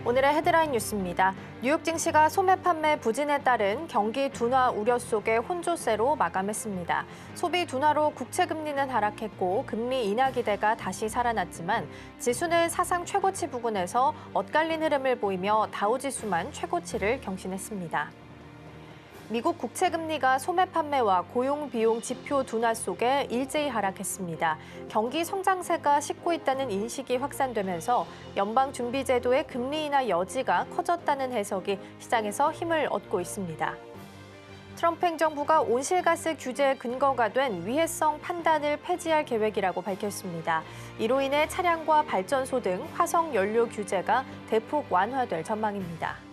오늘의 헤드라인 뉴스입니다. 뉴욕 증시가 소매 판매 부진에 따른 경기 둔화 우려 속에 혼조세로 마감했습니다. 소비 둔화로 국채 금리는 하락했고 금리 인하 기대가 다시 살아났지만 지수는 사상 최고치 부근에서 엇갈린 흐름을 보이며 다우지수만 최고치를 경신했습니다. 미국 국채 금리가 소매 판매와 고용 비용 지표 둔화 속에 일제히 하락했습니다. 경기 성장세가 싣고 있다는 인식이 확산되면서 연방준비제도의 금리 인하 여지가 커졌다는 해석이 시장에서 힘을 얻고 있습니다. 트럼프 행정부가 온실가스 규제의 근거가 된 위해성 판단을 폐지할 계획이라고 밝혔습니다. 이로 인해 차량과 발전소 등 화석 연료 규제가 대폭 완화될 전망입니다.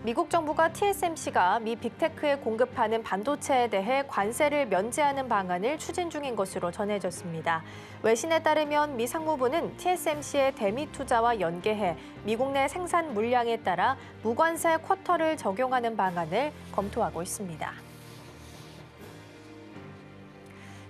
미국 정부가 TSMC가 미 빅테크에 공급하는 반도체에 대해 관세를 면제하는 방안을 추진 중인 것으로 전해졌습니다. 외신에 따르면 미 상무부는 TSMC의 대미 투자와 연계해 미국 내 생산 물량에 따라 무관세 쿼터를 적용하는 방안을 검토하고 있습니다.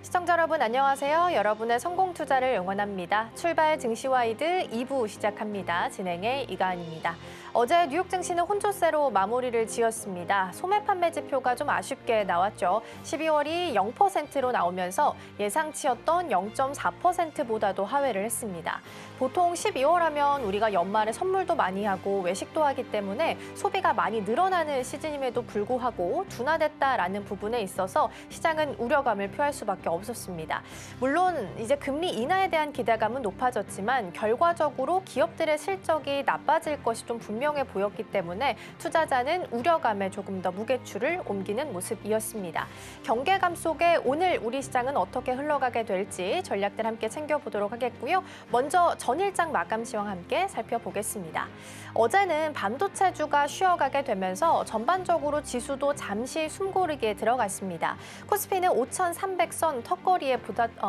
시청자 여러분 안녕하세요. 여러분의 성공 투자를 응원합니다. 출발 증시와이드 2부 시작합니다. 진행의 이가은입니다. 어제 뉴욕 증시는 혼조세로 마무리를 지었습니다. 소매 판매 지표가 좀 아쉽게 나왔죠. 12월이 0%로 나오면서 예상치였던 0.4%보다도 하회를 했습니다. 보통 12월 하면 우리가 연말에 선물도 많이 하고 외식도 하기 때문에 소비가 많이 늘어나는 시즌임에도 불구하고 둔화됐다라는 부분에 있어서 시장은 우려감을 표할 수밖에 없었습니다. 물론 이제 금리 인하에 대한 기대감은 높아졌지만 결과적으로 기업들의 실적이 나빠질 것이 좀 분명해 보였기 때문에 투자자는 우려감에 조금 더 무게추를 옮기는 모습이었습니다. 경계감 속에 오늘 우리 시장은 어떻게 흘러가게 될지 전략들 함께 챙겨보도록 하겠고요. 먼저 전일장 마감 시황 함께 살펴보겠습니다. 어제는 반도체주가 쉬어가게 되면서 전반적으로 지수도 잠시 숨고르기에 들어갔습니다. 코스피는 5,300선 턱걸이에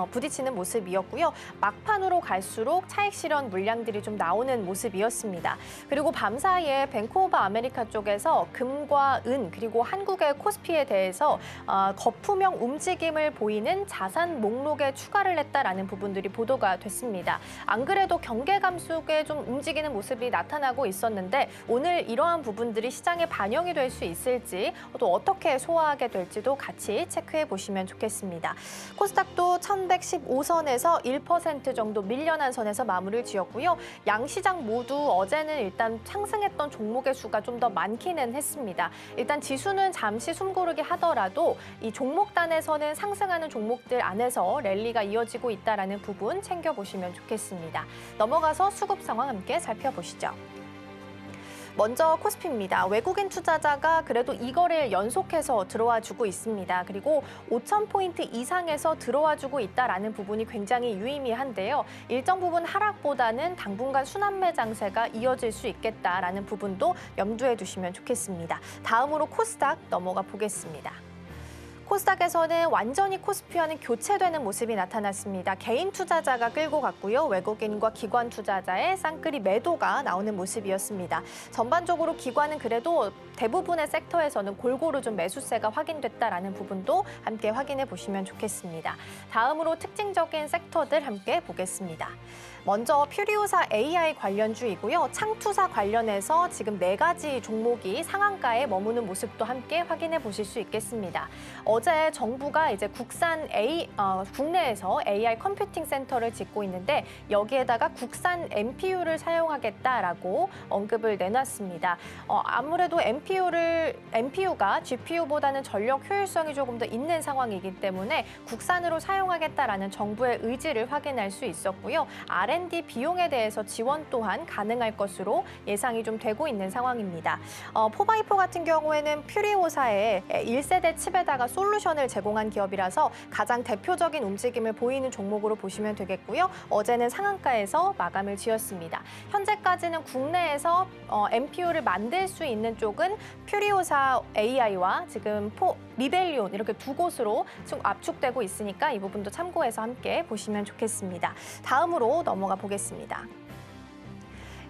부딪히는 모습이었고요. 막판으로 갈수록 차익 실현 물량들이 좀 나오는 모습이었습니다. 그리고 밤사이에 뱅크 오브 아메리카 쪽에서 금과 은 그리고 한국의 코스피에 대해서 거품형 움직임을 보이는 자산 목록에 추가를 했다라는 부분들이 보도가 됐습니다. 안 그래도 경계감 속에 좀 움직이는 모습이 나타나고 있었는데 오늘 이러한 부분들이 시장에 반영이 될 수 있을지 또 어떻게 소화하게 될지도 같이 체크해 보시면 좋겠습니다. 코스닥도 1115선에서 1% 정도 밀려난 선에서 마무리를 지었고요. 양시장 모두 어제는 일단 상승했던 종목의 수가 좀 더 많기는 했습니다. 일단 지수는 잠시 숨고르기 하더라도 이 종목단에서는 상승하는 종목들 안에서 랠리가 이어지고 있다는 부분 챙겨보시면 좋겠습니다. 넘어가서 수급 상황 함께 살펴보시죠. 먼저 코스피입니다. 외국인 투자자가 그래도 이거래일 연속해서 들어와주고 있습니다. 그리고 5,000포인트 이상에서 들어와주고 있다는 부분이 굉장히 유의미한데요. 일정 부분 하락보다는 당분간 순환매 장세가 이어질 수 있겠다라는 부분도 염두에 두시면 좋겠습니다. 다음으로 코스닥 넘어가 보겠습니다. 코스닥에서는 완전히 코스피와는 교체되는 모습이 나타났습니다. 개인 투자자가 끌고 갔고요. 외국인과 기관 투자자의 쌍끌이 매도가 나오는 모습이었습니다. 전반적으로 기관은 그래도 대부분의 섹터에서는 골고루 좀 매수세가 확인됐다라는 부분도 함께 확인해 보시면 좋겠습니다. 다음으로 특징적인 섹터들 함께 보겠습니다. 먼저 퓨리오사 AI 관련주이고요. 창투사 관련해서 지금 4가지 종목이 상한가에 머무는 모습도 함께 확인해 보실 수 있겠습니다. 어제 정부가 이제 국내에서 AI 컴퓨팅 센터를 짓고 있는데 여기에다가 국산 NPU를 사용하겠다라고 언급을 내놨습니다. 아무래도 NPU가 GPU보다는 전력 효율성이 조금 더 있는 상황이기 때문에 국산으로 사용하겠다라는 정부의 의지를 확인할 수 있었고요. R&D 비용에 대해서 지원 또한 가능할 것으로 예상이 좀 되고 있는 상황입니다. 4x4 같은 경우에는 퓨리오사의 1세대 칩에다가 솔루션을 제공한 기업이라서 가장 대표적인 움직임을 보이는 종목으로 보시면 되겠고요. 어제는 상한가에서 마감을 지었습니다. 현재까지는 국내에서 NPU를 만들 수 있는 쪽은 퓨리오사 AI와 지금 리벨리온 이렇게 두 곳으로 압축되고 있으니까 이 부분도 참고해서 함께 보시면 좋겠습니다. 다음으로 넘어가 보겠습니다.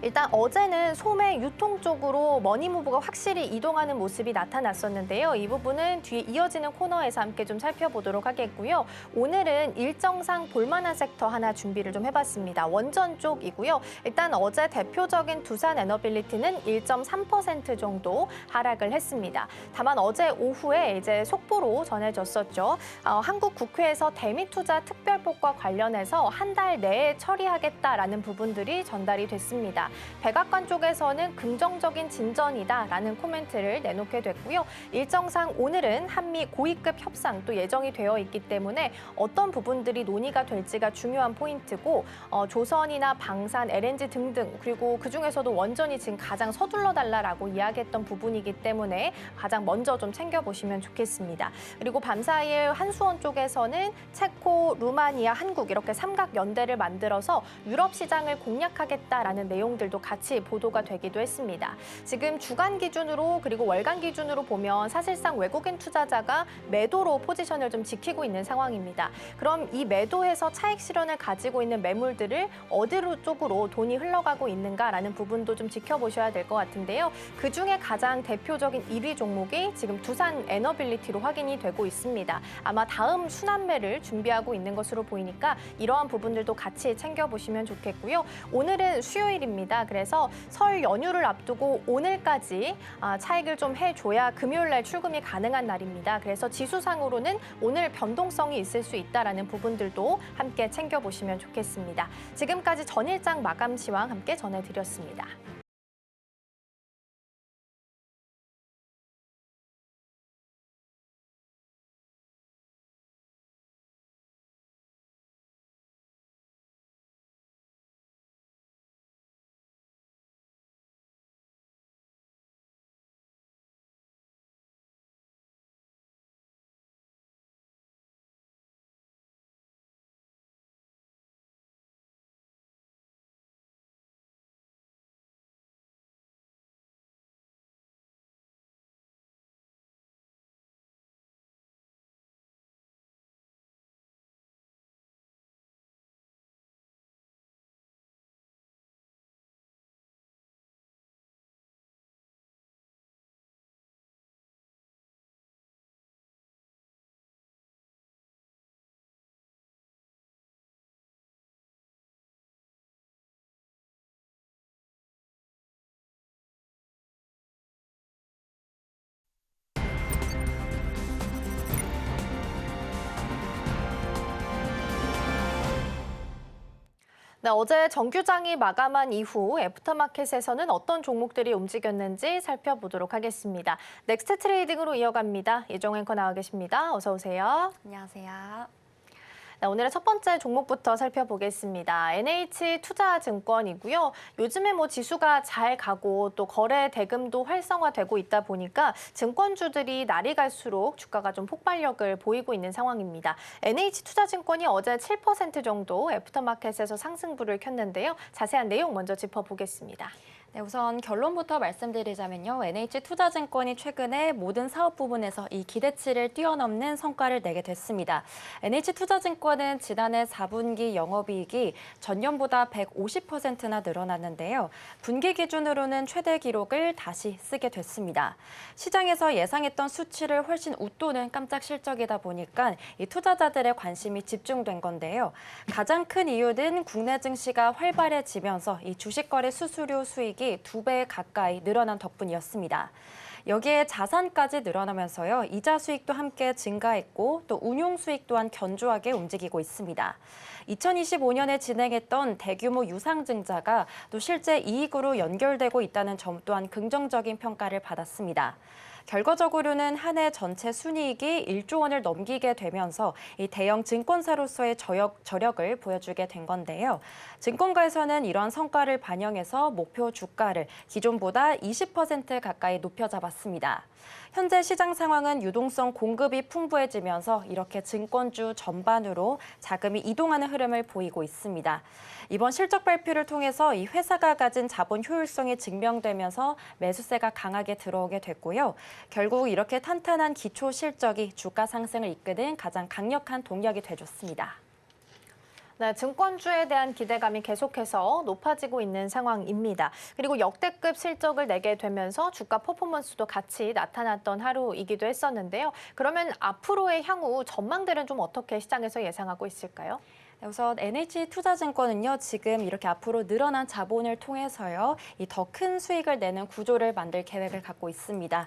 일단 어제는 소매 유통 쪽으로 머니무브가 확실히 이동하는 모습이 나타났었는데요. 이 부분은 뒤에 이어지는 코너에서 함께 좀 살펴보도록 하겠고요. 오늘은 일정상 볼만한 섹터 하나 준비를 좀 해봤습니다. 원전 쪽이고요. 일단 어제 대표적인 두산 에너빌리티는 1.3% 정도 하락을 했습니다. 다만 어제 오후에 이제 속보로 전해졌었죠. 한국 국회에서 대미투자 특별법과 관련해서 한 달 내에 처리하겠다라는 부분들이 전달이 됐습니다. 백악관 쪽에서는 긍정적인 진전이다라는 코멘트를 내놓게 됐고요. 일정상 오늘은 한미 고위급 협상 또 예정이 되어 있기 때문에 어떤 부분들이 논의가 될지가 중요한 포인트고 조선이나 방산, LNG 등등 그리고 그중에서도 원전이 지금 가장 서둘러 달라라고 이야기했던 부분이기 때문에 가장 먼저 좀 챙겨보시면 좋겠습니다. 그리고 밤사이에 한수원 쪽에서는 체코, 루마니아, 한국 이렇게 삼각 연대를 만들어서 유럽 시장을 공략하겠다라는 내용들도 같이 보도가 되기도 했습니다. 지금 주간 기준으로 그리고 월간 기준으로 보면 사실상 외국인 투자자가 매도로 포지션을 좀 지키고 있는 상황입니다. 그럼 이 매도해서 차익 실현을 가지고 있는 매물들을 어디로 쪽으로 돈이 흘러가고 있는가라는 부분도 좀 지켜보셔야 될 것 같은데요. 그중에 가장 대표적인 1위 종목이 지금 두산 에너빌리티로 확인이 되고 있습니다. 아마 다음 순환매를 준비하고 있는 것으로 보이니까 이러한 부분들도 같이 챙겨보시면 좋겠고요. 오늘은 수요일입니다. 그래서 설 연휴를 앞두고 오늘까지 차익을 좀 해줘야 금요일 날 출금이 가능한 날입니다. 그래서 지수상으로는 오늘 변동성이 있을 수 있다라는 부분들도 함께 챙겨보시면 좋겠습니다. 지금까지 전일장 마감 시황 함께 전해드렸습니다. 네, 어제 정규장이 마감한 이후 애프터마켓에서는 어떤 종목들이 움직였는지 살펴보도록 하겠습니다. 넥스트 트레이딩으로 이어갑니다. 이종 앵커 나와 계십니다. 어서 오세요. 안녕하세요. 네, 오늘의 첫 번째 종목부터 살펴보겠습니다. NH투자증권이고요. 요즘에 지수가 잘 가고 또 거래 대금도 활성화되고 있다 보니까 증권주들이 날이 갈수록 주가가 좀 폭발력을 보이고 있는 상황입니다. NH투자증권이 어제 7% 정도 애프터마켓에서 상승부를 켰는데요. 자세한 내용 먼저 짚어보겠습니다. 네, 우선 결론부터 말씀드리자면요. NH투자증권이 최근에 모든 사업 부분에서 이 기대치를 뛰어넘는 성과를 내게 됐습니다. NH투자증권은 지난해 4분기 영업이익이 전년보다 150%나 늘어났는데요. 분기 기준으로는 최대 기록을 다시 쓰게 됐습니다. 시장에서 예상했던 수치를 훨씬 웃도는 깜짝 실적이다 보니까 이 투자자들의 관심이 집중된 건데요. 가장 큰 이유는 국내 증시가 활발해지면서 이 주식거래 수수료 수익이 2배 가까이 늘어난 덕분이었습니다. 여기에 자산까지 늘어나면서요. 이자 수익도 함께 증가했고 또 운용 수익 또한 견조하게 움직이고 있습니다. 2025년에 진행했던 대규모 유상증자가 또 실제 이익으로 연결되고 있다는 점 또한 긍정적인 평가를 받았습니다. 결과적으로는 한 해 전체 순이익이 1조 원을 넘기게 되면서 이 대형 증권사로서의 저력을 보여주게 된 건데요. 증권가에서는 이러한 성과를 반영해서 목표 주가를 기존보다 20% 가까이 높여 잡았습니다. 현재 시장 상황은 유동성 공급이 풍부해지면서 이렇게 증권주 전반으로 자금이 이동하는 흐름을 보이고 있습니다. 이번 실적 발표를 통해서 이 회사가 가진 자본 효율성이 증명되면서 매수세가 강하게 들어오게 됐고요. 결국 이렇게 탄탄한 기초 실적이 주가 상승을 이끄는 가장 강력한 동력이 돼줬습니다. 네, 증권주에 대한 기대감이 계속해서 높아지고 있는 상황입니다. 그리고 역대급 실적을 내게 되면서 주가 퍼포먼스도 같이 나타났던 하루이기도 했었는데요. 그러면 앞으로의 향후 전망들은 좀 어떻게 시장에서 예상하고 있을까요? 우선 NH투자증권은요, 지금 이렇게 앞으로 늘어난 자본을 통해서요, 이 더 큰 수익을 내는 구조를 만들 계획을 갖고 있습니다.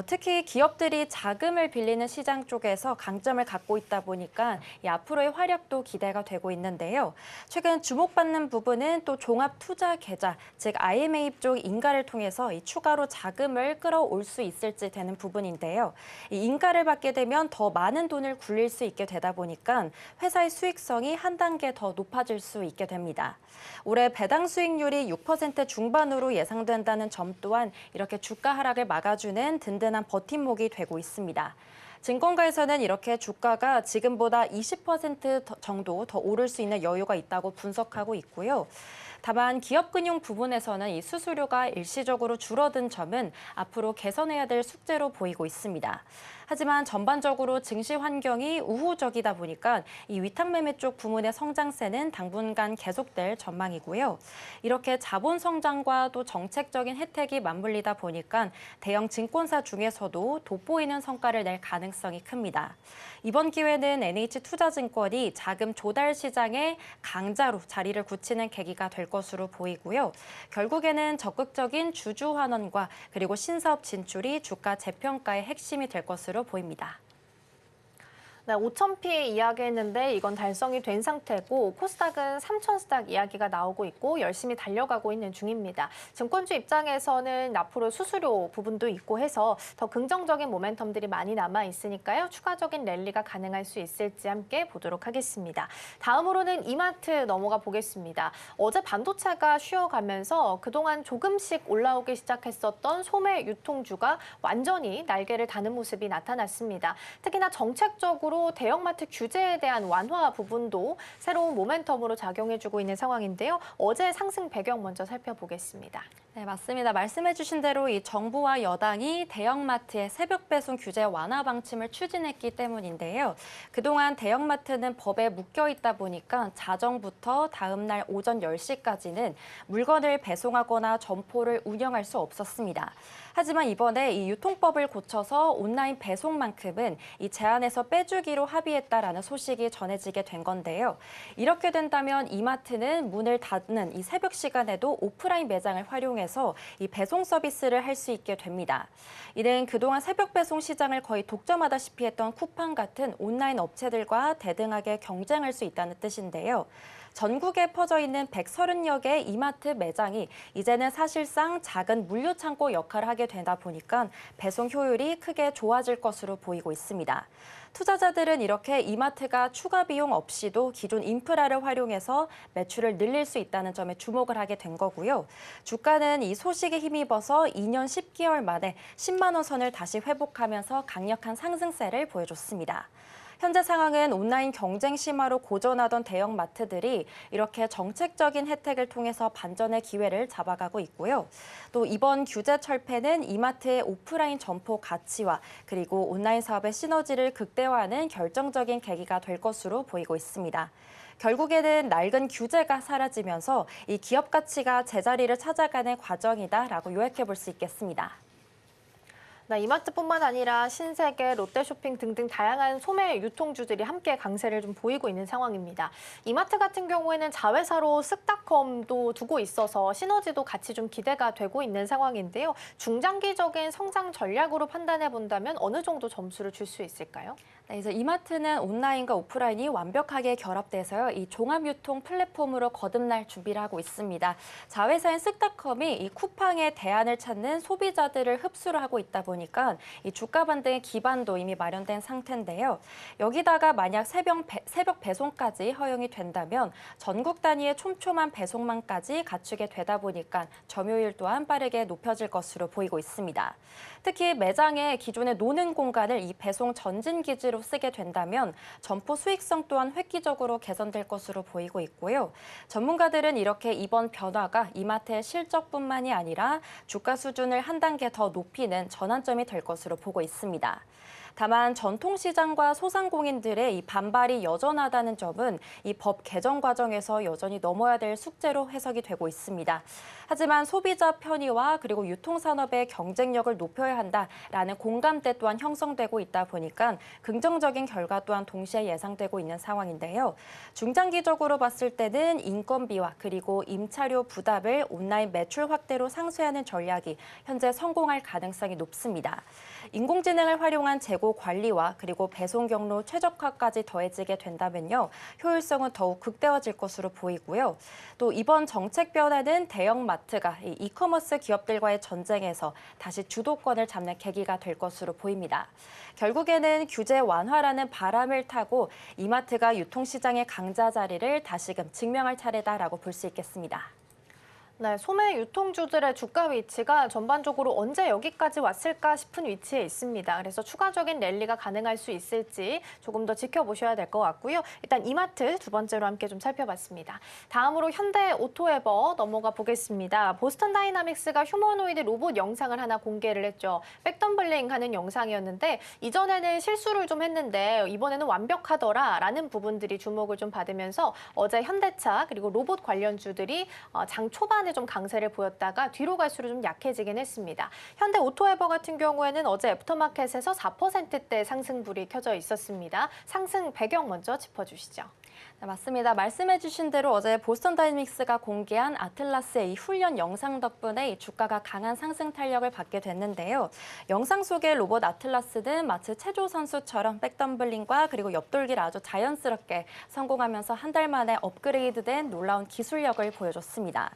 특히 기업들이 자금을 빌리는 시장 쪽에서 강점을 갖고 있다 보니까 이 앞으로의 활약도 기대가 되고 있는데요. 최근 주목받는 부분은 또 종합투자계좌, 즉 IMA 쪽 인가를 통해서 이 추가로 자금을 끌어올 수 있을지 되는 부분인데요. 이 인가를 받게 되면 더 많은 돈을 굴릴 수 있게 되다 보니까 회사의 수익성이 한 단계 더 높아질 수 있게 됩니다. 올해 배당 수익률이 6% 중반으로 예상된다는 점 또한 이렇게 주가 하락을 막아주는 든든한 버팀목이 되고 있습니다. 증권가에서는 이렇게 주가가 지금보다 20% 정도 더 오를 수 있는 여유가 있다고 분석하고 있고요. 다만 기업금융 부분에서는 이 수수료가 일시적으로 줄어든 점은 앞으로 개선해야 될 숙제로 보이고 있습니다. 하지만 전반적으로 증시 환경이 우호적이다 보니까 이 위탁매매 쪽 부문의 성장세는 당분간 계속될 전망이고요. 이렇게 자본 성장과 또 정책적인 혜택이 맞물리다 보니까 대형 증권사 중에서도 돋보이는 성과를 낼 가능성이 큽니다. 이번 기회는 NH투자증권이 자금 조달 시장의 강자로 자리를 굳히는 계기가 될 것으로 보이고요. 결국에는 적극적인 주주 환원과 그리고 신사업 진출이 주가 재평가의 핵심이 될 것으로 보입니다. 네, 5,000피 이야기했는데 이건 달성이 된 상태고 코스닥은 3,000스닥 이야기가 나오고 있고 열심히 달려가고 있는 중입니다. 증권주 입장에서는 앞으로 수수료 부분도 있고 해서 더 긍정적인 모멘텀들이 많이 남아 있으니까요. 추가적인 랠리가 가능할 수 있을지 함께 보도록 하겠습니다. 다음으로는 이마트 넘어가 보겠습니다. 어제 반도체가 쉬어가면서 그동안 조금씩 올라오기 시작했었던 소매 유통주가 완전히 날개를 다는 모습이 나타났습니다. 특히나 정책적으로 대형마트 규제에 대한 완화 부분도 새로운 모멘텀으로 작용해주고 있는 상황인데요. 어제 상승 배경 먼저 살펴보겠습니다. 네, 맞습니다. 말씀해주신 대로 이 정부와 여당이 대형마트의 새벽 배송 규제 완화 방침을 추진했기 때문인데요. 그동안 대형마트는 법에 묶여 있다 보니까 자정부터 다음 날 오전 10시까지는 물건을 배송하거나 점포를 운영할 수 없었습니다. 하지만 이번에 이 유통법을 고쳐서 온라인 배송만큼은 이 제한에서 빼주기로 합의했다라는 소식이 전해지게 된 건데요. 이렇게 된다면 이마트는 문을 닫는 이 새벽 시간에도 오프라인 매장을 활용해서 이 배송 서비스를 할 수 있게 됩니다. 이는 그동안 새벽 배송 시장을 거의 독점하다시피 했던 쿠팡 같은 온라인 업체들과 대등하게 경쟁할 수 있다는 뜻인데요. 전국에 퍼져 있는 130여 개의 이마트 매장이 이제는 사실상 작은 물류 창고 역할을 하게 되다 보니까 배송 효율이 크게 좋아질 것으로 보이고 있습니다. 투자자들은 이렇게 이마트가 추가 비용 없이도 기존 인프라를 활용해서 매출을 늘릴 수 있다는 점에 주목을 하게 된 거고요. 주가는 이 소식에 힘입어서 2년 10개월 만에 10만 원 선을 다시 회복하면서 강력한 상승세를 보여줬습니다. 현재 상황은 온라인 경쟁 심화로 고전하던 대형 마트들이 이렇게 정책적인 혜택을 통해서 반전의 기회를 잡아가고 있고요. 또 이번 규제 철폐는 이마트의 오프라인 점포 가치와 그리고 온라인 사업의 시너지를 극대화하는 결정적인 계기가 될 것으로 보이고 있습니다. 결국에는 낡은 규제가 사라지면서 이 기업 가치가 제자리를 찾아가는 과정이다라고 요약해 볼 수 있겠습니다. 네, 이마트뿐만 아니라 신세계, 롯데쇼핑 등등 다양한 소매 유통주들이 함께 강세를 좀 보이고 있는 상황입니다. 이마트 같은 경우에는 자회사로 쓱닷컴도 두고 있어서 시너지도 같이 좀 기대가 되고 있는 상황인데요. 중장기적인 성장 전략으로 판단해 본다면 어느 정도 점수를 줄 수 있을까요? 네, 이제 이마트는 온라인과 오프라인이 완벽하게 결합돼서요. 이 종합유통 플랫폼으로 거듭날 준비를 하고 있습니다. 자회사인 쓱닷컴이 이 쿠팡의 대안을 찾는 소비자들을 흡수를 하고 있다 보니까 이 주가 반등의 기반도 이미 마련된 상태인데요. 여기다가 만약 새벽 배송까지 허용이 된다면 전국 단위의 촘촘한 배송망까지 갖추게 되다 보니까 점유율 또한 빠르게 높여질 것으로 보이고 있습니다. 특히 매장의 기존의 노는 공간을 이 배송 전진 기지로 쓰게 된다면 점포 수익성 또한 획기적으로 개선될 것으로 보이고 있고요. 전문가들은 이렇게 이번 변화가 이마트의 실적뿐만이 아니라 주가 수준을 한 단계 더 높이는 전환점이 될 것으로 보고 있습니다. 다만 전통시장과 소상공인들의 이 반발이 여전하다는 점은 이 법 개정 과정에서 여전히 넘어야 될 숙제로 해석이 되고 있습니다. 하지만 소비자 편의와 그리고 유통산업의 경쟁력을 높여야 한다라는 공감대 또한 형성되고 있다 보니까 긍정적인 결과 또한 동시에 예상되고 있는 상황인데요. 중장기적으로 봤을 때는 인건비와 그리고 임차료 부담을 온라인 매출 확대로 상쇄하는 전략이 현재 성공할 가능성이 높습니다. 인공지능을 활용한 재고 관리와 그리고 배송 경로 최적화까지 더해지게 된다면요, 효율성은 더욱 극대화질 것으로 보이고요. 또 이번 정책 변화는 대형마트가 이커머스 기업들과의 전쟁에서 다시 주도권을 잡는 계기가 될 것으로 보입니다. 결국에는 규제 완화라는 바람을 타고 이마트가 유통시장의 강자 자리를 다시금 증명할 차례다라고 볼 수 있겠습니다. 네, 소매 유통주들의 주가 위치가 전반적으로 언제 여기까지 왔을까 싶은 위치에 있습니다. 그래서 추가적인 랠리가 가능할 수 있을지 조금 더 지켜보셔야 될 것 같고요. 일단 이마트 두 번째로 함께 좀 살펴봤습니다. 다음으로 현대 오토에버 넘어가 보겠습니다. 보스턴 다이나믹스가 휴머노이드 로봇 영상을 하나 공개를 했죠. 백덤블링 하는 영상이었는데 이전에는 실수를 좀 했는데 이번에는 완벽하더라라는 부분들이 주목을 좀 받으면서 어제 현대차 그리고 로봇 관련주들이 장 초반에 좀 강세를 보였다가 뒤로 갈수록 좀 약해지긴 했습니다. 현대 오토에버 같은 경우에는 어제 애프터마켓에서 4%대 상승불이 켜져 있었습니다. 상승 배경 먼저 짚어주시죠. 네, 맞습니다. 말씀해주신 대로 어제 보스턴 다이내믹스가 공개한 아틀라스의 이 훈련 영상 덕분에 이 주가가 강한 상승 탄력을 받게 됐는데요. 영상 속의 로봇 아틀라스는 마치 체조 선수처럼 백덤블링과 그리고 옆돌기를 아주 자연스럽게 성공하면서 한 달 만에 업그레이드된 놀라운 기술력을 보여줬습니다.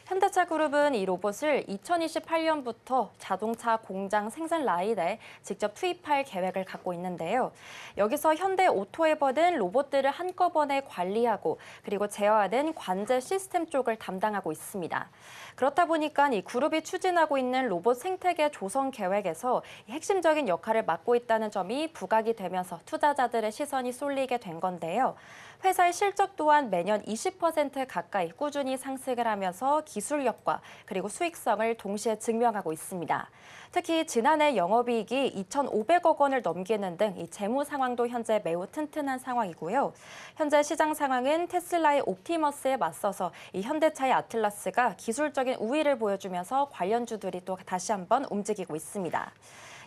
현대차 그룹은 이 로봇을 2028년부터 자동차 공장 생산 라인에 직접 투입할 계획을 갖고 있는데요. 여기서 현대 오토에버는 로봇들을 한꺼번에 관리하고 그리고 제어하는 관제 시스템 쪽을 담당하고 있습니다. 그렇다 보니까 이 그룹이 추진하고 있는 로봇 생태계 조성 계획에서 핵심적인 역할을 맡고 있다는 점이 부각이 되면서 투자자들의 시선이 쏠리게 된 건데요. 회사의 실적 또한 매년 20% 가까이 꾸준히 상승을 하면서 기술력과 그리고 수익성을 동시에 증명하고 있습니다. 특히 지난해 영업이익이 2,500억 원을 넘기는 등 이 재무 상황도 현재 매우 튼튼한 상황이고요. 현재 시장 상황은 테슬라의 옵티머스에 맞서서 이 현대차의 아틀라스가 기술적인 우위를 보여주면서 관련주들이 또 다시 한번 움직이고 있습니다.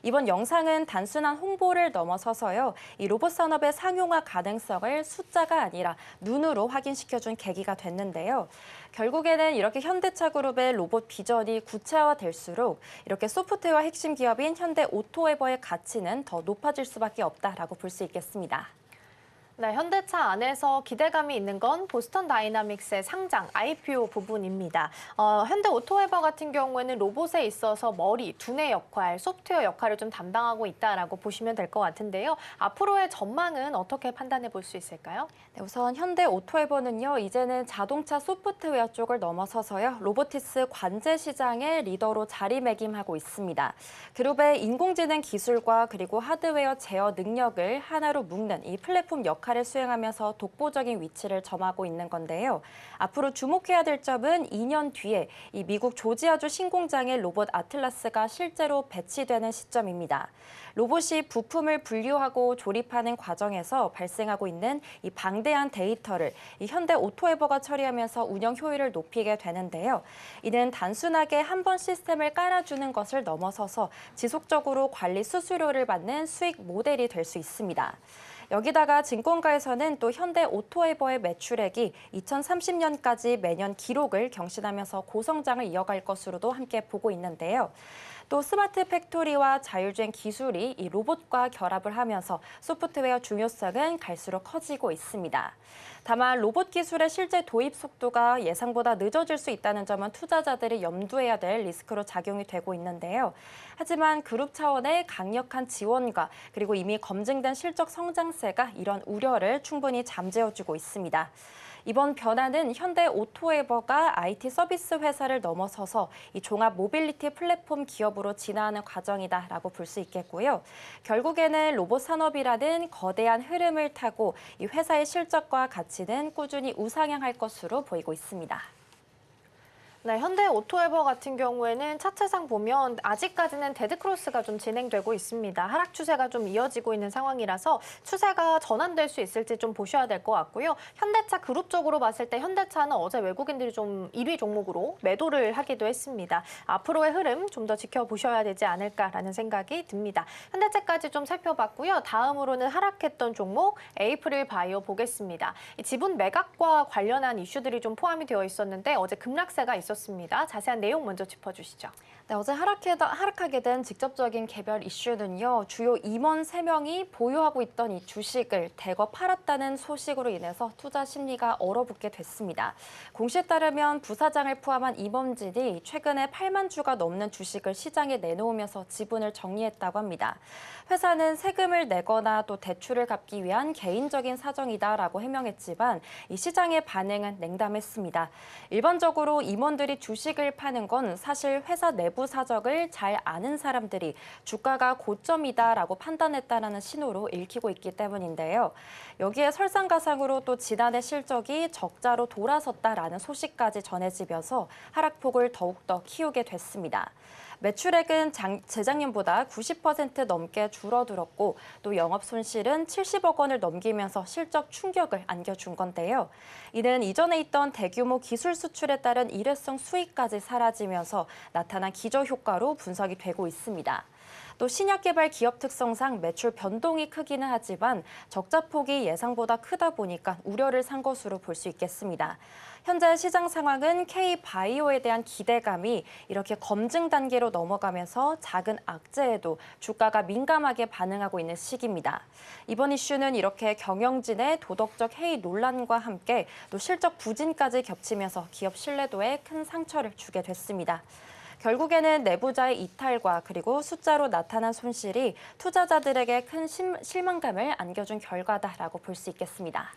이번 영상은 단순한 홍보를 넘어서서요, 이 로봇 산업의 상용화 가능성을 숫자가 아니라 눈으로 확인시켜준 계기가 됐는데요. 결국에는 이렇게 현대차 그룹의 로봇 비전이 구체화될수록 이렇게 소프트웨어 핵심 기업인 현대 오토에버의 가치는 더 높아질 수밖에 없다라고 볼 수 있겠습니다. 네, 현대차 안에서 기대감이 있는 건 보스턴 다이나믹스의 상장 IPO 부분입니다. 현대 오토에버 같은 경우에는 로봇에 있어서 머리, 두뇌 역할, 소프트웨어 역할을 좀 담당하고 있다라고 보시면 될 것 같은데요. 앞으로의 전망은 어떻게 판단해 볼 수 있을까요? 네, 우선 현대 오토에버는요, 이제는 자동차 소프트웨어 쪽을 넘어서서요, 로보티스 관제 시장의 리더로 자리매김하고 있습니다. 그룹의 인공지능 기술과 그리고 하드웨어 제어 능력을 하나로 묶는 이 플랫폼 역할을 수행하면서 독보적인 위치를 점하고 있는 건데요. 앞으로 주목해야 될 점은 2년 뒤에 이 미국 조지아주 신공장의 로봇 아틀라스가 실제로 배치되는 시점입니다. 로봇이 부품을 분류하고 조립하는 과정에서 발생하고 있는 이 방대한 데이터를 이 현대 오토에버가 처리하면서 운영 효율을 높이게 되는데요. 이는 단순하게 한 번 시스템을 깔아주는 것을 넘어서서 지속적으로 관리 수수료를 받는 수익 모델이 될 수 있습니다. 여기다가 증권가에서는 또 현대 오토에버의 매출액이 2030년까지 매년 기록을 경신하면서 고성장을 이어갈 것으로도 함께 보고 있는데요. 또 스마트 팩토리와 자율주행 기술이 이 로봇과 결합을 하면서 소프트웨어 중요성은 갈수록 커지고 있습니다. 다만 로봇 기술의 실제 도입 속도가 예상보다 늦어질 수 있다는 점은 투자자들이 염두해야 될 리스크로 작용이 되고 있는데요. 하지만 그룹 차원의 강력한 지원과 그리고 이미 검증된 실적 성장세가 이런 우려를 충분히 잠재워주고 있습니다. 이번 변화는 현대 오토에버가 IT 서비스 회사를 넘어서서 이 종합 모빌리티 플랫폼 기업으로 진화하는 과정이다라고 볼 수 있겠고요. 결국에는 로봇 산업이라는 거대한 흐름을 타고 이 회사의 실적과 가치는 꾸준히 우상향할 것으로 보이고 있습니다. 네, 현대 오토에버 같은 경우에는 차트상 보면 아직까지는 데드크로스가 좀 진행되고 있습니다. 하락 추세가 좀 이어지고 있는 상황이라서 추세가 전환될 수 있을지 좀 보셔야 될 것 같고요. 현대차 그룹 쪽으로 봤을 때 현대차는 어제 외국인들이 좀 1위 종목으로 매도를 하기도 했습니다. 앞으로의 흐름 좀 더 지켜보셔야 되지 않을까라는 생각이 듭니다. 현대차까지 좀 살펴봤고요. 다음으로는 하락했던 종목 에이프릴 바이오 보겠습니다. 이 지분 매각과 관련한 이슈들이 좀 포함이 되어 있었는데 어제 급락세가 있었습니다. 자세한 내용 먼저 짚어주시죠. 네, 어제 하락하게 된 직접적인 개별 이슈는요. 주요 임원 3명이 보유하고 있던 이 주식을 대거 팔았다는 소식으로 인해서 투자 심리가 얼어붙게 됐습니다. 공시에 따르면 부사장을 포함한 임원진이 최근에 8만 주가 넘는 주식을 시장에 내놓으면서 지분을 정리했다고 합니다. 회사는 세금을 내거나 또 대출을 갚기 위한 개인적인 사정이다라고 해명했지만 이 시장의 반응은 냉담했습니다. 일반적으로 임원들이 주식을 파는 건 사실 회사 내부 사정을 잘 아는 사람들이 주가가 고점이다라고 판단했다라는 신호로 읽히고 있기 때문인데요. 여기에 설상가상으로 또 지난해 실적이 적자로 돌아섰다라는 소식까지 전해지면서 하락폭을 더욱더 키우게 됐습니다. 매출액은 재작년보다 90% 넘게 줄어들었고 또 영업 손실은 70억 원을 넘기면서 실적 충격을 안겨준 건데요. 이는 이전에 있던 대규모 기술 수출에 따른 일회성 수익까지 사라지면서 나타난 기저효과로 분석이 되고 있습니다. 또 신약 개발 기업 특성상 매출 변동이 크기는 하지만 적자 폭이 예상보다 크다 보니까 우려를 산 것으로 볼 수 있겠습니다. 현재 시장 상황은 K바이오에 대한 기대감이 이렇게 검증 단계로 넘어가면서 작은 악재에도 주가가 민감하게 반응하고 있는 시기입니다. 이번 이슈는 이렇게 경영진의 도덕적 해이 논란과 함께 또 실적 부진까지 겹치면서 기업 신뢰도에 큰 상처를 주게 됐습니다. 결국에는 내부자의 이탈과 그리고 숫자로 나타난 손실이 투자자들에게 큰 실망감을 안겨준 결과다라고 볼 수 있겠습니다.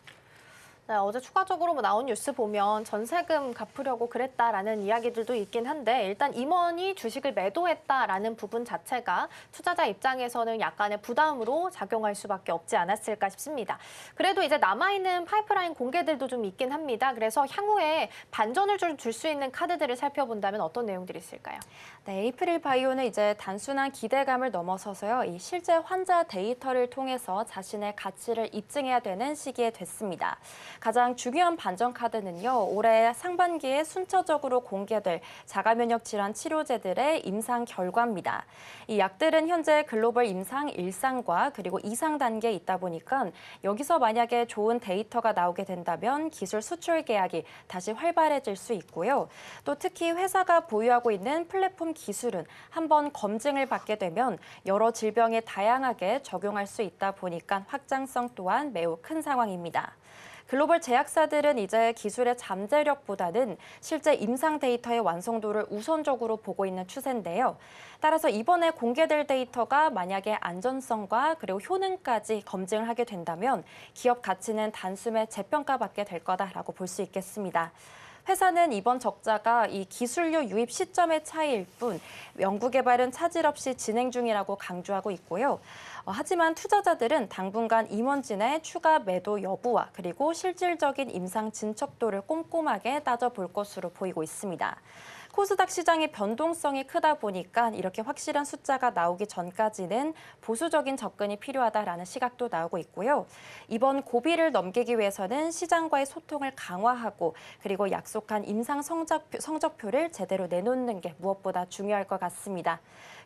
네, 어제 추가적으로 뭐 나온 뉴스 보면 전세금 갚으려고 그랬다라는 이야기들도 있긴 한데 일단 임원이 주식을 매도했다라는 부분 자체가 투자자 입장에서는 약간의 부담으로 작용할 수밖에 없지 않았을까 싶습니다. 그래도 이제 남아있는 파이프라인 공개들도 좀 있긴 합니다. 그래서 향후에 반전을 줄 수 있는 카드들을 살펴본다면 어떤 내용들이 있을까요? 네, 에이프릴 바이오는 이제 단순한 기대감을 넘어서서요. 이 실제 환자 데이터를 통해서 자신의 가치를 입증해야 되는 시기에 됐습니다. 가장 중요한 반전 카드는요. 올해 상반기에 순차적으로 공개될 자가면역 질환 치료제들의 임상 결과입니다. 이 약들은 현재 글로벌 임상 1상과 그리고 2상 단계에 있다 보니까 여기서 만약에 좋은 데이터가 나오게 된다면 기술 수출 계약이 다시 활발해질 수 있고요. 또 특히 회사가 보유하고 있는 플랫폼 기술은 한번 검증을 받게 되면 여러 질병에 다양하게 적용할 수 있다 보니까 확장성 또한 매우 큰 상황입니다. 글로벌 제약사들은 이제 기술의 잠재력보다는 실제 임상 데이터의 완성도를 우선적으로 보고 있는 추세인데요. 따라서 이번에 공개될 데이터가 만약에 안전성과 그리고 효능까지 검증을 하게 된다면 기업 가치는 단숨에 재평가받게 될 거다라고 볼 수 있겠습니다. 회사는 이번 적자가 이 기술료 유입 시점의 차이일 뿐 연구개발은 차질 없이 진행 중이라고 강조하고 있고요. 하지만 투자자들은 당분간 임원진의 추가 매도 여부와 그리고 실질적인 임상 진척도를 꼼꼼하게 따져볼 것으로 보이고 있습니다. 코스닥 시장의 변동성이 크다 보니까 이렇게 확실한 숫자가 나오기 전까지는 보수적인 접근이 필요하다라는 시각도 나오고 있고요. 이번 고비를 넘기기 위해서는 시장과의 소통을 강화하고 그리고 약속한 임상 성적표를 제대로 내놓는 게 무엇보다 중요할 것 같습니다.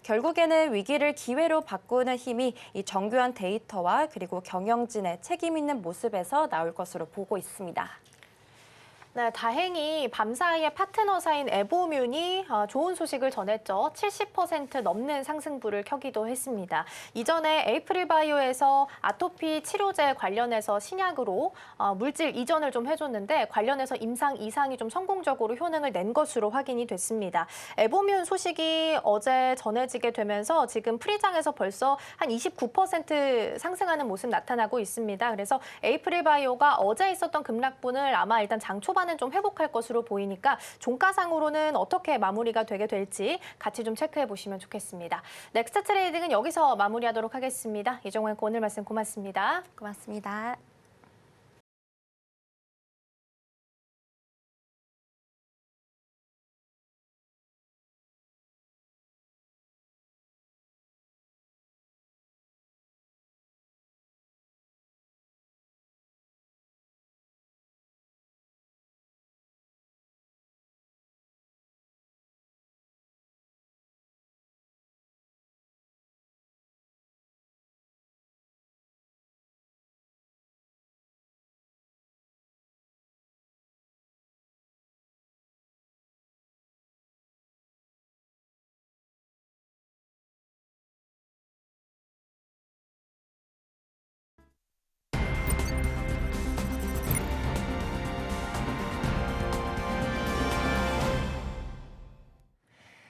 결국에는 위기를 기회로 바꾸는 힘이 이 정교한 데이터와 그리고 경영진의 책임 있는 모습에서 나올 것으로 보고 있습니다. 네, 다행히 밤사이에 파트너사인 에보뮌이 좋은 소식을 전했죠. 70% 넘는 상승부를 켜기도 했습니다. 이전에 에이프릴바이오에서 아토피 치료제 관련해서 신약으로 물질 이전을 좀 해줬는데 관련해서 임상 2상이 좀 성공적으로 효능을 낸 것으로 확인이 됐습니다. 에보뮌 소식이 어제 전해지게 되면서 지금 프리장에서 벌써 한 29% 상승하는 모습 나타나고 있습니다. 그래서 에이프릴바이오가 어제 있었던 급락분을 아마 일단 장 초반에 좀 회복할 것으로 보이니까 종가상으로는 어떻게 마무리가 되게 될지 같이 좀 체크해 보시면 좋겠습니다. 넥스트 트레이딩은 여기서 마무리하도록 하겠습니다. 이종원 오늘 말씀 고맙습니다. 고맙습니다.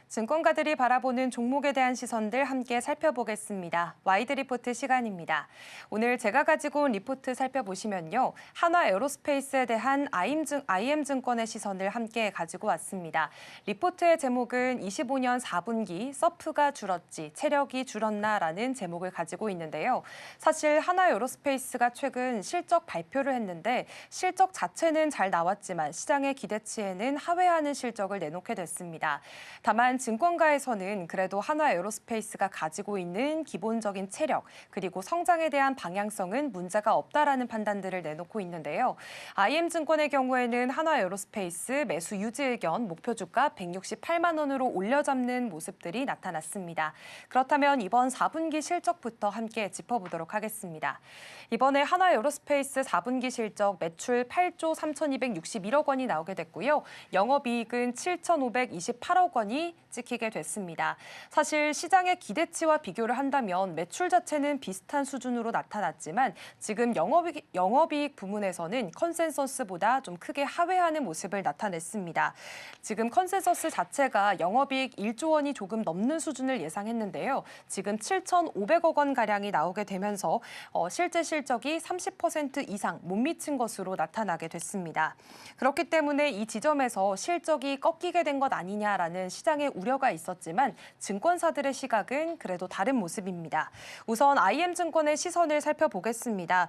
증권가들이 바라보는 종목에 대한 시선들 함께 살펴보겠습니다. 와이드 리포트 시간입니다. 오늘 제가 가지고 온 리포트 살펴보시면요. 한화에어로스페이스에 대한 IM증권의 시선을 함께 가지고 왔습니다. 리포트의 제목은 25년 4분기 서프가 줄었지 체력이 줄었나라는 제목을 가지고 있는데요. 사실 한화에어로스페이스가 최근 실적 발표를 했는데 실적 자체는 잘 나왔지만 시장의 기대치에는 하회하는 실적을 내놓게 됐습니다. 다만 증권가에서는 그래도 한화에어로스페이스가 가지고 있는 기본적인 체력 그리고 성장에 대한 방향성은 문제가 없다라는 판단들을 내놓고 있는데요. IM증권의 경우에는 한화에어로스페이스 매수 유지 의견 목표 주가 168만 원으로 올려잡는 모습들이 나타났습니다. 그렇다면 이번 4분기 실적부터 함께 짚어보도록 하겠습니다. 이번에 한화에어로스페이스 4분기 실적 매출 8조 3,261억 원이 나오게 됐고요. 영업이익은 7,528억 원이 찍히게 됐습니다. 사실 시장의 기대치와 비교를 한다면 매출 자체는 비슷한 수준으로 나타났지만 지금 영업이익 부문에서는 컨센서스보다 좀 크게 하회하는 모습을 나타냈습니다. 지금 컨센서스 자체가 영업이익 1조 원이 조금 넘는 수준을 예상했는데요. 지금 7,500억 원가량이 나오게 되면서 실제 실적이 30% 이상 못 미친 것으로 나타나게 됐습니다. 그렇기 때문에 이 지점에서 실적이 꺾이게 된 것 아니냐라는 시장의 우려가 있었지만 증권사들의 시각은 그래도 다른 모습입니다. 우선 IM증권의 시선을 살펴보겠습니다.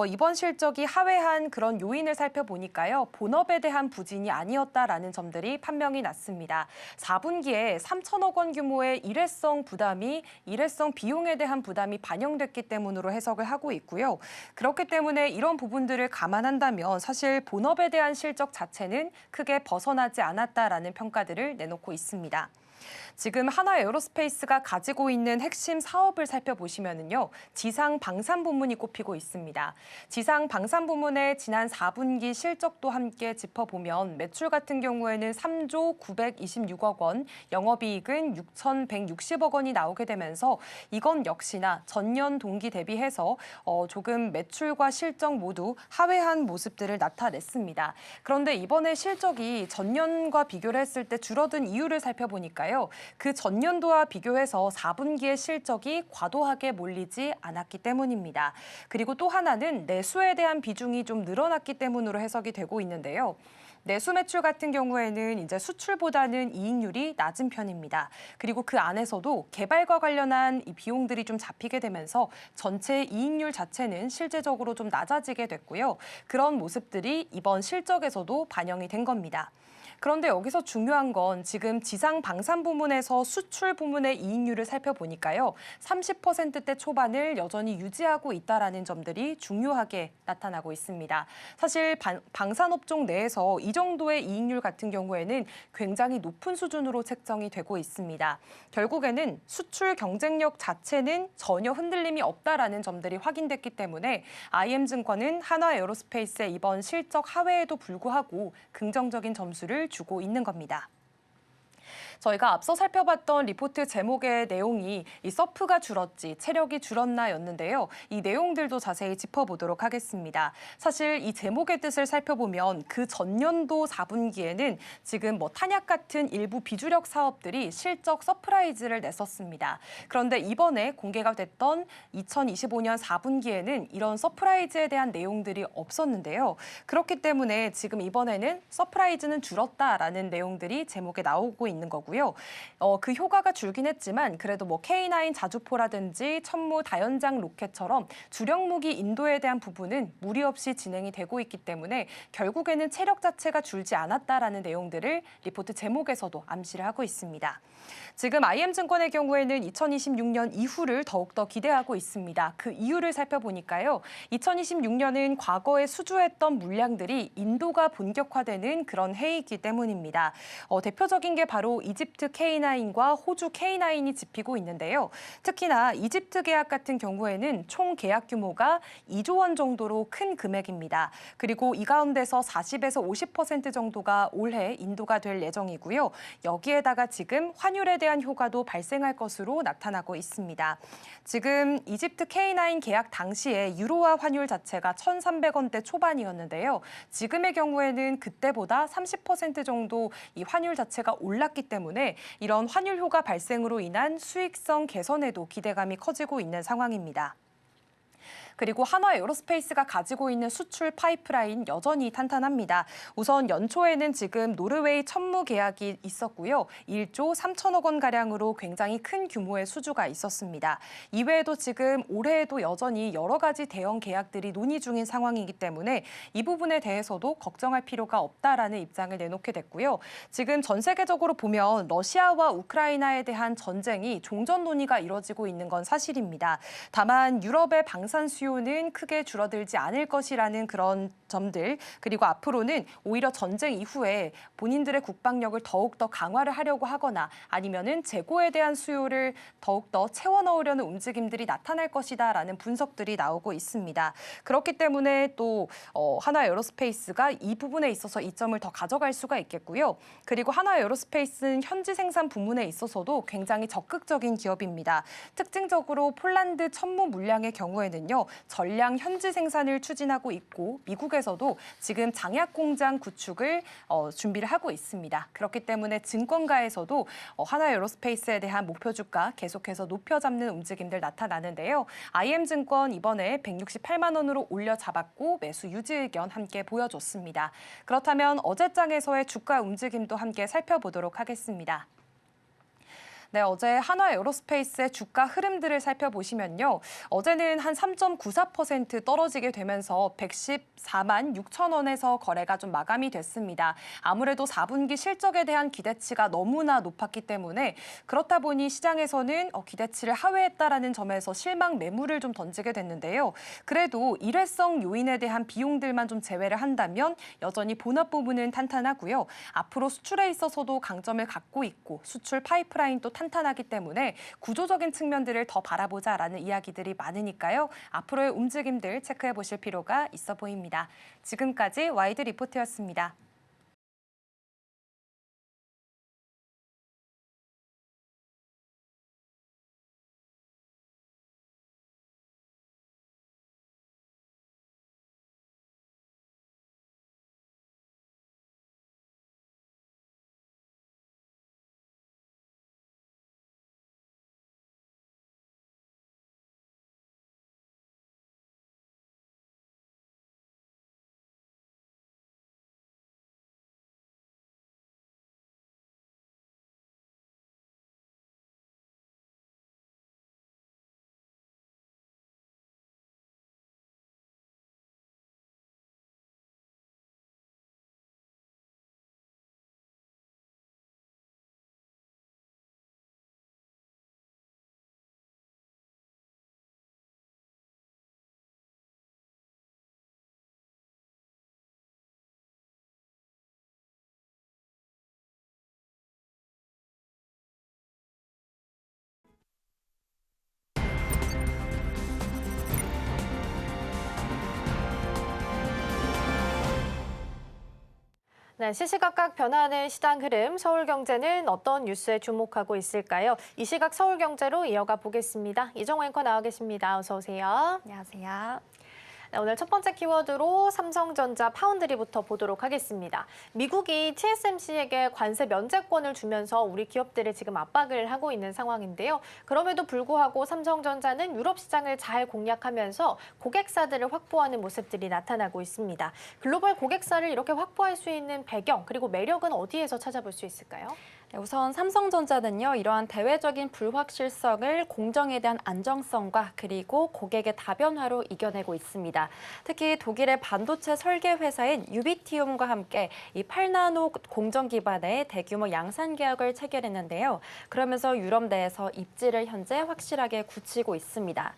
이번 실적이 하회한 그런 요인을 살펴보니까요. 본업에 대한 부진이 아니었다라는 점들이 판명이 났습니다. 4분기에 3천억 원 규모의 일회성 비용에 대한 부담이 반영됐기 때문으로 해석을 하고 있고요. 그렇기 때문에 이런 부분들을 감안한다면 사실 본업에 대한 실적 자체는 크게 벗어나지 않았다라는 평가들을 내놓고 있습니다. 지금 한화에어로스페이스가 가지고 있는 핵심 사업을 살펴보시면요. 지상 방산 부문이 꼽히고 있습니다. 지상 방산 부문의 지난 4분기 실적도 함께 짚어보면 매출 같은 경우에는 3조 926억 원, 영업이익은 6,160억 원이 나오게 되면서 이건 역시나 전년 동기 대비해서 조금 매출과 실적 모두 하회한 모습들을 나타냈습니다. 그런데 이번에 실적이 전년과 비교를 했을 때 줄어든 이유를 살펴보니까요. 그 전년도와 비교해서 4분기의 실적이 과도하게 몰리지 않았기 때문입니다. 그리고 또 하나는 내수에 대한 비중이 좀 늘어났기 때문으로 해석이 되고 있는데요. 내수 매출 같은 경우에는 이제 수출보다는 이익률이 낮은 편입니다. 그리고 그 안에서도 개발과 관련한 이 비용들이 좀 잡히게 되면서 전체 이익률 자체는 실제적으로 좀 낮아지게 됐고요. 그런 모습들이 이번 실적에서도 반영이 된 겁니다. 그런데 여기서 중요한 건 지금 지상 방산 부문에서 수출 부문의 이익률을 살펴보니까요. 30%대 초반을 여전히 유지하고 있다라는 점들이 중요하게 나타나고 있습니다. 사실 방산업종 내에서 이 정도의 이익률 같은 경우에는 굉장히 높은 수준으로 책정이 되고 있습니다. 결국에는 수출 경쟁력 자체는 전혀 흔들림이 없다라는 점들이 확인됐기 때문에 IM증권은 한화에어로스페이스의 이번 실적 하회에도 불구하고 긍정적인 점수를 주고 있는 겁니다. 저희가 앞서 살펴봤던 리포트 제목의 내용이 이 서프가 줄었지 체력이 줄었나였는데요. 이 내용들도 자세히 짚어보도록 하겠습니다. 사실 이 제목의 뜻을 살펴보면 그 전년도 4분기에는 지금 탄약 같은 일부 비주력 사업들이 실적 서프라이즈를 냈었습니다. 그런데 이번에 공개가 됐던 2025년 4분기에는 이런 서프라이즈에 대한 내용들이 없었는데요. 그렇기 때문에 지금 이번에는 서프라이즈는 줄었다라는 내용들이 제목에 나오고 있는 거고요. 그 효과가 줄긴 했지만 그래도 K9 자주포라든지 천무 다연장 로켓처럼 주력 무기 인도에 대한 부분은 무리 없이 진행이 되고 있기 때문에 결국에는 체력 자체가 줄지 않았다라는 내용들을 리포트 제목에서도 암시를 하고 있습니다. 지금 IM증권의 경우에는 2026년 이후를 더욱더 기대하고 있습니다. 그 이유를 살펴보니까요. 2026년은 과거에 수주했던 물량들이 인도가 본격화되는 그런 해이기 때문입니다. 대표적인 게 바로 이집트 K9과 호주 K9이 짚히고 있는데요. 특히나 이집트 계약 같은 경우에는 총 계약 규모가 2조 원 정도로 큰 금액입니다. 그리고 이 가운데서 40에서 50% 정도가 올해 인도가 될 예정이고요. 여기에다가 지금 환율에 대한 효과도 발생할 것으로 나타나고 있습니다. 지금 이집트 K9 계약 당시에 유로화 환율 자체가 1,300원대 초반이었는데요. 지금의 경우에는 그때보다 30% 정도 이 환율 자체가 올랐기 때문에 때문에 이런 환율효과 발생으로 인한 수익성 개선에도 기대감이 커지고 있는 상황입니다. 그리고 한화 에어로스페이스가 가지고 있는 수출 파이프라인 여전히 탄탄합니다. 우선 연초에는 지금 노르웨이 천무 계약이 있었고요. 1조 3천억 원가량으로 굉장히 큰 규모의 수주가 있었습니다. 이외에도 지금 올해에도 여전히 여러 가지 대형 계약들이 논의 중인 상황이기 때문에 이 부분에 대해서도 걱정할 필요가 없다라는 입장을 내놓게 됐고요. 지금 전 세계적으로 보면 러시아와 우크라이나에 대한 전쟁이 종전 논의가 이뤄지고 있는 건 사실입니다. 다만 유럽의 방산 수요는 크게 줄어들지 않을 것이라는 그런 점들, 그리고 앞으로는 오히려 전쟁 이후에 본인들의 국방력을 더욱더 강화를 하려고 하거나 아니면은 재고에 대한 수요를 더욱더 채워 넣으려는 움직임들이 나타날 것이다라는 분석들이 나오고 있습니다. 그렇기 때문에 또 한화 에어로스페이스가 이 부분에 있어서 이점을 더 가져갈 수가 있겠고요. 그리고 한화 에어로스페이스는 현지 생산 부문에 있어서도 굉장히 적극적인 기업입니다. 특징적으로 폴란드 천무 물량의 경우에는요. 전량 현지 생산을 추진하고 있고 미국에서도 지금 장약 공장 구축을 준비를 하고 있습니다. 그렇기 때문에 증권가에서도 한화 에어로스페이스에 대한 목표 주가 계속해서 높여 잡는 움직임들 나타나는데요. IM증권 이번에 168만 원으로 올려 잡았고 매수 유지 의견 함께 보여줬습니다. 그렇다면 어제장에서의 주가 움직임도 함께 살펴보도록 하겠습니다. 네, 어제 한화 에어로스페이스의 주가 흐름들을 살펴보시면요. 어제는 한 3.94% 떨어지게 되면서 114만 6천 원에서 거래가 좀 마감이 됐습니다. 아무래도 4분기 실적에 대한 기대치가 너무나 높았기 때문에 그렇다 보니 시장에서는 기대치를 하회했다라는 점에서 실망 매물을 좀 던지게 됐는데요. 그래도 일회성 요인에 대한 비용들만 좀 제외를 한다면 여전히 본업 부분은 탄탄하고요. 앞으로 수출에 있어서도 강점을 갖고 있고 수출 파이프라인도 탄탄하기 때문에 구조적인 측면들을 더 바라보자라는 이야기들이 많으니까요. 앞으로의 움직임들 체크해 보실 필요가 있어 보입니다. 지금까지 와이드 리포트였습니다. 네, 시시각각 변화하는 시장 흐름, 서울경제는 어떤 뉴스에 주목하고 있을까요? 이 시각 서울경제로 이어가 보겠습니다. 이정호 앵커 나와 계십니다. 어서 오세요. 안녕하세요. 네, 오늘 첫 번째 키워드로 삼성전자 파운드리부터 보도록 하겠습니다. 미국이 TSMC에게 관세 면제권을 주면서 우리 기업들을 지금 압박을 하고 있는 상황인데요. 그럼에도 불구하고 삼성전자는 유럽 시장을 잘 공략하면서 고객사들을 확보하는 모습들이 나타나고 있습니다. 글로벌 고객사를 이렇게 확보할 수 있는 배경 그리고 매력은 어디에서 찾아볼 수 있을까요? 네, 우선 삼성전자는요, 이러한 대외적인 불확실성을 공정에 대한 안정성과 그리고 고객의 다변화로 이겨내고 있습니다. 특히 독일의 반도체 설계 회사인 유비티움과 함께 이 8나노 공정 기반의 대규모 양산 계약을 체결했는데요. 그러면서 유럽 내에서 입지를 현재 확실하게 굳히고 있습니다.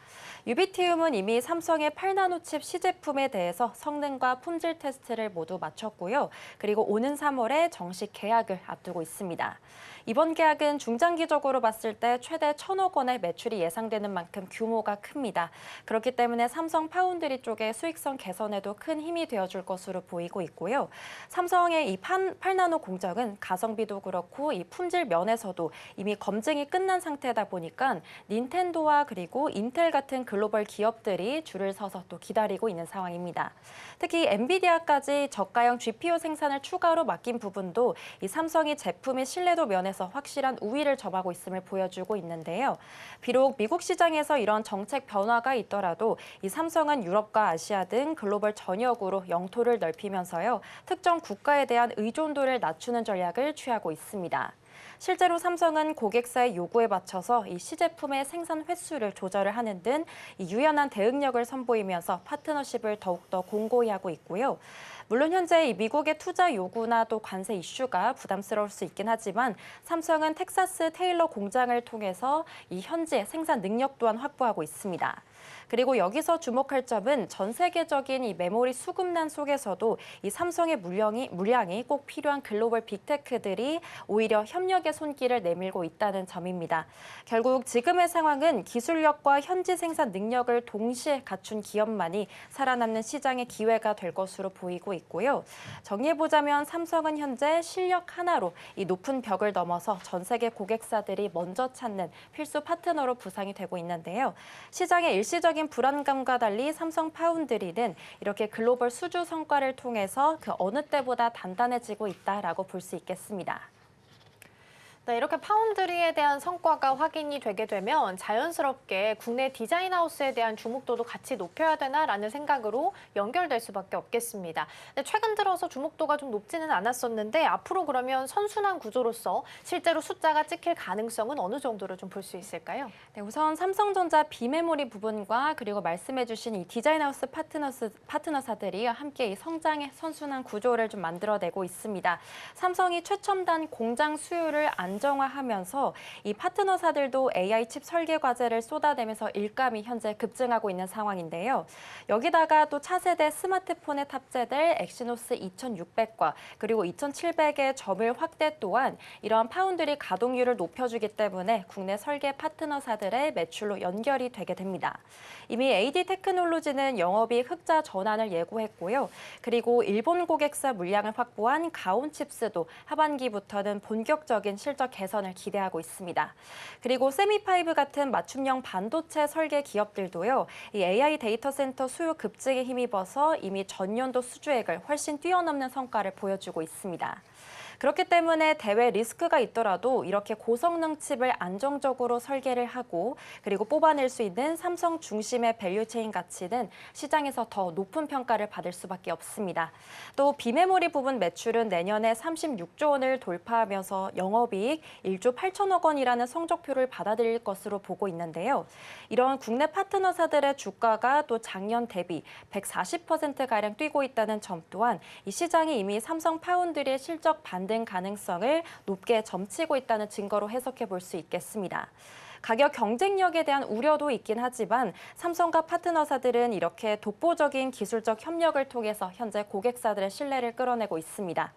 유비티움은 이미 삼성의 8나노 칩 시제품에 대해서 성능과 품질 테스트를 모두 마쳤고요. 그리고 오는 3월에 정식 계약을 앞두고 있습니다. 이번 계약은 중장기적으로 봤을 때 최대 1,000억 원의 매출이 예상되는 만큼 규모가 큽니다. 그렇기 때문에 삼성 파운드리 쪽의 수익성 개선에도 큰 힘이 되어줄 것으로 보이고 있고요. 삼성의 이 8나노 공정은 가성비도 그렇고 이 품질 면에서도 이미 검증이 끝난 상태다 보니까 닌텐도와 그리고 인텔 같은 글로벌 기업들이 줄을 서서 또 기다리고 있는 상황입니다. 특히 엔비디아까지 저가형 GPU 생산을 추가로 맡긴 부분도 이 삼성이 제품의 신뢰도 면에 면에서 확실한 우위를 점하고 있음을 보여주고 있는데요. 비록 미국 시장에서 이런 정책 변화가 있더라도 이 삼성은 유럽과 아시아 등 글로벌 전역으로 영토를 넓히면서요. 특정 국가에 대한 의존도를 낮추는 전략을 취하고 있습니다. 실제로 삼성은 고객사의 요구에 맞춰서 이 시제품의 생산 횟수를 조절을 하는 등 유연한 대응력을 선보이면서 파트너십을 더욱더 공고히 하고 있고요. 물론 현재 이 미국의 투자 요구나 또 관세 이슈가 부담스러울 수 있긴 하지만 삼성은 텍사스 테일러 공장을 통해서 이 현지의 생산 능력 또한 확보하고 있습니다. 그리고 여기서 주목할 점은 전 세계적인 이 메모리 수급난 속에서도 이 삼성의 물량이 꼭 필요한 글로벌 빅테크들이 오히려 협력의 손길을 내밀고 있다는 점입니다. 결국 지금의 상황은 기술력과 현지 생산 능력을 동시에 갖춘 기업만이 살아남는 시장의 기회가 될 것으로 보이고 있고요. 정리해보자면 삼성은 현재 실력 하나로 이 높은 벽을 넘어서 전 세계 고객사들이 먼저 찾는 필수 파트너로 부상이 되고 있는데요. 시장의 일시적인 불안감과 달리 삼성 파운드리는 이렇게 글로벌 수주 성과를 통해서 그 어느 때보다 단단해지고 있다라고 볼 수 있겠습니다. 네, 이렇게 파운드리에 대한 성과가 확인이 되게 되면 자연스럽게 국내 디자인 하우스에 대한 주목도도 같이 높여야 되나라는 생각으로 연결될 수밖에 없겠습니다. 최근 들어서 주목도가 좀 높지는 않았었는데 앞으로 그러면 선순환 구조로서 실제로 숫자가 찍힐 가능성은 어느 정도로 좀 볼 수 있을까요? 네, 우선 삼성전자 비메모리 부분과 그리고 말씀해주신 이 디자인 하우스 파트너사들이 함께 이 성장의 선순환 구조를 좀 만들어내고 있습니다. 삼성이 최첨단 공장 수요를 안정화하면서 이 파트너사들도 AI 칩 설계 과제를 쏟아내면서 일감이 현재 급증하고 있는 상황인데요. 여기다가 또 차세대 스마트폰에 탑재될 엑시노스 2600과 그리고 2700의 점을 확대 또한 이러한 파운드리 가동률을 높여주기 때문에 국내 설계 파트너사들의 매출로 연결이 되게 됩니다. 이미 AD 테크놀로지는 영업이익 흑자 전환을 예고했고요. 그리고 일본 고객사 물량을 확보한 가온칩스도 하반기부터는 본격적인 실적 개선을 기대하고 있습니다. 그리고 세미파이브 같은 맞춤형 반도체 설계 기업들도요. 이 AI 데이터 센터 수요 급증에 힘입어서 이미 전년도 수주액을 훨씬 뛰어넘는 성과를 보여주고 있습니다. 그렇기 때문에 대외 리스크가 있더라도 이렇게 고성능 칩을 안정적으로 설계를 하고 그리고 뽑아낼 수 있는 삼성 중심의 밸류체인 가치는 시장에서 더 높은 평가를 받을 수밖에 없습니다. 또 비메모리 부분 매출은 내년에 36조 원을 돌파하면서 영업이익 1조 8천억 원이라는 성적표를 받아들일 것으로 보고 있는데요. 이런 국내 파트너사들의 주가가 또 작년 대비 140%가량 뛰고 있다는 점 또한 이 시장이 이미 삼성 파운드리의 실적 반등 가능성을 높게 점치고 있다는 증거로 해석해 볼 수 있겠습니다. 가격 경쟁력에 대한 우려도 있긴 하지만 삼성과 파트너사들은 이렇게 독보적인 기술적 협력을 통해서 현재 고객사들의 신뢰를 끌어내고 있습니다.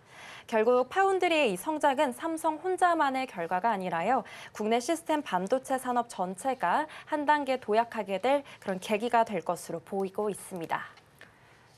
결국 파운드리의 이 성장은 삼성 혼자만의 결과가 아니라요. 국내 시스템 반도체 산업 전체가 한 단계 도약하게 될 그런 계기가 될 것으로 보이고 있습니다.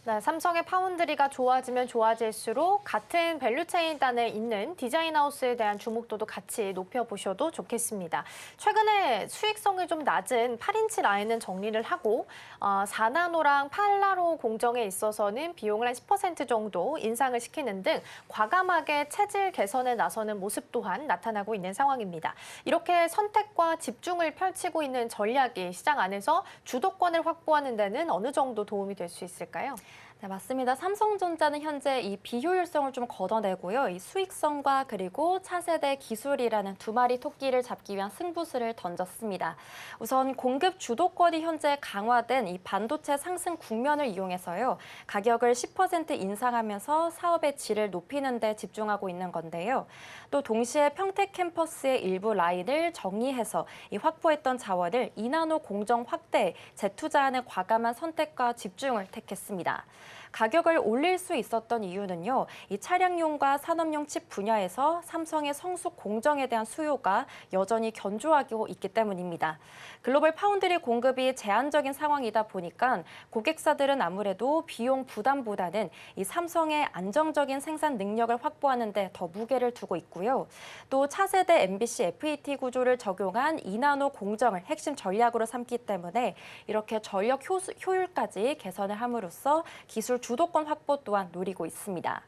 네, 삼성의 파운드리가 좋아지면 좋아질수록 같은 밸류체인단에 있는 디자인 하우스에 대한 주목도도 같이 높여보셔도 좋겠습니다. 최근에 수익성이 좀 낮은 8인치 라인은 정리를 하고 4나노랑 8나노 공정에 있어서는 비용을 한 10% 정도 인상을 시키는 등 과감하게 체질 개선에 나서는 모습 또한 나타나고 있는 상황입니다. 이렇게 선택과 집중을 펼치고 있는 전략이 시장 안에서 주도권을 확보하는 데는 어느 정도 도움이 될 수 있을까요? 네, 맞습니다. 삼성전자는 현재 이 비효율성을 좀 걷어내고요. 이 수익성과 그리고 차세대 기술이라는 두 마리 토끼를 잡기 위한 승부수를 던졌습니다. 우선 공급 주도권이 현재 강화된 이 반도체 상승 국면을 이용해서요. 가격을 10% 인상하면서 사업의 질을 높이는 데 집중하고 있는 건데요. 또 동시에 평택 캠퍼스의 일부 라인을 정리해서 이 확보했던 자원을 2나노 공정 확대에 재투자하는 과감한 선택과 집중을 택했습니다. 가격을 올릴 수 있었던 이유는요. 이 차량용과 산업용 칩 분야에서 삼성의 성숙 공정에 대한 수요가 여전히 견조하고 있기 때문입니다. 글로벌 파운드리 공급이 제한적인 상황이다 보니까 고객사들은 아무래도 비용 부담보다는 이 삼성의 안정적인 생산 능력을 확보하는 데 더 무게를 두고 있고요. 또 차세대 MBC FET 구조를 적용한 2나노 공정을 핵심 전략으로 삼기 때문에 이렇게 전력 효율까지 개선을 함으로써 기술 주도권 확보 또한 노리고 있습니다.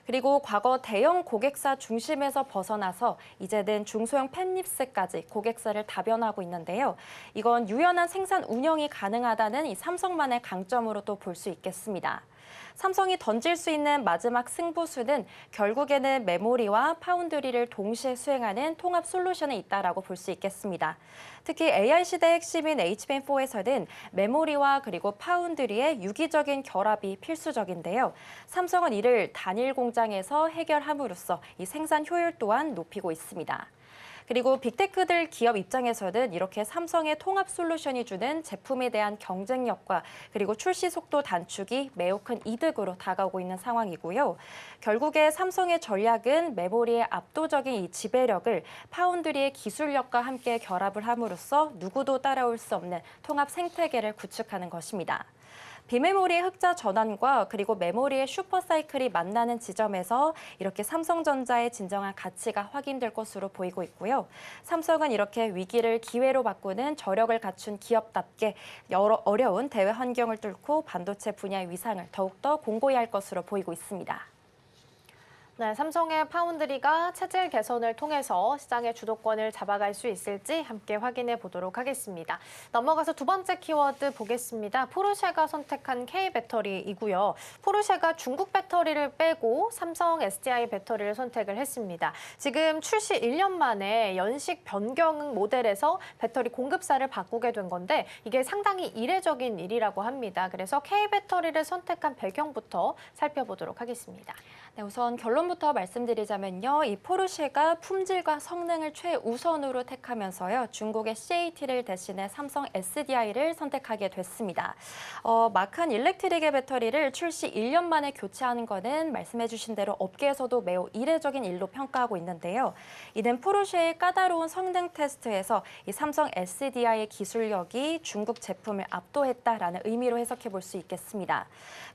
그리고 과거 대형 고객사 중심에서 벗어나서 이제는 중소형 팬립스까지 고객사를 다변화하고 있는데요. 이건 유연한 생산 운영이 가능하다는 이 삼성만의 강점으로 또 볼 수 있겠습니다. 삼성이 던질 수 있는 마지막 승부수는 결국에는 메모리와 파운드리를 동시에 수행하는 통합 솔루션에 있다라고 볼 수 있겠습니다. 특히 AI 시대의 핵심인 HBM4에서는 메모리와 그리고 파운드리의 유기적인 결합이 필수적인데요. 삼성은 이를 단일 공장에서 해결함으로써 이 생산 효율 또한 높이고 있습니다. 그리고 빅테크들 기업 입장에서는 이렇게 삼성의 통합 솔루션이 주는 제품에 대한 경쟁력과 그리고 출시 속도 단축이 매우 큰 이득으로 다가오고 있는 상황이고요. 결국에 삼성의 전략은 메모리의 압도적인 이 지배력을 파운드리의 기술력과 함께 결합을 함으로써 누구도 따라올 수 없는 통합 생태계를 구축하는 것입니다. 비메모리의 흑자 전환과 그리고 메모리의 슈퍼사이클이 만나는 지점에서 이렇게 삼성전자의 진정한 가치가 확인될 것으로 보이고 있고요. 삼성은 이렇게 위기를 기회로 바꾸는 저력을 갖춘 기업답게 어려운 대외 환경을 뚫고 반도체 분야의 위상을 더욱더 공고히 할 것으로 보이고 있습니다. 네, 삼성의 파운드리가 체질 개선을 통해서 시장의 주도권을 잡아갈 수 있을지 함께 확인해 보도록 하겠습니다. 넘어가서 두 번째 키워드 보겠습니다. 포르쉐가 선택한 K배터리이고요. 포르쉐가 중국 배터리를 빼고 삼성 SDI 배터리를 선택을 했습니다. 지금 출시 1년 만에 연식 변경 모델에서 배터리 공급사를 바꾸게 된 건데 이게 상당히 이례적인 일이라고 합니다. 그래서 K배터리를 선택한 배경부터 살펴보도록 하겠습니다. 네, 우선 결론부터 말씀드리자면요. 이 포르쉐가 품질과 성능을 최우선으로 택하면서요. 중국의 CAT를 대신해 삼성 SDI를 선택하게 됐습니다. 마칸 일렉트릭의 배터리를 출시 1년 만에 교체하는 것은 말씀해 주신 대로 업계에서도 매우 이례적인 일로 평가하고 있는데요. 이는 포르쉐의 까다로운 성능 테스트에서 이 삼성 SDI의 기술력이 중국 제품을 압도했다라는 의미로 해석해 볼 수 있겠습니다.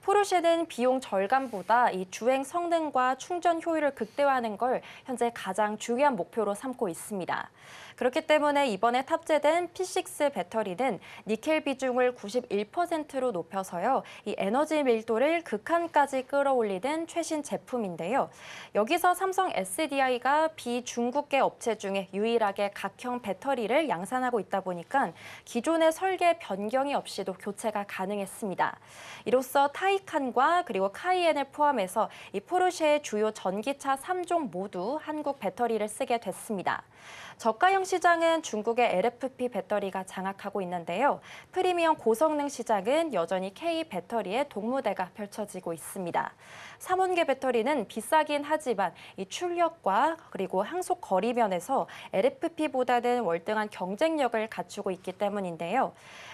포르쉐는 비용 절감보다 이 주행 성능과 충전 효율을 극대화하는 걸 현재 가장 중요한 목표로 삼고 있습니다. 그렇기 때문에 이번에 탑재된 P6 배터리는 니켈 비중을 91%로 높여서요. 이 에너지 밀도를 극한까지 끌어올리는 최신 제품인데요. 여기서 삼성 SDI가 비중국계 업체 중에 유일하게 각형 배터리를 양산하고 있다 보니까 기존의 설계 변경이 없이도 교체가 가능했습니다. 이로써 타이칸과 그리고 카이엔을 포함해서 이 포르쉐의 주요 전기차 3종 모두 한국 배터리를 쓰게 됐습니다. 저가형 시장은 중국의 LFP 배터리가 장악하고 있는데요. 프리미엄 고성능 시장은 여전히 K 배터리의 동무대가 펼쳐지고 있습니다. 3원계 배터리는 비싸긴 하지만 이 출력과 그리고 항속 거리 면에서 LFP보다는 월등한 경쟁력을 갖추고 있기 때문인데요.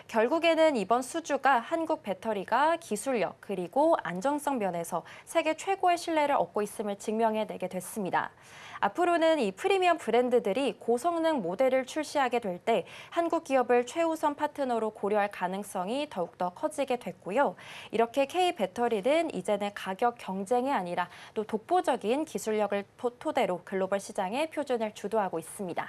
결국에는 이번 수주가 한국 배터리가 기술력 그리고 안정성 면에서 세계 최고의 신뢰를 얻고 있음을 증명해내게 됐습니다. 앞으로는 이 프리미엄 브랜드들이 고성능 모델을 출시하게 될 때 한국 기업을 최우선 파트너로 고려할 가능성이 더욱더 커지게 됐고요. 이렇게 K 배터리는 이제는 가격 경쟁이 아니라 또 독보적인 기술력을 토대로 글로벌 시장의 표준을 주도하고 있습니다.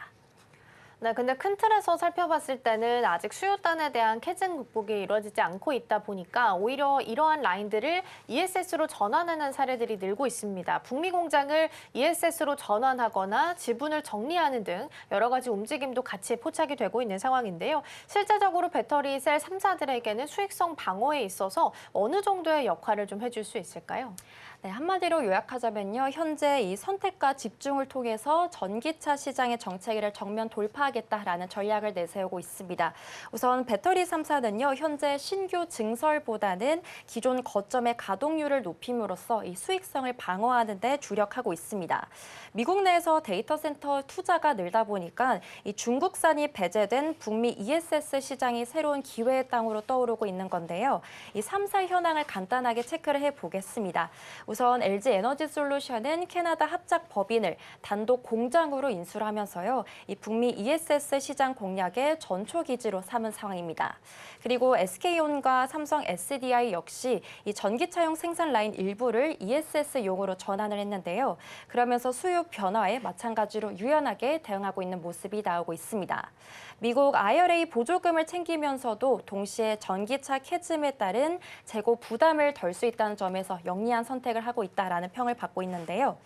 네, 근데 큰 틀에서 살펴봤을 때는 아직 수요단에 대한 캐증 극복이 이루어지지 않고 있다 보니까 오히려 이러한 라인들을 ESS로 전환하는 사례들이 늘고 있습니다. 북미 공장을 ESS로 전환하거나 지분을 정리하는 등 여러 가지 움직임도 같이 포착이 되고 있는 상황인데요. 실제적으로 배터리 셀 3사들에게는 수익성 방어에 있어서 어느 정도의 역할을 좀 해줄 수 있을까요? 네, 한마디로 요약하자면요. 현재 이 선택과 집중을 통해서 전기차 시장의 정체기를 정면 돌파하겠다라는 전략을 내세우고 있습니다. 우선 배터리 3사는요. 현재 신규 증설보다는 기존 거점의 가동률을 높임으로써 이 수익성을 방어하는 데 주력하고 있습니다. 미국 내에서 데이터 센터 투자가 늘다 보니까 이 중국산이 배제된 북미 ESS 시장이 새로운 기회의 땅으로 떠오르고 있는 건데요. 이 3사 현황을 간단하게 체크를 해보겠습니다. 우선 LG 에너지솔루션은 캐나다 합작 법인을 단독 공장으로 인수를 하면서요. 이 북미 ESS 시장 공략의 전초 기지로 삼은 상황입니다. 그리고 SK온과 삼성 SDI 역시 이 전기차용 생산 라인 일부를 ESS용으로 전환을 했는데요. 그러면서 수요 변화에 마찬가지로 유연하게 대응하고 있는 모습이 나오고 있습니다. 미국 IRA 보조금을 챙기면서도 동시에 전기차 캐즘에 따른 재고 부담을 덜 수 있다는 점에서 영리한 선택을 하고 있다라는 평을 받고 있는데요.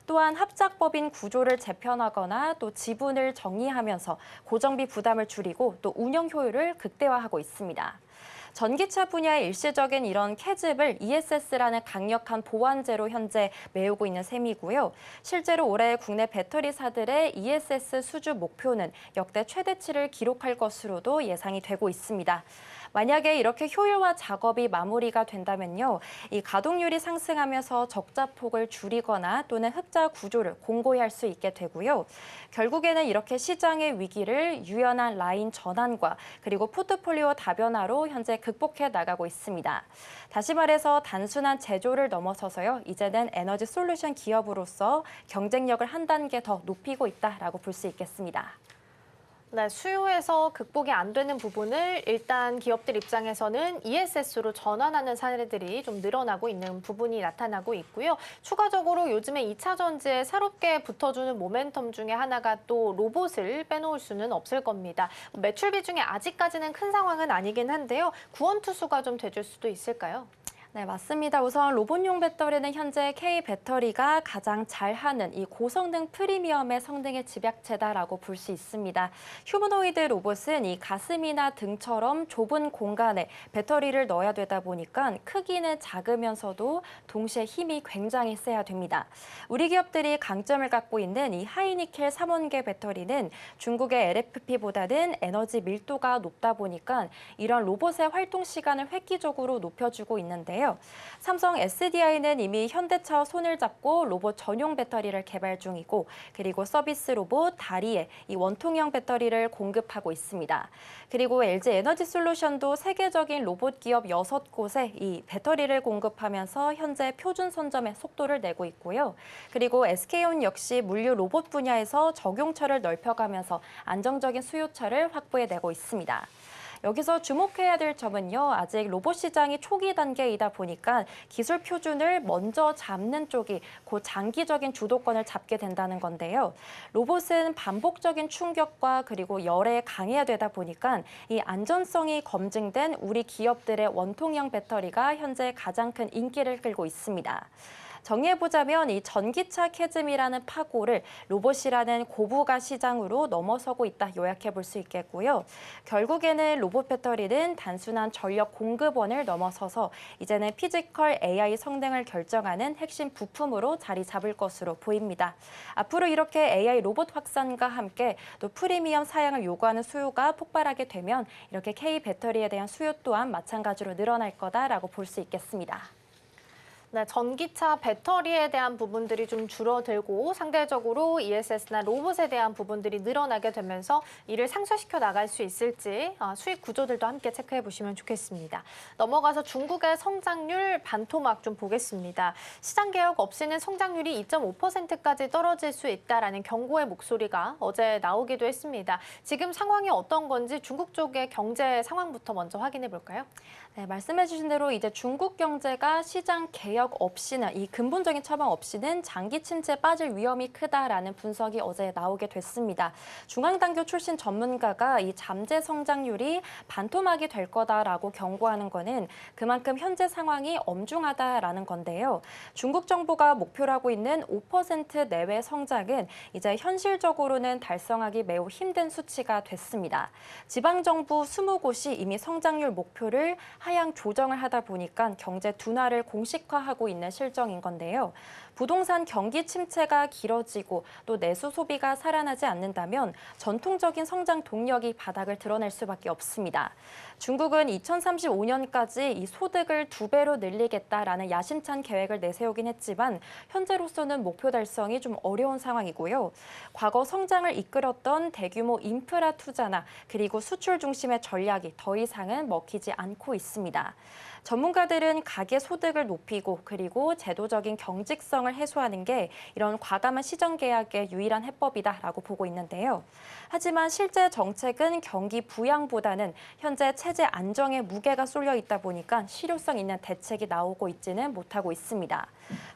또한 합작법인 구조를 재편하거나 또 지분을 정리하면서 고정비 부담을 줄이고 또 운영 효율을 극대화하고 있습니다. 전기차 분야의 일시적인 이런 캐즘을 ESS라는 강력한 보완제로 현재 메우고 있는 셈이고요. 실제로 올해 국내 배터리사들의 ESS 수주 목표는 역대 최대치를 기록할 것으로도 예상이 되고 있습니다. 만약에 이렇게 효율화 작업이 마무리가 된다면요, 이 가동률이 상승하면서 적자폭을 줄이거나 또는 흑자 구조를 공고히 할 수 있게 되고요. 결국에는 이렇게 시장의 위기를 유연한 라인 전환과 그리고 포트폴리오 다변화로 현재 극복해 나가고 있습니다. 다시 말해서 단순한 제조를 넘어서서요, 이제는 에너지 솔루션 기업으로서 경쟁력을 한 단계 더 높이고 있다라고 볼 수 있겠습니다. 네, 수요에서 극복이 안 되는 부분을 일단 기업들 입장에서는 ESS로 전환하는 사례들이 좀 늘어나고 있는 부분이 나타나고 있고요. 추가적으로 요즘에 2차 전지에 새롭게 붙어주는 모멘텀 중에 하나가 또 로봇을 빼놓을 수는 없을 겁니다. 매출 비중이 아직까지는 큰 상황은 아니긴 한데요. 구원투수가 좀 돼줄 수도 있을까요? 네, 맞습니다. 우선 로봇용 배터리는 현재 K배터리가 가장 잘하는 이 고성능 프리미엄의 성능의 집약체다라고 볼 수 있습니다. 휴머노이드 로봇은 이 가슴이나 등처럼 좁은 공간에 배터리를 넣어야 되다 보니까 크기는 작으면서도 동시에 힘이 굉장히 세야 됩니다. 우리 기업들이 강점을 갖고 있는 이 하이니켈 3원계 배터리는 중국의 LFP보다는 에너지 밀도가 높다 보니까 이런 로봇의 활동 시간을 획기적으로 높여주고 있는데요. 삼성 SDI는 이미 현대차와 손을 잡고 로봇 전용 배터리를 개발 중이고, 그리고 서비스 로봇 다리에 이 원통형 배터리를 공급하고 있습니다. 그리고 LG 에너지 솔루션도 세계적인 로봇 기업 6곳에 이 배터리를 공급하면서 현재 표준 선점의 속도를 내고 있고요. 그리고 SK온 역시 물류 로봇 분야에서 적용처를 넓혀가면서 안정적인 수요처를 확보해내고 있습니다. 여기서 주목해야 될 점은요, 아직 로봇 시장이 초기 단계이다 보니까 기술 표준을 먼저 잡는 쪽이 곧 장기적인 주도권을 잡게 된다는 건데요. 로봇은 반복적인 충격과 그리고 열에 강해야 되다 보니까 이 안전성이 검증된 우리 기업들의 원통형 배터리가 현재 가장 큰 인기를 끌고 있습니다. 정리해보자면 이 전기차 캐즘이라는 파고를 로봇이라는 고부가 시장으로 넘어서고 있다 요약해볼 수 있겠고요. 결국에는 로봇 배터리는 단순한 전력 공급원을 넘어서서 이제는 피지컬 AI 성능을 결정하는 핵심 부품으로 자리 잡을 것으로 보입니다. 앞으로 이렇게 AI 로봇 확산과 함께 또 프리미엄 사양을 요구하는 수요가 폭발하게 되면 이렇게 K 배터리에 대한 수요 또한 마찬가지로 늘어날 거다라고 볼 수 있겠습니다. 네, 전기차 배터리에 대한 부분들이 좀 줄어들고 상대적으로 ESS나 로봇에 대한 부분들이 늘어나게 되면서 이를 상쇄시켜 나갈 수 있을지 수익 구조들도 함께 체크해 보시면 좋겠습니다. 넘어가서 중국의 성장률 반토막 좀 보겠습니다. 시장 개혁 없이는 성장률이 2.5%까지 떨어질 수 있다라는 경고의 목소리가 어제 나오기도 했습니다. 지금 상황이 어떤 건지 중국 쪽의 경제 상황부터 먼저 확인해 볼까요? 네, 말씀해 주신 대로 이제 중국 경제가 시장 개혁 없이는 이 근본적인 처방 없이는 장기 침체에 빠질 위험이 크다라는 분석이 어제 나오게 됐습니다. 중앙당국 출신 전문가가 이 잠재 성장률이 반토막이 될 거다라고 경고하는 거는 그만큼 현재 상황이 엄중하다라는 건데요. 중국 정부가 목표로 하고 있는 5% 내외 성장은 이제 현실적으로는 달성하기 매우 힘든 수치가 됐습니다. 지방정부 20곳이 이미 성장률 목표를 하향 조정을 하다 보니까 경제 둔화를 공식화하고 있는 실정인 건데요. 부동산 경기 침체가 길어지고 또 내수 소비가 살아나지 않는다면 전통적인 성장 동력이 바닥을 드러낼 수밖에 없습니다. 중국은 2035년까지 이 소득을 2배로 늘리겠다라는 야심찬 계획을 내세우긴 했지만 현재로서는 목표 달성이 좀 어려운 상황이고요. 과거 성장을 이끌었던 대규모 인프라 투자나 그리고 수출 중심의 전략이 더 이상은 먹히지 않고 있습니다. 전문가들은 가계 소득을 높이고 그리고 제도적인 경직성을 해소하는 게 이런 과감한 시정 계약의 유일한 해법이다라고 보고 있는데요. 하지만 실제 정책은 경기 부양보다는 현재 체제 안정에 무게가 쏠려 있다 보니까 실효성 있는 대책이 나오고 있지는 못하고 있습니다.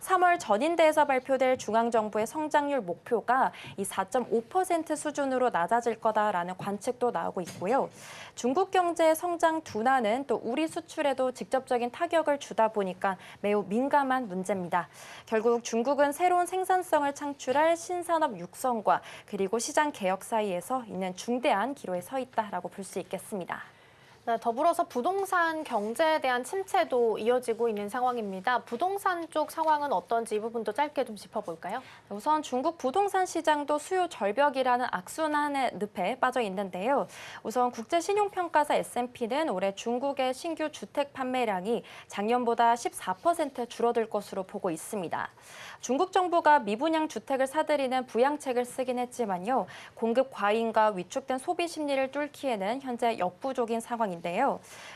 3월 전인대에서 발표될 중앙정부의 성장률 목표가 이 4.5% 수준으로 낮아질 거다라는 관측도 나오고 있고요. 중국 경제의 성장 둔화는 또 우리 수출에도 직접적인 타격을 주다 보니까 매우 민감한 문제입니다. 결국 중국은 새로운 생산성을 창출할 신산업 육성과 그리고 시장 개혁 사이에서 있는 중대한 기로에 서 있다라고 볼 수 있겠습니다. 네, 더불어서 부동산 경제에 대한 침체도 이어지고 있는 상황입니다. 부동산 쪽 상황은 어떤지 이 부분도 짧게 좀 짚어볼까요? 우선 중국 부동산 시장도 수요 절벽이라는 악순환의 늪에 빠져 있는데요. 우선 국제신용평가사 S&P는 올해 중국의 신규 주택 판매량이 작년보다 14% 줄어들 것으로 보고 있습니다. 중국 정부가 미분양 주택을 사들이는 부양책을 쓰긴 했지만요. 공급 과잉과 위축된 소비 심리를 뚫기에는 현재 역부족인 상황인데요.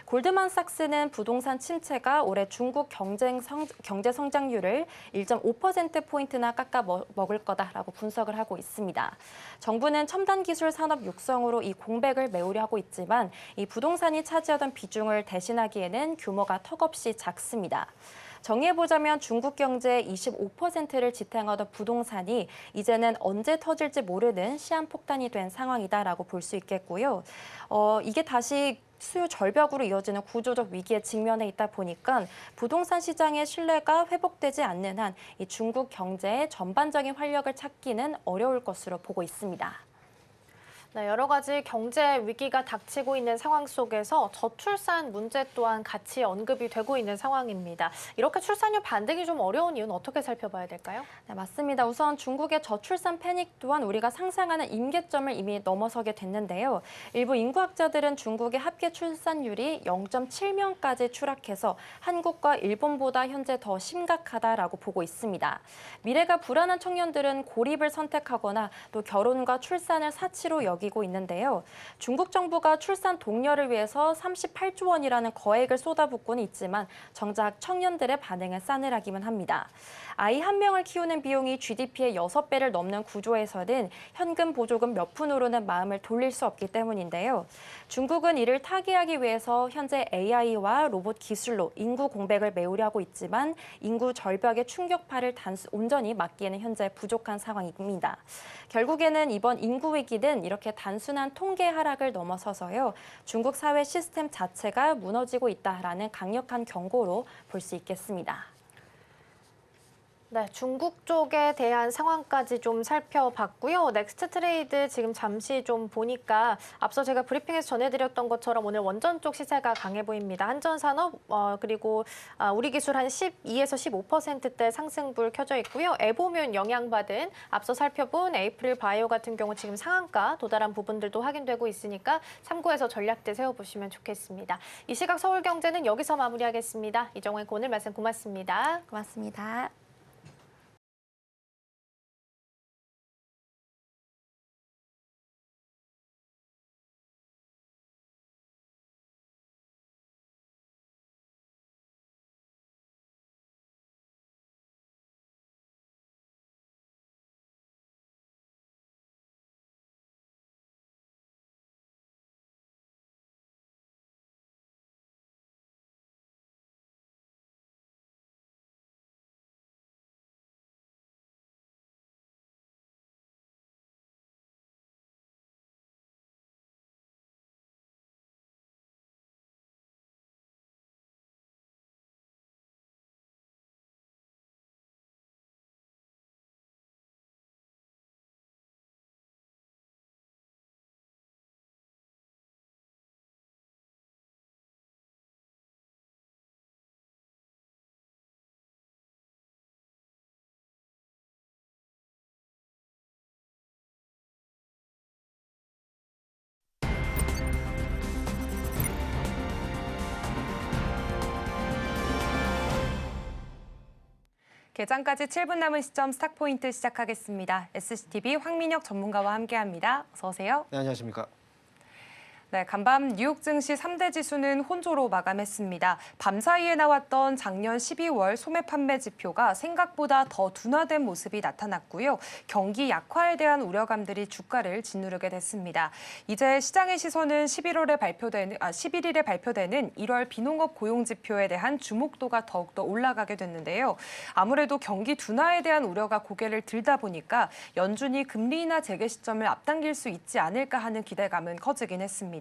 골드만삭스는 부동산 침체가 올해 중국 경제 성장률을 1.5%포인트나 깎아 먹을 거다라고 분석을 하고 있습니다. 정부는 첨단 기술 산업 육성으로 이 공백을 메우려 하고 있지만 이 부동산이 차지하던 비중을 대신하기에는 규모가 턱없이 작습니다. 정리해보자면 중국 경제의 25%를 지탱하던 부동산이 이제는 언제 터질지 모르는 시한폭탄이 된 상황이다라고 볼 수 있겠고요. 이게 다시 수요 절벽으로 이어지는 구조적 위기에 직면해 있다 보니까 부동산 시장의 신뢰가 회복되지 않는 한 이 중국 경제의 전반적인 활력을 찾기는 어려울 것으로 보고 있습니다. 네, 여러 가지 경제 위기가 닥치고 있는 상황 속에서 저출산 문제 또한 같이 언급이 되고 있는 상황입니다. 이렇게 출산율 반등이 좀 어려운 이유는 어떻게 살펴봐야 될까요? 네, 맞습니다. 우선 중국의 저출산 패닉 또한 우리가 상상하는 임계점을 이미 넘어서게 됐는데요. 일부 인구학자들은 중국의 합계 출산율이 0.7명까지 추락해서 한국과 일본보다 현재 더 심각하다라고 보고 있습니다. 미래가 불안한 청년들은 고립을 선택하거나 또 결혼과 출산을 사치로 여기고 있는데요. 중국 정부가 출산 독려를 위해서 38조 원이라는 거액을 쏟아붓고는 있지만 정작 청년들의 반응은 싸늘하기만 합니다. 아이 한 명을 키우는 비용이 GDP의 6배를 넘는 구조에서는 현금 보조금 몇 푼으로는 마음을 돌릴 수 없기 때문인데요. 중국은 이를 타개하기 위해서 현재 AI와 로봇 기술로 인구 공백을 메우려 하고 있지만 인구 절벽의 충격파를 온전히 막기에는 현재 부족한 상황입니다. 결국에는 이번 인구 위기는 이렇게 단순한 통계 하락을 넘어서서요. 중국 사회 시스템 자체가 무너지고 있다라는 강력한 경고로 볼 수 있겠습니다. 네, 중국 쪽에 대한 상황까지 좀 살펴봤고요. 넥스트 트레이드 지금 잠시 좀 보니까 앞서 제가 브리핑에서 전해드렸던 것처럼 오늘 원전 쪽 시세가 강해 보입니다. 한전산업 그리고 우리기술 한 12에서 15%대 상승불 켜져 있고요. 에보뮨 영향받은 앞서 살펴본 에이프릴 바이오 같은 경우 지금 상한가 도달한 부분들도 확인되고 있으니까 참고해서 전략대 세워보시면 좋겠습니다. 이 시각 서울경제는 여기서 마무리하겠습니다. 이정원 오늘 말씀 고맙습니다. 고맙습니다. 개장까지 7분 남은 시점 스탁포인트 시작하겠습니다. SCTV 황민혁 전문가와 함께합니다. 어서 오세요. 네, 안녕하십니까. 네, 간밤 뉴욕 증시 3대 지수는 혼조로 마감했습니다. 밤사이에 나왔던 작년 12월 소매 판매 지표가 생각보다 더 둔화된 모습이 나타났고요. 경기 약화에 대한 우려감들이 주가를 짓누르게 됐습니다. 이제 시장의 시선은 11일에 발표되는 1월 비농업 고용 지표에 대한 주목도가 더욱더 올라가게 됐는데요. 아무래도 경기 둔화에 대한 우려가 고개를 들다 보니까 연준이 금리 인하 재개 시점을 앞당길 수 있지 않을까 하는 기대감은 커지긴 했습니다.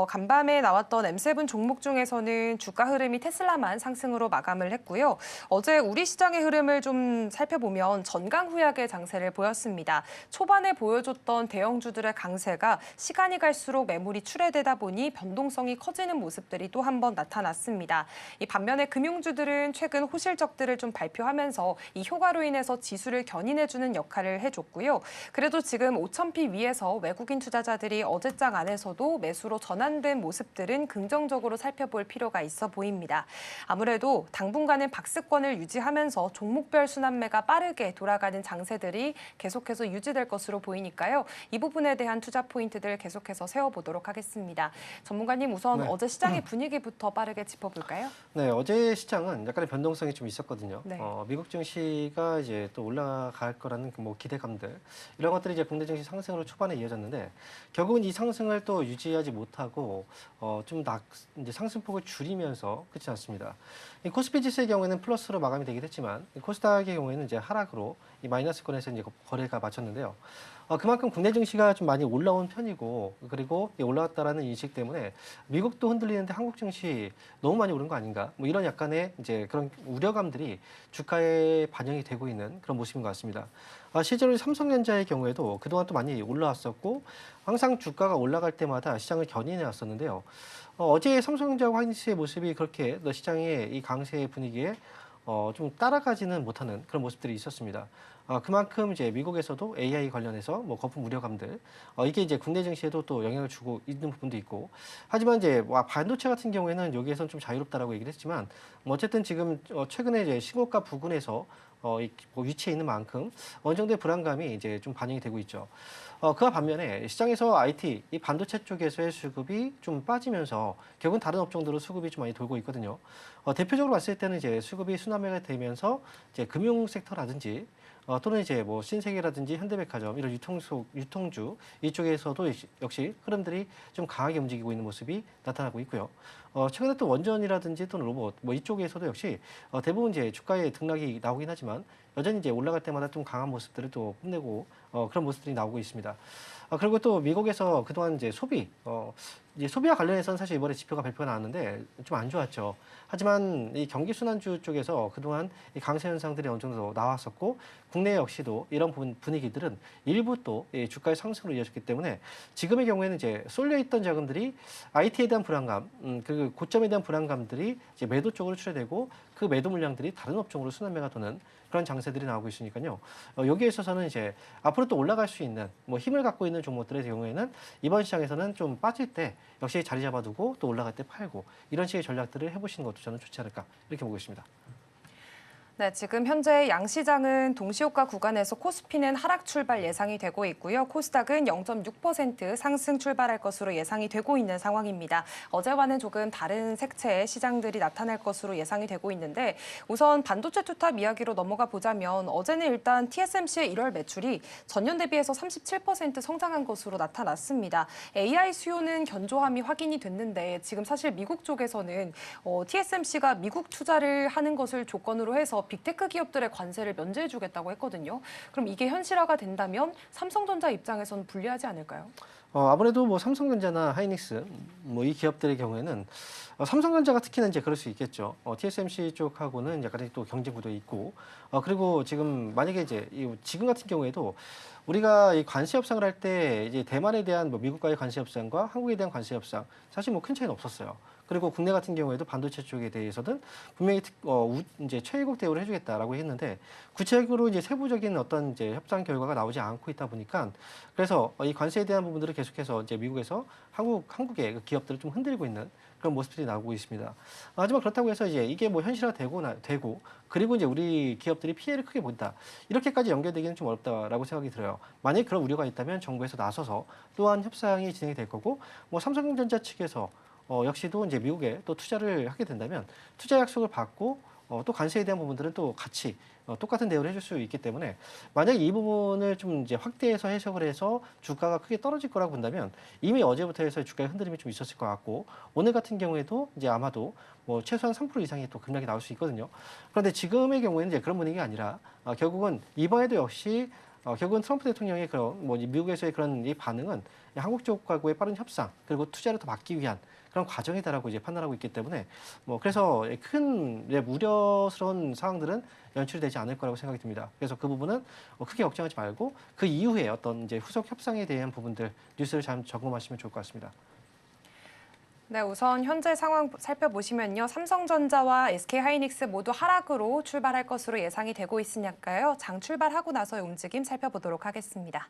간밤에 나왔던 M7 종목 중에서는 주가 흐름이 테슬라만 상승으로 마감을 했고요. 어제 우리 시장의 흐름을 좀 살펴보면 전강후약의 장세를 보였습니다. 초반에 보여줬던 대형주들의 강세가 시간이 갈수록 매물이 출회되다 보니 변동성이 커지는 모습들이 또 한 번 나타났습니다. 이 반면에 금융주들은 최근 호실적들을 좀 발표하면서 이 효과로 인해서 지수를 견인해주는 역할을 해줬고요. 그래도 지금 5,000피 위에서 외국인 투자자들이 어제장 안에서도 매수로 전환된 모습들은 긍정적으로 살펴볼 필요가 있어 보입니다. 아무래도 당분간은 박스권을 유지하면서 종목별 순환매가 빠르게 돌아가는 장세들이 계속해서 유지될 것으로 보이니까요. 이 부분에 대한 투자 포인트들 계속해서 세워보도록 하겠습니다. 전문가님 우선 네. 어제 시장의 분위기부터 빠르게 짚어볼까요? 네, 어제 시장은 약간의 변동성이 좀 있었거든요. 네. 미국 증시가 이제 또 올라갈 거라는 뭐 기대감들 이런 것들이 이제 국내 증시 상승으로 초반에 이어졌는데 결국은 이 상승을 또 유지하지 못하고 이제 상승폭을 줄이면서 끝이 났습니다. 이 코스피 지수의 경우에는 플러스로 마감이 되긴 했지만 코스닥의 경우에는 이제 하락으로 이 마이너스권에서 이제 거래가 마쳤는데요. 그만큼 국내 증시가 좀 많이 올라온 편이고 그리고 올라왔다라는 인식 때문에 미국도 흔들리는데 한국 증시 너무 많이 오른 거 아닌가? 뭐 이런 약간의 이제 그런 우려감들이 주가에 반영이 되고 있는 그런 모습인 것 같습니다. 실제로 삼성전자의 경우에도 그동안 또 많이 올라왔었고 항상 주가가 올라갈 때마다 시장을 견인해 왔었는데요. 어제 삼성전자와 하이닉스의 모습이 그렇게 시장의 이 강세 분위기에 좀 따라가지는 못하는 그런 모습들이 있었습니다. 그만큼 이제 미국에서도 AI 관련해서 뭐 거품 우려감들 이게 이제 국내 증시에도 또 영향을 주고 있는 부분도 있고 하지만 이제 반도체 같은 경우에는 여기에서는 좀 자유롭다라고 얘기를 했지만 뭐 어쨌든 지금 최근에 이제 신고가 부근에서 위치해 있는 만큼 어느 정도의 불안감이 이제 좀 반영이 되고 있죠. 그와 반면에 시장에서 IT, 이 반도체 쪽에서의 수급이 좀 빠지면서 결국은 다른 업종들로 수급이 좀 많이 돌고 있거든요. 대표적으로 봤을 때는 이제 수급이 순환매가 되면서 이제 금융 섹터라든지 또는 이제 뭐 신세계라든지 현대백화점 이런 유통주 이쪽에서도 역시 흐름들이 좀 강하게 움직이고 있는 모습이 나타나고 있고요. 최근에 또 원전이라든지 또는 로봇 뭐 이쪽에서도 역시 대부분 이제 주가의 등락이 나오긴 하지만 여전히 이제 올라갈 때마다 좀 강한 모습들을 또 뽐내고 그런 모습들이 나오고 있습니다. 그리고 또 미국에서 그동안 이제 이제 소비와 관련해서는 사실 이번에 지표가 발표가 나왔는데 좀 안 좋았죠. 하지만 이 경기 순환주 쪽에서 그동안 이 강세 현상들이 어느 정도 나왔었고 국내 역시도 이런 분위기들은 일부 또 주가의 상승으로 이어졌기 때문에 지금의 경우에는 이제 쏠려 있던 자금들이 IT에 대한 불안감, 그 고점에 대한 불안감들이 이제 매도 쪽으로 출회되고 그 매도 물량들이 다른 업종으로 순환매가 도는 그런 장세들이 나오고 있으니까요. 여기에 있어서는 이제 앞으로 또 올라갈 수 있는 뭐 힘을 갖고 있는 종목들의 경우에는 이번 시장에서는 좀 빠질 때 역시 자리 잡아두고 또 올라갈 때 팔고 이런 식의 전략들을 해보시는 것도 저는 좋지 않을까 이렇게 보고 있습니다. 네, 지금 현재 양시장은 동시효과 구간에서 코스피는 하락 출발 예상이 되고 있고요. 코스닥은 0.6% 상승 출발할 것으로 예상이 되고 있는 상황입니다. 어제와는 조금 다른 색채의 시장들이 나타날 것으로 예상이 되고 있는데 우선 반도체 투탑 이야기로 넘어가 보자면 어제는 일단 TSMC의 1월 매출이 전년 대비해서 37% 성장한 것으로 나타났습니다. AI 수요는 견조함이 확인이 됐는데 지금 사실 미국 쪽에서는 TSMC가 미국 투자를 하는 것을 조건으로 해서 빅테크 기업들의 관세를 면제해주겠다고 했거든요. 그럼 이게 현실화가 된다면 삼성전자 입장에서는 불리하지 않을까요? 아무래도 뭐 삼성전자나 하이닉스 뭐 이 기업들의 경우에는 삼성전자가 특히나 이제 그럴 수 있겠죠. TSMC 쪽하고는 약간의 또 경쟁 구도에 있고 그리고 지금 만약에 이제 지금 같은 경우에도 우리가 이 관세 협상을 할 때 이제 대만에 대한 뭐 미국과의 관세 협상과 한국에 대한 관세 협상 사실 뭐 큰 차이는 없었어요. 그리고 국내 같은 경우에도 반도체 쪽에 대해서는 분명히 이제 최애국 대우를 해주겠다라고 했는데 구체적으로 이제 세부적인 어떤 이제 협상 결과가 나오지 않고 있다 보니까 그래서 이 관세에 대한 부분들을 계속 계속해서 이제 미국에서 한국의 그 기업들을 좀 흔들고 있는 그런 모습들이 나오고 있습니다. 하지만 그렇다고 해서 이제 이게 뭐 현실화되고 그리고 이제 우리 기업들이 피해를 크게 본다. 이렇게까지 연결되기는 좀 어렵다라고 생각이 들어요. 만약에 그런 우려가 있다면 정부에서 나서서 또한 협상이 진행이 될 거고 뭐 삼성전자 측에서 역시도 이제 미국에 또 투자를 하게 된다면 투자 약속을 받고 또 관세에 대한 부분들은 또 같이 똑같은 대우를 해줄 수 있기 때문에 만약에 이 부분을 좀 이제 확대해서 해석을 해서 주가가 크게 떨어질 거라고 본다면 이미 어제부터 해서 주가의 흔들림이 좀 있었을 것 같고 오늘 같은 경우에도 이제 아마도 뭐 최소한 3% 이상의 또 급락이 나올 수 있거든요. 그런데 지금의 경우에는 이제 그런 분위기가 아니라 결국은 이번에도 역시 결국은 트럼프 대통령의 그런 뭐 미국에서의 그런 이 반응은 한국 쪽하고의 빠른 협상 그리고 투자를 더 막기 위한 그런 과정이다라고 이제 판단하고 있기 때문에 뭐 그래서 큰 우려스러운 상황들은 연출되지 않을 거라고 생각이 듭니다. 그래서 그 부분은 크게 걱정하지 말고 그 이후에 어떤 이제 후속 협상에 대한 부분들 뉴스를 잘 점검하시면 좋을 것 같습니다. 네, 우선 현재 상황 살펴보시면요. 삼성전자와 SK하이닉스 모두 하락으로 출발할 것으로 예상이 되고 있으니까요. 장 출발하고 나서의 움직임 살펴보도록 하겠습니다.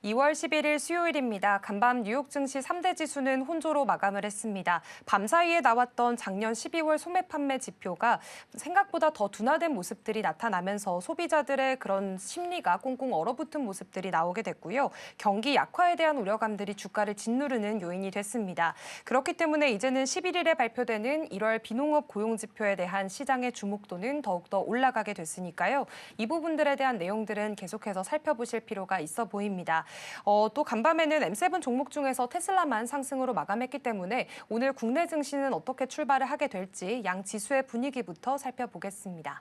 (2월 11일) 수요일입니다. 간밤 뉴욕 증시 3대 지수는 혼조로 마감을 했습니다. 밤 사이에 나왔던 작년 12월 소매 판매 지표가 생각보다 더 둔화된 모습들이 나타나면서 소비자들의 그런 심리가 꽁꽁 얼어붙은 모습들이 나오게 됐고요. 경기 약화에 대한 우려감들이 주가를 짓누르는 요인이 됐습니다. 그렇기 때문에 이제는 11일에 발표되는 1월 비농업 고용 지표에 대한 시장의 주목도는 더욱더 올라가게 됐으니까요. 이 부분들에 대한 내용들은 계속해서 살펴보실 필요가 있어 보입니다. 또 간밤에는 M7 종목 중에서 테슬라만 상승으로 마감했기 때문에 오늘 국내 증시는 어떻게 출발을 하게 될지 양 지수의 분위기부터 살펴보겠습니다.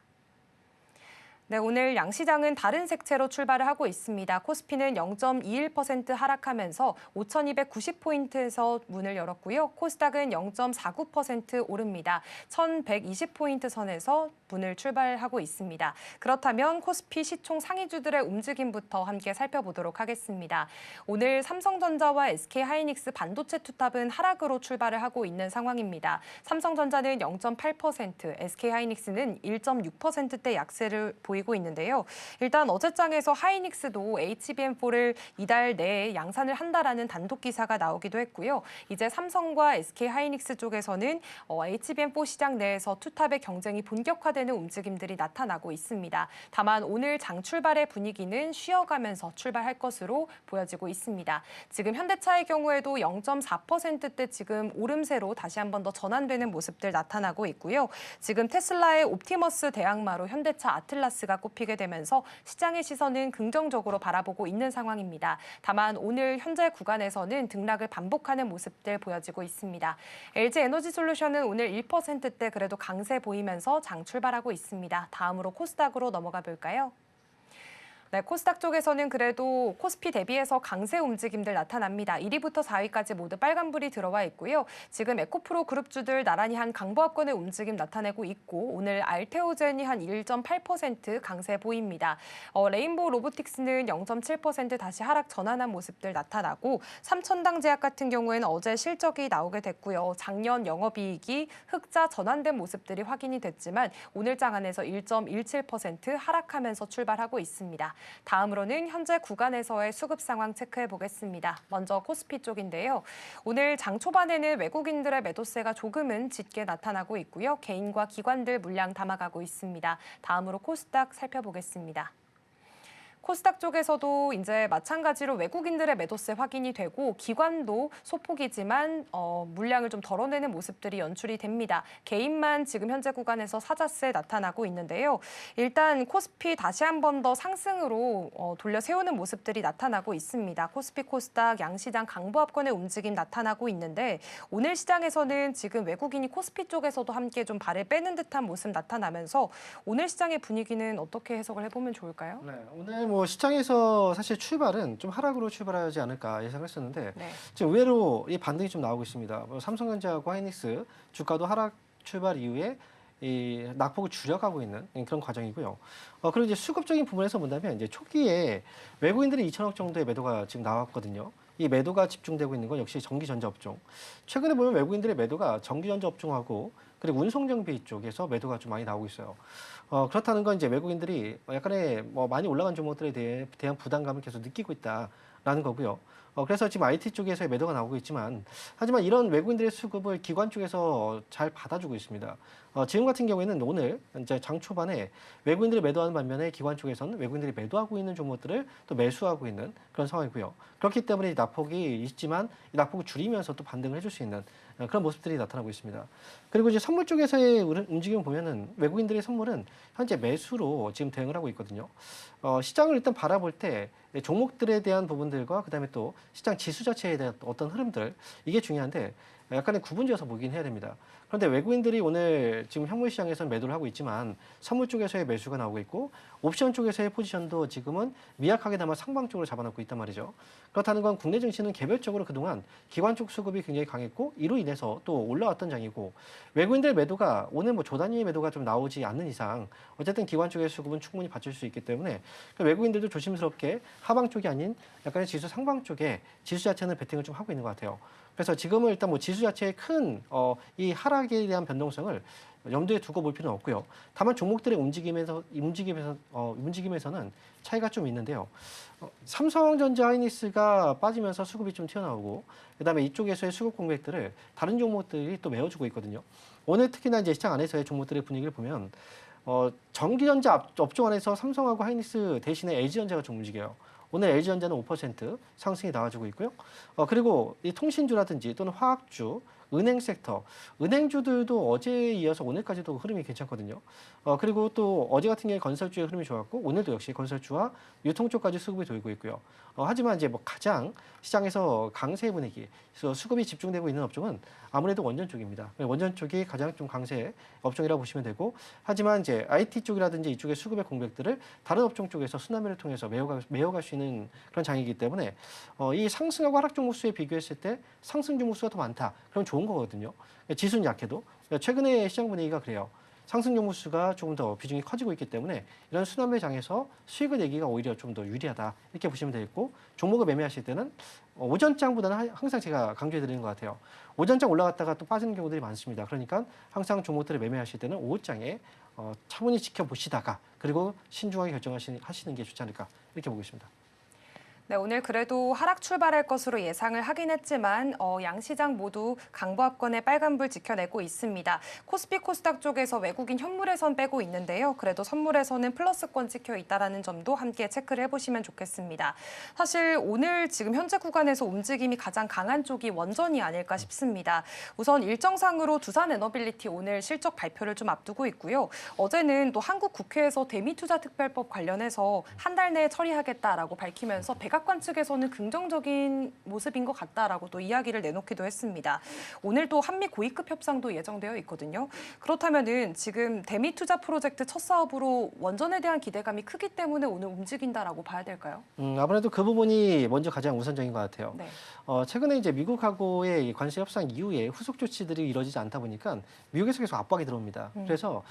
네, 오늘 양시장은 다른 색채로 출발을 하고 있습니다. 코스피는 0.21% 하락하면서 5,290포인트에서 문을 열었고요. 코스닥은 0.49% 오릅니다. 1,120포인트 선에서 문을 출발하고 있습니다. 그렇다면 코스피 시총 상위주들의 움직임부터 함께 살펴보도록 하겠습니다. 오늘 삼성전자와 SK하이닉스 반도체 투탑은 하락으로 출발을 하고 있는 상황입니다. 삼성전자는 0.8%, SK하이닉스는 1.6%대 약세를 보이고 있는데요. 일단 어제장에서 하이닉스도 HBM4를 이달 내에 양산을 한다라는 단독 기사가 나오기도 했고요. 이제 삼성과 SK하이닉스 쪽에서는 HBM4 시장 내에서 투탑의 경쟁이 본격화되는 움직임들이 나타나고 있습니다. 다만 오늘 장 출발의 분위기는 쉬어가면서 출발할 것으로 보여지고 있습니다. 지금 현대차의 경우에도 0.4%대 지금 오름세로 다시 한 번 더 전환되는 모습들 나타나고 있고요. 지금 테슬라의 옵티머스 대항마로 현대차 아틀라스가 꼽히게 되면서 시장의 시선은 긍정적으로 바라보고 있는 상황입니다. 다만 오늘 현재 구간에서는 등락을 반복하는 모습들 보여지고 있습니다. LG에너지솔루션은 오늘 1%대 그래도 강세 보이면서 장 출발하고 있습니다. 다음으로 코스닥으로 넘어가 볼까요? 네, 코스닥 쪽에서는 그래도 코스피 대비해서 강세 움직임들 나타납니다. 1위부터 4위까지 모두 빨간불이 들어와 있고요. 지금 에코프로 그룹주들 나란히 한 강보합권의 움직임 나타내고 있고 오늘 알테오젠이 한 1.8% 강세 보입니다. 레인보우 로보틱스는 0.7% 다시 하락 전환한 모습들 나타나고 삼천당제약 같은 경우에는 어제 실적이 나오게 됐고요. 작년 영업이익이 흑자 전환된 모습들이 확인이 됐지만 오늘 장 안에서 1.17% 하락하면서 출발하고 있습니다. 다음으로는 현재 구간에서의 수급 상황 체크해 보겠습니다. 먼저 코스피 쪽인데요. 오늘 장 초반에는 외국인들의 매도세가 조금은 짙게 나타나고 있고요. 개인과 기관들 물량 담아가고 있습니다. 다음으로 코스닥 살펴보겠습니다. 코스닥 쪽에서도 이제 마찬가지로 외국인들의 매도세 확인이 되고 기관도 소폭이지만 물량을 좀 덜어내는 모습들이 연출이 됩니다. 개인만 지금 현재 구간에서 사자세 나타나고 있는데요. 일단 코스피 다시 한 번 더 상승으로 돌려 세우는 모습들이 나타나고 있습니다. 코스피 코스닥 양시장 강보합권의 움직임 나타나고 있는데 오늘 시장에서는 지금 외국인이 코스피 쪽에서도 함께 좀 발을 빼는 듯한 모습 나타나면서 오늘 시장의 분위기는 어떻게 해석을 해보면 좋을까요? 네, 오늘 뭐 시장에서 사실 출발은 좀 하락으로 출발하지 않을까 예상했었는데 네. 지금 의외로 이 반등이 좀 나오고 있습니다. 삼성전자하고 하이닉스 주가도 하락 출발 이후에 이 낙폭을 줄여가고 있는 그런 과정이고요. 그리고 이제 수급적인 부분에서 본다면 이제 초기에 외국인들이 2천억 정도의 매도가 지금 나왔거든요. 이 매도가 집중되고 있는 건 역시 전기전자 업종. 최근에 보면 외국인들의 매도가 전기전자 업종하고 그리고 운송정비 쪽에서 매도가 좀 많이 나오고 있어요. 그렇다는 건 이제 외국인들이 약간의 뭐 많이 올라간 종목들에 대한 부담감을 계속 느끼고 있다라는 거고요. 그래서 지금 IT 쪽에서의 매도가 나오고 있지만, 하지만 이런 외국인들의 수급을 기관 쪽에서 잘 받아주고 있습니다. 지금 같은 경우에는 오늘 이제 장 초반에 외국인들이 매도하는 반면에 기관 쪽에서는 외국인들이 매도하고 있는 종목들을 또 매수하고 있는 그런 상황이고요. 그렇기 때문에 이 낙폭이 있지만 이 낙폭을 줄이면서 또 반등을 해줄 수 있는 그런 모습들이 나타나고 있습니다. 그리고 이제 선물 쪽에서의 움직임을 보면은 외국인들의 선물은 현재 매수로 지금 대응을 하고 있거든요. 시장을 일단 바라볼 때 종목들에 대한 부분들과 그다음에 또 시장 지수 자체에 대한 어떤 흐름들, 이게 중요한데 약간의 구분지어서 보긴 해야 됩니다. 그런데 외국인들이 오늘 지금 현물 시장에서는 매도를 하고 있지만 선물 쪽에서의 매수가 나오고 있고 옵션 쪽에서의 포지션도 지금은 미약하게나마 상방 쪽으로 잡아놓고 있단 말이죠. 그렇다는 건 국내 증시는 개별적으로 그동안 기관 쪽 수급이 굉장히 강했고 이로 인해서 또 올라왔던 장이고, 외국인들 매도가 오늘 뭐 조 단위의 매도가 좀 나오지 않는 이상 어쨌든 기관 쪽의 수급은 충분히 받칠 수 있기 때문에 외국인들도 조심스럽게 하방 쪽이 아닌 약간의 지수 상방 쪽에 지수 자체는 베팅을 좀 하고 있는 것 같아요. 그래서 지금은 일단 뭐 지수 자체의 큰 이 하락에 대한 변동성을 염두에 두고 볼 필요는 없고요. 다만 종목들의 움직임에서는 차이가 좀 있는데요. 삼성전자 하이닉스가 빠지면서 수급이 좀 튀어나오고, 그다음에 이쪽에서의 수급 공백들을 다른 종목들이 또 메워주고 있거든요. 오늘 특히나 이제 시장 안에서의 종목들의 분위기를 보면 전기전자 업종 안에서 삼성하고 하이닉스 대신에 LG전자가 좀 움직여요. 오늘 LG전자는 5% 상승이 나와주고 있고요. 그리고 이 통신주라든지 또는 화학주, 은행 섹터, 은행주들도 어제에 이어서 오늘까지도 흐름이 괜찮거든요. 그리고 또 어제 같은 경우에 건설주의 흐름이 좋았고 오늘도 역시 건설주와 유통 쪽까지 수급이 돌고 있고요. 하지만 이제 뭐 가장 시장에서 강세 분위기, 그래서 수급이 집중되고 있는 업종은 아무래도 원전 쪽입니다. 원전 쪽이 가장 좀 강세 업종이라고 보시면 되고, 하지만 이제 IT 쪽이라든지 이쪽의 수급의 공백들을 다른 업종 쪽에서 순환매를 통해서 메어갈 수 있는 그런 장이기 때문에 이 상승하고 하락 종목 수에 비교했을 때 상승 종목 수가 더 많다. 그럼 좋은 거거든요. 지수는 약해도. 최근에 시장 분위기가 그래요. 상승 종목 수가 조금 더 비중이 커지고 있기 때문에 이런 순환매 장에서 수익을 내기가 오히려 좀 더 유리하다, 이렇게 보시면 되겠고, 종목을 매매하실 때는 오전장보다는 항상 제가 강조해 드리는 것 같아요. 오전장 올라갔다가 또 빠지는 경우들이 많습니다. 그러니까 항상 종목들을 매매하실 때는 오후장에 차분히 지켜보시다가 그리고 신중하게 결정하시는 게 좋지 않을까, 이렇게 보고 있습니다. 네, 오늘 그래도 하락 출발할 것으로 예상을 하긴 했지만 양시장 모두 강보합권의 빨간불 지켜내고 있습니다. 코스피 코스닥 쪽에서 외국인 현물에선 빼고 있는데요. 그래도 선물에서는 플러스권 찍혀 있다는 점도 함께 체크를 해보시면 좋겠습니다. 사실 오늘 지금 현재 구간에서 움직임이 가장 강한 쪽이 원전이 아닐까 싶습니다. 우선 일정상으로 두산에너빌리티 오늘 실적 발표를 좀 앞두고 있고요. 어제는 또 한국 국회에서 대미투자특별법 관련해서 한 달 내에 처리하겠다라고 밝히면서 백악관 측에서는 긍정적인 모습인 것 같다라고 또 이야기를 내놓기도 했습니다. 오늘 또 한미 고위급 협상도 예정되어 있거든요. 그렇다면은 지금 대미 투자 프로젝트 첫 사업으로 원전에 대한 기대감이 크기 때문에 오늘 움직인다라고 봐야 될까요? 아무래도 그 부분이 먼저 가장 우선적인 것 같아요. 네. 최근에 이제 미국하고의 관세 협상 이후에 후속 조치들이 이루어지지 않다 보니까 미국에서 계속 압박이 들어옵니다. 그래서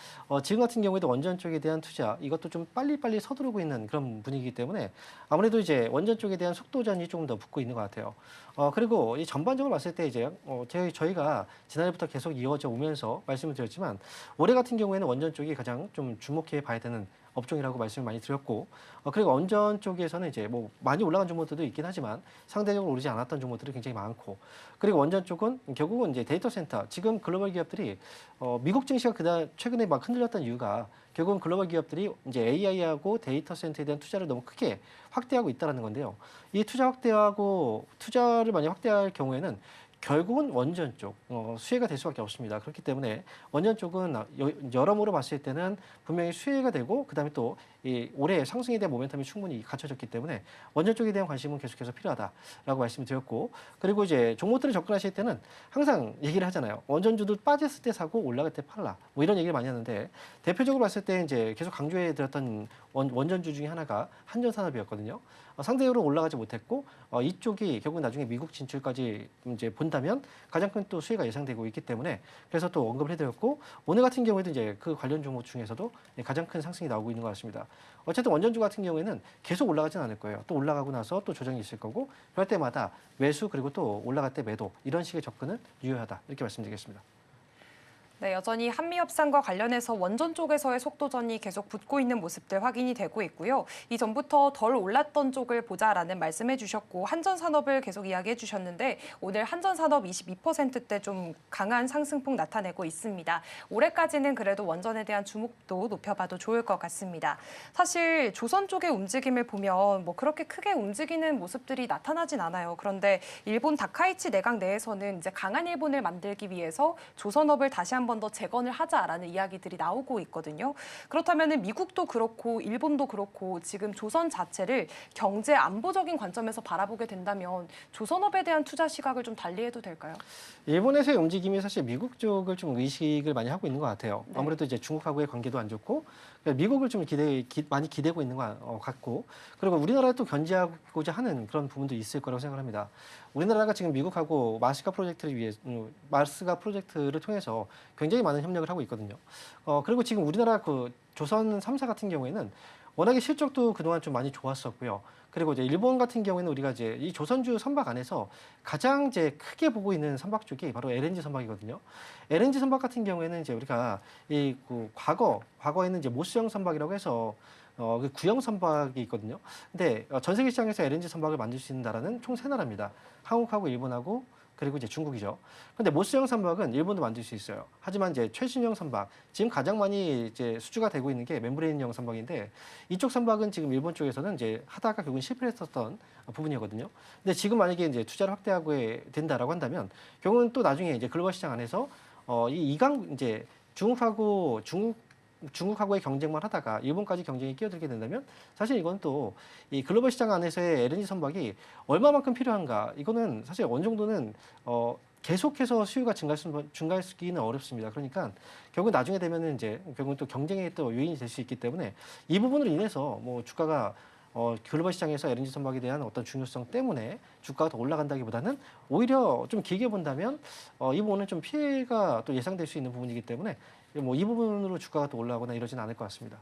지금 같은 경우에도 원전 쪽에 대한 투자, 이것도 좀 빨리빨리 서두르고 있는 그런 분위기이기 때문에 아무래도 이제 원전 쪽에 대한 속도전이 조금 더 붙고 있는 것 같아요. 그리고 이 전반적으로 봤을 때 이제 저희가 지난해부터 계속 이어져 오면서 말씀을 드렸지만 올해 같은 경우에는 원전 쪽이 가장 좀 주목해 봐야 되는 업종이라고 말씀을 많이 드렸고, 그리고 원전 쪽에서는 이제 뭐 많이 올라간 종목들도 있긴 하지만 상대적으로 오르지 않았던 종목들이 굉장히 많고, 그리고 원전 쪽은 결국은 이제 데이터 센터, 지금 글로벌 기업들이 미국 증시가 최근에 막 흔들렸던 이유가 결국은 글로벌 기업들이 이제 AI하고 데이터 센터에 대한 투자를 너무 크게 확대하고 있다는 건데요. 이 투자를 많이 확대할 경우에는 결국은 원전 쪽 수혜가 될 수밖에 없습니다. 그렇기 때문에 원전 쪽은 여러모로 봤을 때는 분명히 수혜가 되고, 그다음에 또 이 올해 상승에 대한 모멘텀이 충분히 갖춰졌기 때문에 원전 쪽에 대한 관심은 계속해서 필요하다라고 말씀드렸고, 그리고 이제 종목들을 접근하실 때는 항상 얘기를 하잖아요. 원전주도 빠졌을 때 사고 올라갈 때 팔라, 뭐 이런 얘기를 많이 하는데, 대표적으로 봤을 때 이제 계속 강조해 드렸던 원전주 중에 하나가 한전산업이었거든요. 상대적으로 올라가지 못했고 이쪽이 결국 나중에 미국 진출까지 이제 본다면 가장 큰 또 수혜가 예상되고 있기 때문에 그래서 또 언급을 해드렸고, 오늘 같은 경우에도 이제 그 관련 종목 중에서도 가장 큰 상승이 나오고 있는 것 같습니다. 어쨌든 원전주 같은 경우에는 계속 올라가진 않을 거예요. 또 올라가고 나서 또 조정이 있을 거고 그럴 때마다 매수 그리고 또 올라갈 때 매도 이런 식의 접근은 유효하다 이렇게 말씀드리겠습니다. 네, 여전히 한미 협상과 관련해서 원전 쪽에서의 속도전이 계속 붙고 있는 모습들 확인이 되고 있고요. 이전부터 덜 올랐던 쪽을 보자라는 말씀해 주셨고 한전 산업을 계속 이야기해 주셨는데 오늘 한전 산업 22%대 좀 강한 상승폭 나타내고 있습니다. 올해까지는 그래도 원전에 대한 주목도 높여봐도 좋을 것 같습니다. 사실 조선 쪽의 움직임을 보면 뭐 그렇게 크게 움직이는 모습들이 나타나진 않아요. 그런데 일본 다카이치 내각 내에서는 이제 강한 일본을 만들기 위해서 조선업을 다시 한번 더 재건을 하자라는 이야기들이 나오고 있거든요. 그렇다면 미국도 그렇고 일본도 그렇고 지금 조선 자체를 경제 안보적인 관점에서 바라보게 된다면 조선업에 대한 투자 시각을 좀 달리해도 될까요? 일본에서의 움직임이 사실 미국 쪽을 좀 의식을 많이 하고 있는 것 같아요. 네. 아무래도 이제 중국하고의 관계도 안 좋고 미국을 좀 많이 기대고 있는 것 같고 그리고 우리나라를 또 견제하고자 하는 그런 부분도 있을 거라고 생각합니다. 우리나라가 지금 미국하고 마스가 프로젝트를 통해서 굉장히 많은 협력을 하고 있거든요. 그리고 지금 우리나라 그 조선 3사 같은 경우에는 워낙에 실적도 그동안 좀 많이 좋았었고요. 그리고 이제 일본 같은 경우에는 우리가 이제 이 조선주 선박 안에서 가장 이제 크게 보고 있는 선박 쪽이 바로 LNG 선박이거든요. LNG 선박 같은 경우에는 이제 우리가 이 그 과거에는 이제 모스형 선박이라고 해서 그 구형 선박이 있거든요. 근데 전 세계 시장에서 LNG 선박을 만들 수 있는 나라는 총 세 나라입니다. 한국하고 일본하고 그리고 이제 중국이죠. 근데 모스형 선박은 일본도 만들 수 있어요. 하지만 이제 최신형 선박, 지금 가장 많이 이제 수주가 되고 있는 게 멤브레인형 선박인데 이쪽 선박은 지금 일본 쪽에서는 이제 하다가 결국은 실패했었던 부분이거든요. 근데 지금 만약에 이제 투자를 확대하고 된다라고 한다면 결국은 또 나중에 이제 글로벌 시장 안에서 이제 중국하고의 경쟁만 하다가 일본까지 경쟁에 끼어들게 된다면 사실 이건 또 이 글로벌 시장 안에서의 LNG 선박이 얼마만큼 필요한가 이거는 사실 어느 정도는 계속해서 수요가 증가하기는 어렵습니다. 그러니까 결국 나중에 되면은 이제 결국은 또 경쟁의 또 요인이 될 수 있기 때문에 이 부분으로 인해서 뭐 주가가 글로벌 시장에서 LNG 선박에 대한 어떤 중요성 때문에 주가가 더 올라간다기보다는 오히려 좀 길게 본다면 이 부분은 좀 피해가 또 예상될 수 있는 부분이기 때문에 뭐 이 부분으로 주가가 또 올라가거나 이러지는 않을 것 같습니다.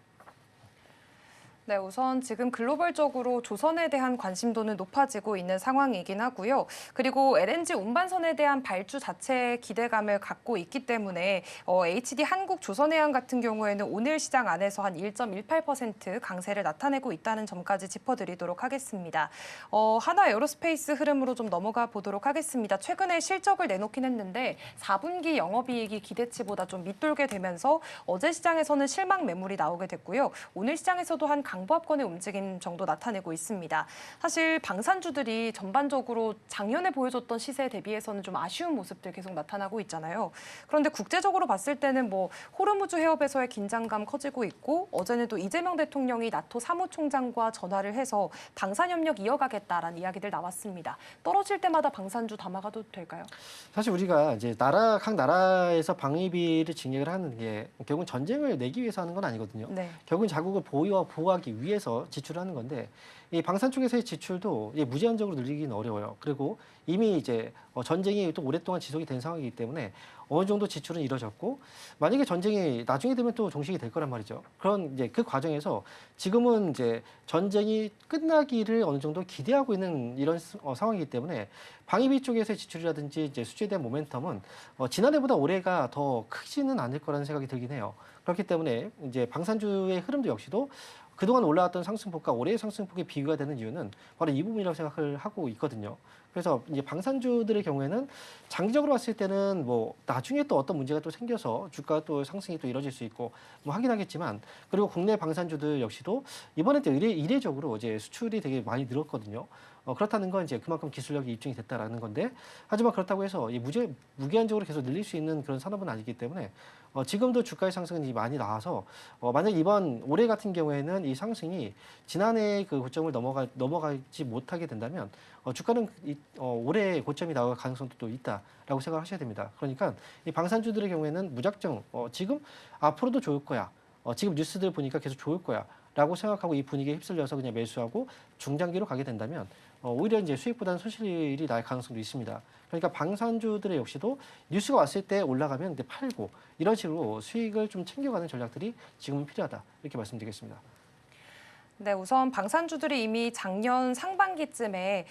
네, 우선 지금 글로벌적으로 조선에 대한 관심도는 높아지고 있는 상황이긴 하고요. 그리고 LNG 운반선에 대한 발주 자체의 기대감을 갖고 있기 때문에 HD 한국조선해양 같은 경우에는 오늘 시장 안에서 한 1.18% 강세를 나타내고 있다는 점까지 짚어드리도록 하겠습니다. 하나 에어로스페이스 흐름으로 좀 넘어가 보도록 하겠습니다. 최근에 실적을 내놓긴 했는데 4분기 영업이익이 기대치보다 좀 밑돌게 되면서 어제 시장에서는 실망 매물이 나오게 됐고요. 오늘 시장에서도 한 강보합권의 움직임 정도 나타내고 있습니다. 사실 방산주들이 전반적으로 작년에 보여줬던 시세 대비해서는 좀 아쉬운 모습들 계속 나타나고 있잖아요. 그런데 국제적으로 봤을 때는 뭐 호르무즈 해협에서의 긴장감 커지고 있고 어제는 또 이재명 대통령이 나토 사무총장과 전화를 해서 방산협력 이어가겠다라는 이야기들 나왔습니다. 떨어질 때마다 방산주 담아가도 될까요? 사실 우리가 이제 각 나라에서 방위비를 증액을 하는 게 결국은 전쟁을 내기 위해서 하는 건 아니거든요. 네. 결국은 자국을 보호하기 위해서 지출하는 건데 이 방산 쪽에서의 지출도 무제한적으로 늘리기는 어려워요. 그리고 이미 이제 전쟁이 또 오랫동안 지속이 된 상황이기 때문에 어느 정도 지출은 이뤄졌고 만약에 전쟁이 나중에 되면 또 종식이 될 거란 말이죠. 그런 이제 그 과정에서 지금은 이제 전쟁이 끝나기를 어느 정도 기대하고 있는 이런 상황이기 때문에 방위비 쪽에서의 지출이라든지 이제 수주에 대한 모멘텀은 지난해보다 올해가 더 크지는 않을 거라는 생각이 들긴 해요. 그렇기 때문에 이제 방산주의 흐름도 역시도 그동안 올라왔던 상승폭과 올해의 상승폭이 비교가 되는 이유는 바로 이 부분이라고 생각을 하고 있거든요. 그래서 이제 방산주들의 경우에는 장기적으로 봤을 때는 뭐 나중에 또 어떤 문제가 또 생겨서 주가 또 상승이 또 이뤄질 수 있고 뭐 하긴 하겠지만 그리고 국내 방산주들 역시도 이번에 또 이례적으로 이제 수출이 되게 많이 늘었거든요. 그렇다는 건 이제 그만큼 기술력이 입증이 됐다라는 건데 하지만 그렇다고 해서 이 무기한적으로 계속 늘릴 수 있는 그런 산업은 아니기 때문에 지금도 주가의 상승은 많이 나와서 만약 이번 올해 같은 경우에는 이 상승이 지난해 그 고점을 넘어가지 못하게 된다면 주가는 올해 고점이 나올 가능성도 또 있다라고 생각하셔야 됩니다. 그러니까 이 방산주들의 경우에는 무작정 지금 앞으로도 좋을 거야. 지금 뉴스들 보니까 계속 좋을 거야. 라고 생각하고 이 분위기에 휩쓸려서 그냥 매수하고 중장기로 가게 된다면 오히려 이제 수익보다는 손실이 날 가능성도 있습니다. 그러니까 방산주들의 역시도 뉴스가 왔을 때 올라가면 이제 팔고 이런 식으로 수익을 좀 챙겨가는 전략들이 지금은 필요하다 이렇게 말씀드리겠습니다. 네, 우선 방산주들이 이미 작년 상반기쯤에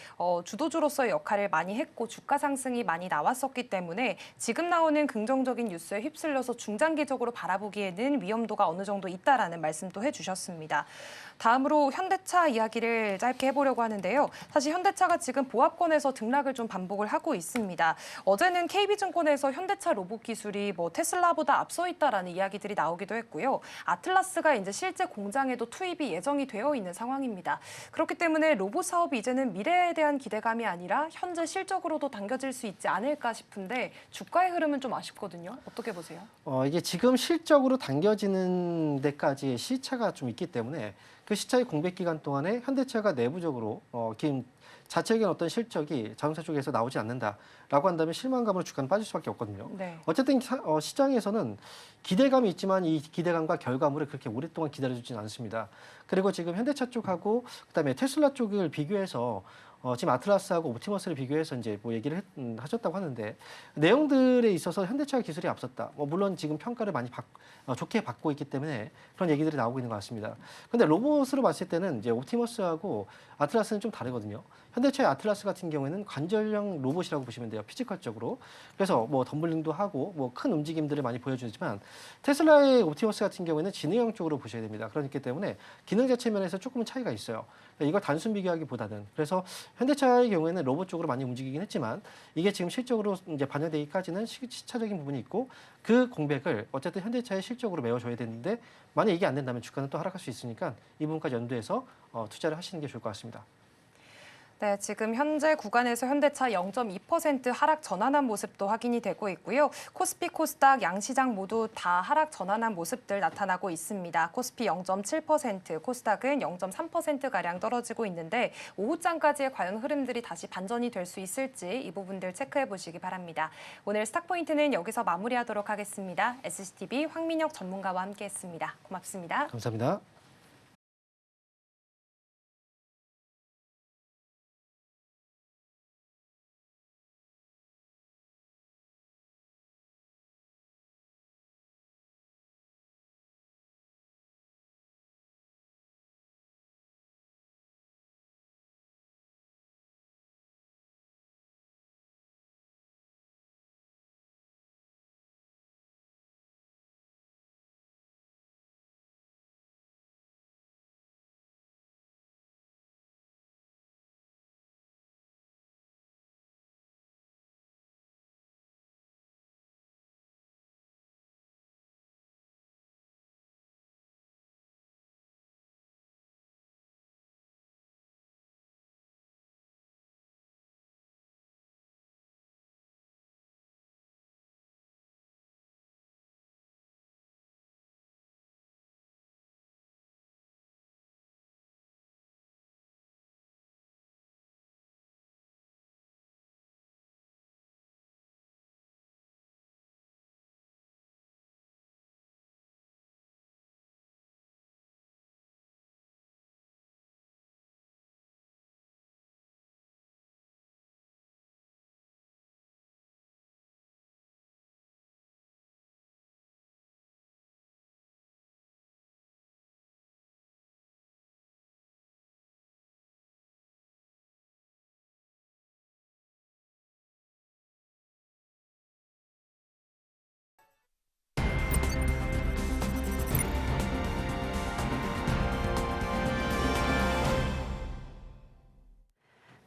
주도주로서의 역할을 많이 했고 주가 상승이 많이 나왔었기 때문에 지금 나오는 긍정적인 뉴스에 휩쓸려서 중장기적으로 바라보기에는 위험도가 어느 정도 있다라는 말씀도 해주셨습니다. 다음으로 현대차 이야기를 짧게 해보려고 하는데요. 사실 현대차가 지금 보합권에서 등락을 좀 반복을 하고 있습니다. 어제는 KB증권에서 현대차 로봇 기술이 테슬라보다 앞서 있다라는 이야기들이 나오기도 했고요. 아틀라스가 이제 실제 공장에도 투입이 예정이 되어 있는 상황입니다. 그렇기 때문에 로봇 사업이 이제는 미래에 대한 기대감이 아니라 현재 실적으로도 당겨질 수 있지 않을까 싶은데 주가의 흐름은 좀 아쉽거든요. 어떻게 보세요? 이게 지금 실적으로 당겨지는 데까지의 시차가 좀 있기 때문에 그 시차의 공백 기간 동안에 현대차가 내부적으로 자체적인 어떤 실적이 자동차 쪽에서 나오지 않는다라고 한다면 실망감으로 주가는 빠질 수밖에 없거든요. 네. 어쨌든 시장에서는 기대감이 있지만 이 기대감과 결과물을 그렇게 오랫동안 기다려주지는 않습니다. 그리고 지금 현대차 쪽하고 그다음에 테슬라 쪽을 비교해서 지금 아틀라스하고 옵티머스를 비교해서 이제 얘기를 하셨다고 하는데 내용들에 있어서 현대차 기술이 앞섰다. 물론 지금 평가를 많이 좋게 받고 있기 때문에 그런 얘기들이 나오고 있는 것 같습니다. 그런데 로봇으로 봤을 때는 이제 옵티머스하고 아틀라스는 좀 다르거든요. 현대차의 아틀라스 같은 경우에는 관절형 로봇이라고 보시면 돼요. 피지컬적으로. 그래서 덤블링도 하고 큰 움직임들을 많이 보여주지만 테슬라의 옵티머스 같은 경우에는 지능형 쪽으로 보셔야 됩니다. 그렇기 때문에 기능 자체 면에서 조금은 차이가 있어요. 이걸 단순 비교하기보다는 그래서 현대차의 경우에는 로봇 쪽으로 많이 움직이긴 했지만 이게 지금 실적으로 이제 반영되기까지는 시차적인 부분이 있고 그 공백을 어쨌든 현대차의 실적으로 메워줘야 되는데 만약 이게 안 된다면 주가는 또 하락할 수 있으니까 이 부분까지 연두해서 투자를 하시는 게 좋을 것 같습니다. 네, 지금 현재 구간에서 현대차 0.2% 하락 전환한 모습도 확인이 되고 있고요. 코스피, 코스닥 양시장 모두 다 하락 전환한 모습들 나타나고 있습니다. 코스피 0.7%, 코스닥은 0.3%가량 떨어지고 있는데 오후장까지의 과연 흐름들이 다시 반전이 될 수 있을지 이 부분들 체크해 보시기 바랍니다. 오늘 스탁포인트는 여기서 마무리하도록 하겠습니다. SCTV 황민혁 전문가와 함께했습니다. 고맙습니다. 감사합니다.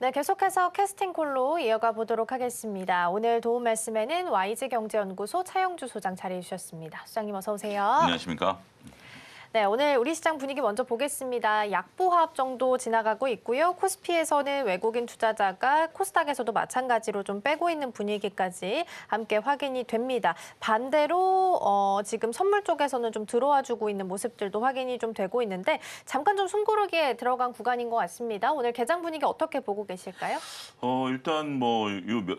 네, 계속해서 캐스팅콜로 이어가 보도록 하겠습니다. 오늘 도움 말씀에는 YG경제연구소 차영주 소장 자리해 주셨습니다. 소장님 어서 오세요. 안녕하십니까? 네, 오늘 우리 시장 분위기 먼저 보겠습니다. 약보합 정도 지나가고 있고요. 코스피에서는 외국인 투자자가 코스닥에서도 마찬가지로 좀 빼고 있는 분위기까지 함께 확인이 됩니다. 반대로 지금 선물 쪽에서는 좀 들어와 주고 있는 모습들도 확인이 좀 되고 있는데 잠깐 좀 숨고르기에 들어간 구간인 것 같습니다. 오늘 개장 분위기 어떻게 보고 계실까요? 일단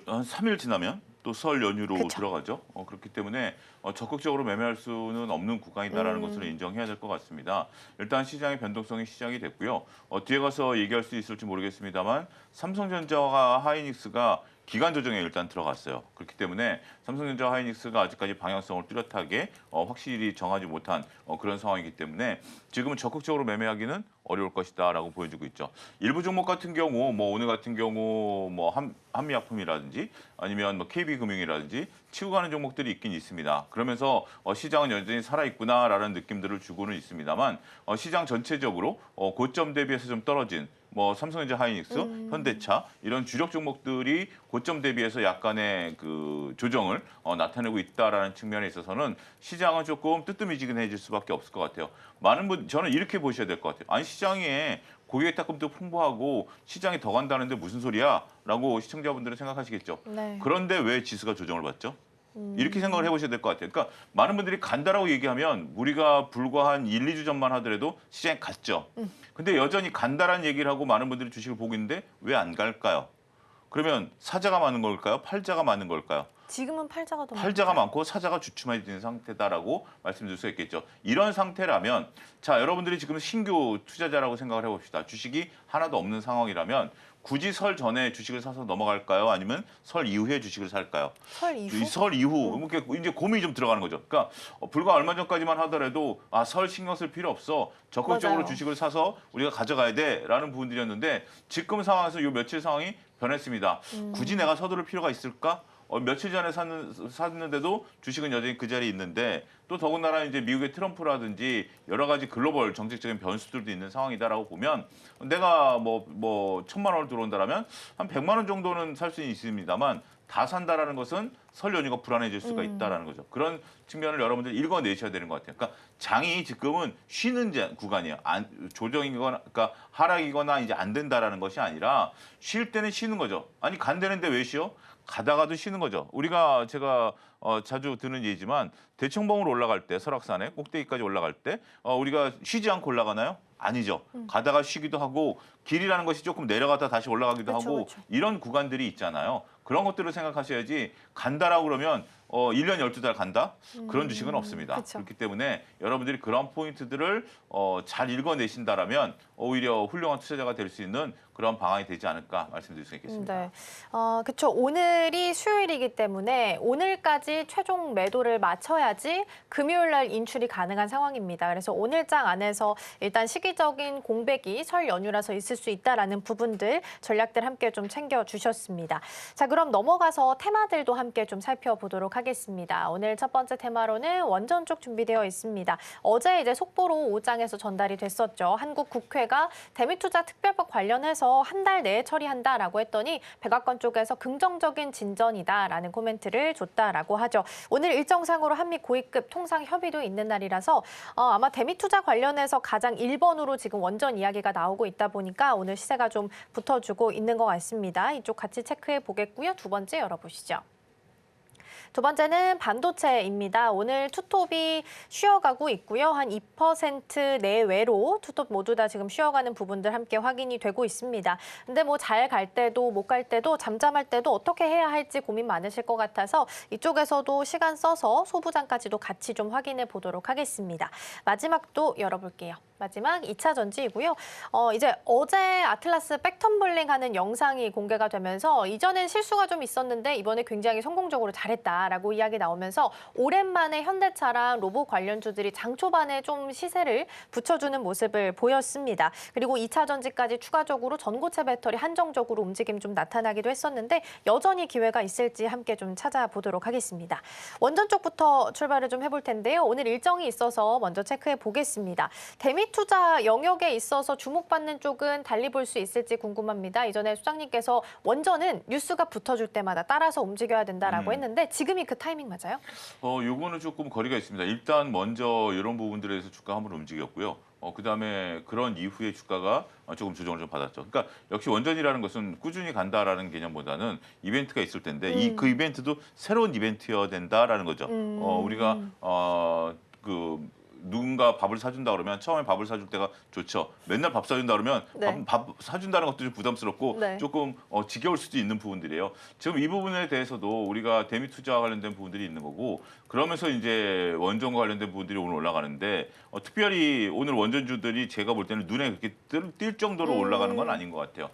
한 3일 지나면 또 설 연휴로 그쵸. 들어가죠. 그렇기 때문에 적극적으로 매매할 수는 없는 구간이다라는 것을 인정해야 될 것 같습니다. 일단 시장의 변동성이 시작이 됐고요. 뒤에 가서 얘기할 수 있을지 모르겠습니다만 삼성전자와 하이닉스가 기간 조정에 일단 들어갔어요. 그렇기 때문에 삼성전자 하이닉스가 아직까지 방향성을 뚜렷하게 확실히 정하지 못한 그런 상황이기 때문에 지금은 적극적으로 매매하기는 어려울 것이다라고 보여주고 있죠. 일부 종목 같은 경우 뭐 오늘 같은 경우 뭐 한미약품이라든지 아니면 뭐 KB금융이라든지 치고 가는 종목들이 있긴 있습니다. 그러면서 시장은 여전히 살아있구나라는 느낌들을 주고는 있습니다만 시장 전체적으로 고점 대비해서 좀 떨어진 뭐 삼성전자 하이닉스, 현대차 이런 주력 종목들이 고점 대비해서 약간의 그 조정을 나타내고 있다라는 측면에 있어서는 시장은 조금 뜨뜻미지근해질 수밖에 없을 것 같아요. 많은 분 저는 이렇게 보셔야 될 것 같아요. 아니 시장에 고객탁금도 풍부하고 시장이 더 간다는데 무슨 소리야?라고 시청자분들은 생각하시겠죠. 네. 그런데 왜 지수가 조정을 받죠? 이렇게 생각을 해보셔야 될 것 같아요. 그러니까 많은 분들이 간다라고 얘기하면 우리가 불과 한 1, 2주 전만 하더라도 시장에 갔죠. 근데 여전히 간다라는 얘기를 하고 많은 분들이 주식을 보고 있는데 왜 안 갈까요? 그러면 사자가 많은 걸까요? 팔자가 많은 걸까요? 지금은 팔자가 더 팔자가 많죠. 많고 사자가 주춤해진 상태다라고 말씀드릴 수 있겠죠. 이런 상태라면 자 여러분들이 지금 신규 투자자라고 생각을 해봅시다. 주식이 하나도 없는 상황이라면 굳이 설 전에 주식을 사서 넘어갈까요? 아니면 설 이후에 주식을 살까요? 설 이후? 이 설 이후 이제 고민이 좀 들어가는 거죠. 그러니까 불과 얼마 전까지만 하더라도 설 신경 쓸 필요 없어. 적극적으로 맞아요. 주식을 사서 우리가 가져가야 돼라는 부분들이었는데 지금 상황에서 요 며칠 상황이 변했습니다. 굳이 내가 서두를 필요가 있을까? 며칠 전에 샀는데도 주식은 여전히 그 자리에 있는데 또 더군다나 이제 미국의 트럼프라든지 여러 가지 글로벌 정책적인 변수들도 있는 상황이다라고 보면 내가 뭐 1,000만 원을 들어온다라면 한 100만 원 정도는 살 수 있습니다만 다 산다라는 것은 설 연휴가 불안해질 수가 있다라는 거죠. 그런 측면을 여러분들이 읽어내셔야 되는 것 같아요. 그러니까 장이 지금은 쉬는 구간이에요. 조정이거나, 그러니까 하락이거나 이제 안 된다라는 것이 아니라 쉴 때는 쉬는 거죠. 아니 간대는데 왜 쉬어? 가다가도 쉬는 거죠. 제가 자주 드는 얘기지만 대청봉으로 올라갈 때 설악산에 꼭대기까지 올라갈 때 우리가 쉬지 않고 올라가나요? 아니죠. 가다가 쉬기도 하고 길이라는 것이 조금 내려갔다 다시 올라가기도 그쵸, 하고 그쵸. 이런 구간들이 있잖아요. 그런 것들을 생각하셔야지 간다라고 그러면 1년 12달 간다? 그런 주식은 없습니다. 그쵸. 그렇기 때문에 여러분들이 그런 포인트들을 잘 읽어내신다라면 오히려 훌륭한 투자자가 될 수 있는 그런 방안이 되지 않을까 말씀드릴 수 있겠습니다. 네. 그렇죠. 오늘이 수요일이기 때문에 오늘까지 최종 매도를 마쳐야지 금요일 날 인출이 가능한 상황입니다. 그래서 오늘장 안에서 일단 시기적인 공백이 설 연휴라서 있을 수 있다라는 부분들, 전략들 함께 좀 챙겨주셨습니다. 자, 그럼 넘어가서 테마들도 함께 좀 살펴보도록 하겠습니다. 오늘 첫 번째 테마로는 원전 쪽 준비되어 있습니다. 어제 이제 속보로 5장에서 전달이 됐었죠. 한국 국회가 대미투자 특별법 관련해서 한 달 내에 처리한다라고 했더니 백악관 쪽에서 긍정적인 진전이다라는 코멘트를 줬다라고 하죠. 오늘 일정상으로 한미 고위급 통상 협의도 있는 날이라서 아마 대미투자 관련해서 가장 1번으로 지금 원전 이야기가 나오고 있다 보니까 오늘 시세가 좀 붙어주고 있는 것 같습니다. 이쪽 같이 체크해 보겠고요. 두 번째 열어보시죠. 두 번째는 반도체입니다. 오늘 투톱이 쉬어가고 있고요. 한 2% 내외로 투톱 모두 다 지금 쉬어가는 부분들 함께 확인이 되고 있습니다. 근데 뭐 잘 갈 때도 못 갈 때도 잠잠할 때도 어떻게 해야 할지 고민 많으실 것 같아서 이쪽에서도 시간 써서 소부장까지도 같이 좀 확인해 보도록 하겠습니다. 마지막도 열어볼게요. 마지막 2차 전지이고요. 이제 어제 아틀라스 백텀블링 하는 영상이 공개가 되면서 이전엔 실수가 좀 있었는데 이번에 굉장히 성공적으로 잘했다라고 이야기 나오면서 오랜만에 현대차랑 로봇 관련주들이 장 초반에 좀 시세를 붙여주는 모습을 보였습니다. 그리고 2차 전지까지 추가적으로 전고체 배터리 한정적으로 움직임 좀 나타나기도 했었는데 여전히 기회가 있을지 함께 좀 찾아보도록 하겠습니다. 원전 쪽부터 출발을 좀 해볼 텐데요. 오늘 일정이 있어서 먼저 체크해 보겠습니다. 투자 영역에 있어서 주목받는 쪽은 달리 볼 수 있을지 궁금합니다. 이전에 소장님께서 원전은 뉴스가 붙어줄 때마다 따라서 움직여야 된다라고 했는데 지금이 그 타이밍 맞아요? 요거는 조금 거리가 있습니다. 일단 먼저 이런 부분들에서 주가 한번 움직였고요. 그다음에 그런 이후에 주가가 조금 조정을 좀 받았죠. 그러니까 역시 원전이라는 것은 꾸준히 간다라는 개념보다는 이벤트가 있을 텐데 그 이벤트도 새로운 이벤트여야 된다라는 거죠. 우리가 누군가 밥을 사준다 그러면 처음에 밥을 사줄 때가 좋죠. 맨날 밥 사준다 그러면 네. 밥 사준다는 것도 좀 부담스럽고 네. 조금 지겨울 수도 있는 부분들이에요. 지금 이 부분에 대해서도 우리가 대미 투자와 관련된 부분들이 있는 거고 그러면서 이제 원전과 관련된 부분들이 오늘 올라가는데 특별히 오늘 원전주들이 제가 볼 때는 눈에 그렇게 띌 정도로 올라가는 건 아닌 것 같아요.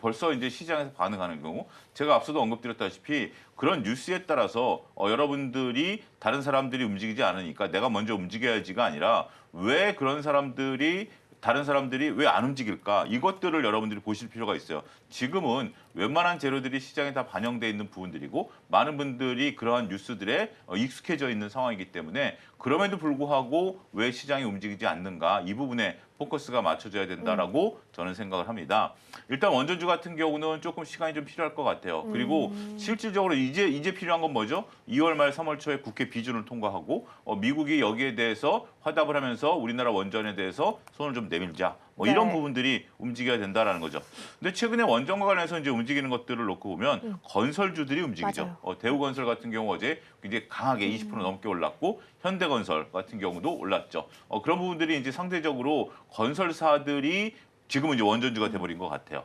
벌써 이제 시장에서 반응하는 경우 제가 앞서도 언급드렸다시피 그런 뉴스에 따라서 여러분들이 다른 사람들이 움직이지 않으니까 내가 먼저 움직여야지가 아니라 왜 그런 사람들이 다른 사람들이 왜 안 움직일까? 이것들을 여러분들이 보실 필요가 있어요. 지금은 웬만한 재료들이 시장에 다 반영돼 있는 부분들이고 많은 분들이 그러한 뉴스들에 익숙해져 있는 상황이기 때문에 그럼에도 불구하고 왜 시장이 움직이지 않는가? 이 부분에 포커스가 맞춰져야 된다라고 저는 생각을 합니다. 일단 원전주 같은 경우는 조금 시간이 좀 필요할 것 같아요. 그리고 실질적으로 이제 필요한 건 뭐죠? 2월 말 3월 초에 국회 비준을 통과하고 미국이 여기에 대해서 화답을 하면서 우리나라 원전에 대해서 손을 좀 내밀자. 뭐 이런 네. 부분들이 움직여야 된다라는 거죠. 근데 최근에 원전과 관련해서 이제 움직이는 것들을 놓고 보면 건설주들이 움직이죠. 대우건설 같은 경우 어제 굉장히 강하게 20% 넘게 올랐고 현대건설 같은 경우도 올랐죠. 그런 부분들이 이제 상대적으로 건설사들이 지금은 이제 원전주가 돼버린 것 같아요.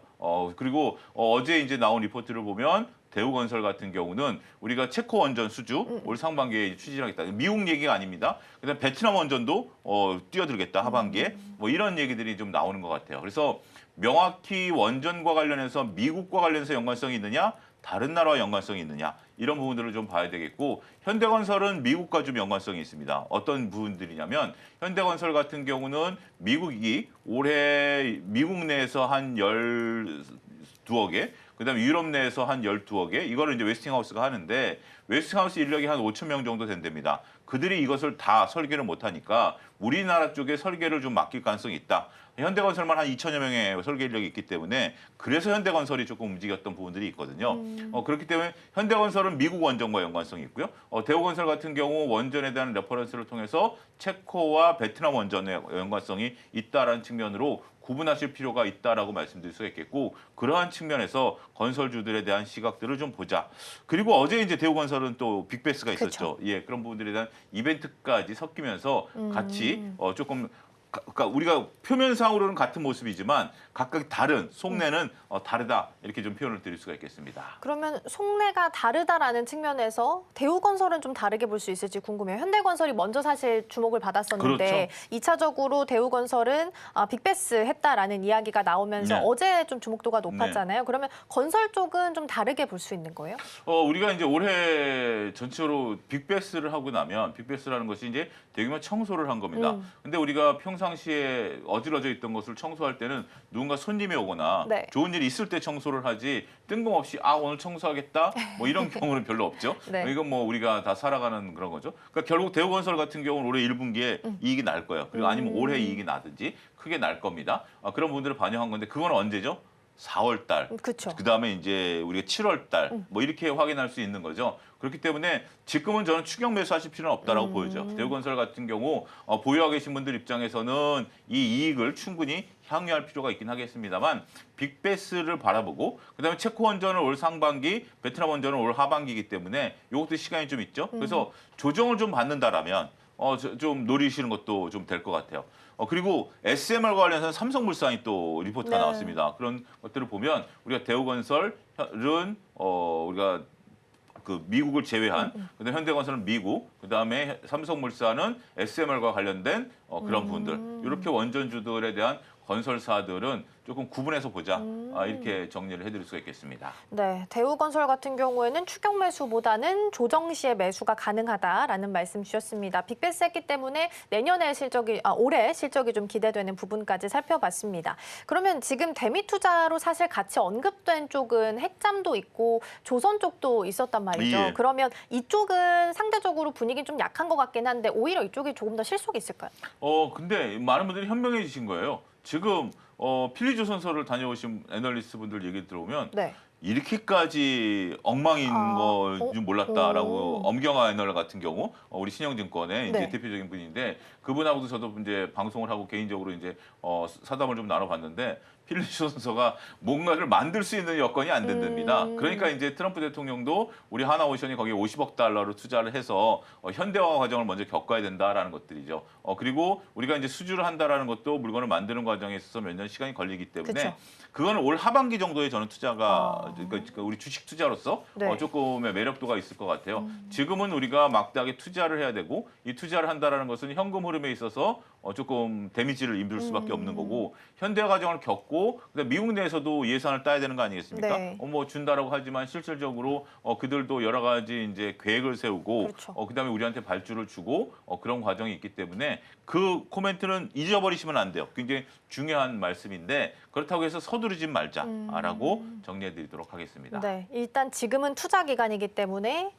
그리고 어제 이제 나온 리포트를 보면 대우건설 같은 경우는 우리가 체코 원전 수주 올 상반기에 추진하겠다. 미국 얘기가 아닙니다. 그다음 베트남 원전도 뛰어들겠다 하반기에 뭐 이런 얘기들이 좀 나오는 것 같아요. 그래서 명확히 원전과 관련해서 미국과 관련해서 연관성이 있느냐, 다른 나라와 연관성이 있느냐 이런 부분들을 좀 봐야 되겠고 현대건설은 미국과 좀 연관성이 있습니다. 어떤 부분들이냐면 현대건설 같은 경우는 미국이 올해 미국 내에서 한 12억에 그다음에 유럽 내에서 한 12억에 이거를 이제 웨스팅하우스가 하는데 웨스팅하우스 인력이 한 5천 명 정도 된답니다. 그들이 이것을 다 설계를 못하니까 우리나라 쪽에 설계를 좀 맡길 가능성이 있다. 현대건설만 한 2천여 명의 설계 인력이 있기 때문에 그래서 현대건설이 조금 움직였던 부분들이 있거든요. 그렇기 때문에 현대건설은 미국 원전과 연관성이 있고요. 대우건설 같은 경우 원전에 대한 레퍼런스를 통해서 체코와 베트남 원전의 연관성이 있다라는 측면으로 구분하실 필요가 있다라고 말씀드릴 수가 있겠고 그러한 측면에서 건설주들에 대한 시각들을 좀 보자. 그리고 어제 이제 대우건설은 또 빅베스가 있었죠. 그쵸. 예, 그런 부분들에 대한 이벤트까지 섞이면서 같이 조금 그러니까 우리가 표면상으로는 같은 모습이지만 각각 다른 속내는 다르다 이렇게 좀 표현을 드릴 수가 있겠습니다. 그러면 속내가 다르다라는 측면에서 대우건설은 좀 다르게 볼 수 있을지 궁금해요. 현대건설이 먼저 사실 주목을 받았었는데 그렇죠. 2차적으로 대우건설은 빅베스 했다라는 이야기가 나오면서 네. 어제 좀 주목도가 높았잖아요. 그러면 건설 쪽은 좀 다르게 볼 수 있는 거예요? 우리가 이제 올해 전체로 빅베스를 하고 나면 빅베스라는 것이 이제 대규모 청소를 한 겁니다. 근데 우리가 평상시에 어지러져 있던 것을 청소할 때는 누군가 손님이 오거나 네. 좋은 일이 있을 때 청소를 하지 뜬금없이 오늘 청소하겠다 뭐 이런 경우는 별로 없죠. 네. 이건 뭐 우리가 다 살아가는 그런 거죠. 그러니까 결국 대우건설 같은 경우는 올해 1분기에 이익이 날 거예요. 그리고 아니면 올해 이익이 나든지 크게 날 겁니다. 그런 부분들을 반영한 건데 그건 언제죠? 4월 달. 그렇죠. 그다음에 이제 우리가 7월 달 뭐 이렇게 확인할 수 있는 거죠. 그렇기 때문에 지금은 저는 추격 매수하실 필요는 없다라고 보여져. 대우건설 같은 경우 보유하고 계신 분들 입장에서는 이 이익을 충분히 향유할 필요가 있긴 하겠습니다만 빅베스를 바라보고 그다음에 체코 원전은 올 상반기, 베트남 원전은 올 하반기이기 때문에 이것도 시간이 좀 있죠. 그래서 조정을 좀 받는다라면 좀 노리시는 것도 좀 될 것 같아요. 그리고 SMR과 관련해서는 삼성물산이 또 리포트가 네. 나왔습니다. 그런 것들을 보면 우리가 대우건설은 우리가 그 미국을 제외한 그다음에 현대건설은 미국, 그다음에 삼성물산은 SMR과 관련된 그런 부분들. 이렇게 원전주들에 대한 건설사들은 조금 구분해서 보자. 이렇게 정리를 해드릴 수가 있겠습니다. 네, 대우건설 같은 경우에는 추격 매수보다는 조정 시에 매수가 가능하다라는 말씀 주셨습니다. 빅베스 했기 때문에 내년에 올해 실적이 좀 기대되는 부분까지 살펴봤습니다. 그러면 지금 대미 투자로 사실 같이 언급된 쪽은 핵잠도 있고 조선 쪽도 있었단 말이죠. 예. 그러면 이쪽은 상대적으로 분위기 좀 약한 것 같긴 한데 오히려 이쪽이 조금 더 실속이 있을까요? 근데 많은 분들이 현명해지신 거예요. 지금 필리조선소를 다녀오신 애널리스트 분들 얘기 들어보면 네. 이렇게까지 엉망인 줄 몰랐다라고 오. 엄경화 애널 같은 경우 우리 신영증권의 이제 네. 대표적인 분인데 그분하고도 저도 이제 방송을 하고 개인적으로 이제 사담을 좀 나눠봤는데 필리조선소가 뭔가를 만들 수 있는 여건이 안 된답니다. 그러니까 이제 트럼프 대통령도 우리 하나오션이 거기에 50억 달러를 투자를 해서 현대화 과정을 먼저 겪어야 된다라는 것들이죠. 그리고 우리가 이제 수주를 한다라는 것도 물건을 만드는 과정에 있어서 몇 년 시간이 걸리기 때문에 그쵸. 그거는 올 하반기 정도에 저는 투자가 그러니까 우리 주식 투자로서 네. 조금의 매력도가 있을 것 같아요. 지금은 우리가 막대하게 투자를 해야 되고 이 투자를 한다라는 것은 현금 흐름에 있어서 조금 데미지를 입을 수밖에 없는 거고 현대화 과정을 겪고 하고 그다음에 미국 내에서도 예산을 따야 되는 거 아니겠습니까? 네. 뭐 준다라고 하지만 실질적으로 그들도 여러 가지 이제 계획을 세우고 그렇죠. 그다음에 우리한테 발주를 주고 그런 과정이 있기 때문에 그 코멘트는 잊어버리시면 안 돼요. 굉장히 중요한 말씀인데 그렇다고 해서 서두르지 말자라고 정리해드리도록 하겠습니다. 네, 일단 지금은 투자 기간이기 때문에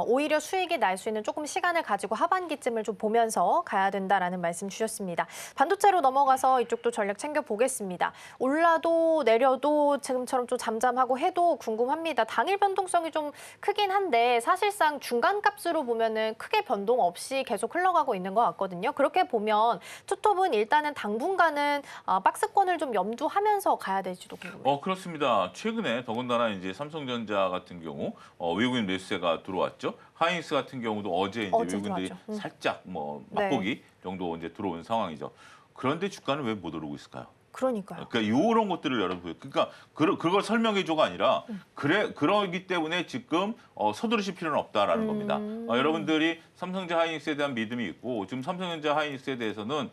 오히려 수익이 날 수 있는 조금 시간을 가지고 하반기쯤을 좀 보면서 가야 된다라는 말씀 주셨습니다. 반도체로 넘어가서 이쪽도 전략 챙겨보겠습니다. 올라도 내려도 지금처럼 좀 잠잠하고 해도 궁금합니다. 당일 변동성이 좀 크긴 한데 사실상 중간값으로 보면은 크게 변동 없이 계속 흘러가고 있는 것 같거든요. 그렇게 보면 투톱은 일단은 당분간은 박스권을 좀 염두하면서 가야 될지도 궁금해요. 그렇습니다. 최근에 더군다나 이제 삼성전자 같은 경우 외국인 매수세가 들어왔죠. 하이닉스 같은 경우도 어제 이제 어제 외국인들이 들어왔죠. 살짝 뭐 네. 맛보기 정도 이제 들어온 상황이죠. 그런데 주가는 왜 못 오르고 있을까요? 그러니까요. 그러니까 이런 것들을 여러분 보여. 그러니까 그걸 설명해줘가 아니라 그러기 때문에 지금 서두르실 필요는 없다라는 겁니다. 여러분들이 삼성전자 하이닉스에 대한 믿음이 있고 지금 삼성전자 하이닉스에 대해서는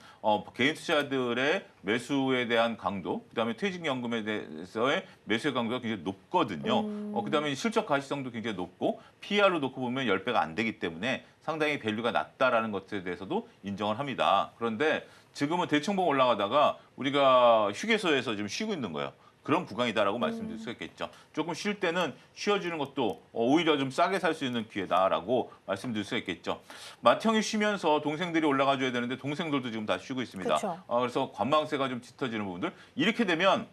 개인 투자자들의 매수에 대한 강도, 그다음에 퇴직연금에 대해서의 매수의 강도가 굉장히 높거든요. 그다음에 실적 가시성도 굉장히 높고 PER로 놓고 보면 10배가 안 되기 때문에 상당히 밸류가 낮다라는 것에 대해서도 인정을 합니다. 그런데 지금은 대청봉 올라가다가 우리가 휴게소에서 지금 쉬고 있는 거예요. 그런 구간이다라고 말씀드릴 수 있겠죠. 조금 쉴 때는 쉬어주는 것도 오히려 좀 싸게 살 수 있는 기회다라고 말씀드릴 수 있겠죠. 맏형이 쉬면서 동생들이 올라가줘야 되는데 동생들도 지금 다 쉬고 있습니다. 그쵸. 그래서 관망세가 좀 짙어지는 부분들. 이렇게 되면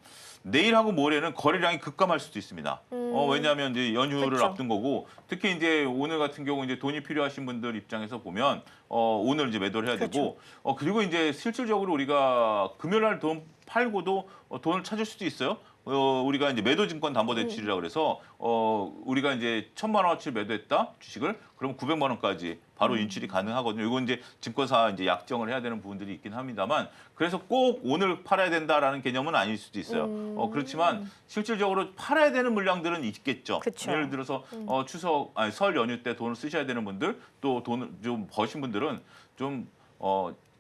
내일하고 모레는 거래량이 급감할 수도 있습니다. 왜냐하면 이제 연휴를 그쵸. 앞둔 거고 특히 이제 오늘 같은 경우 이제 돈이 필요하신 분들 입장에서 보면 오늘 이제 매도를 해야 되고 그리고 이제 실질적으로 우리가 금요일 날 돈 팔고도 돈을 찾을 수도 있어요. 우리가 이제 매도증권 담보대출이라고 그래서 우리가 이제 1,000만 원어치 매도했다 주식을 그럼 900만 원까지 바로 인출이 가능하거든요. 이건 이제 증권사 이제 약정을 해야 되는 부분들이 있긴 합니다만 그래서 꼭 오늘 팔아야 된다라는 개념은 아닐 수도 있어요. 그렇지만 실질적으로 팔아야 되는 물량들은 있겠죠. 그쵸. 예를 들어서 설 연휴 때 돈을 쓰셔야 되는 분들 또 돈을 좀 버신 분들은 좀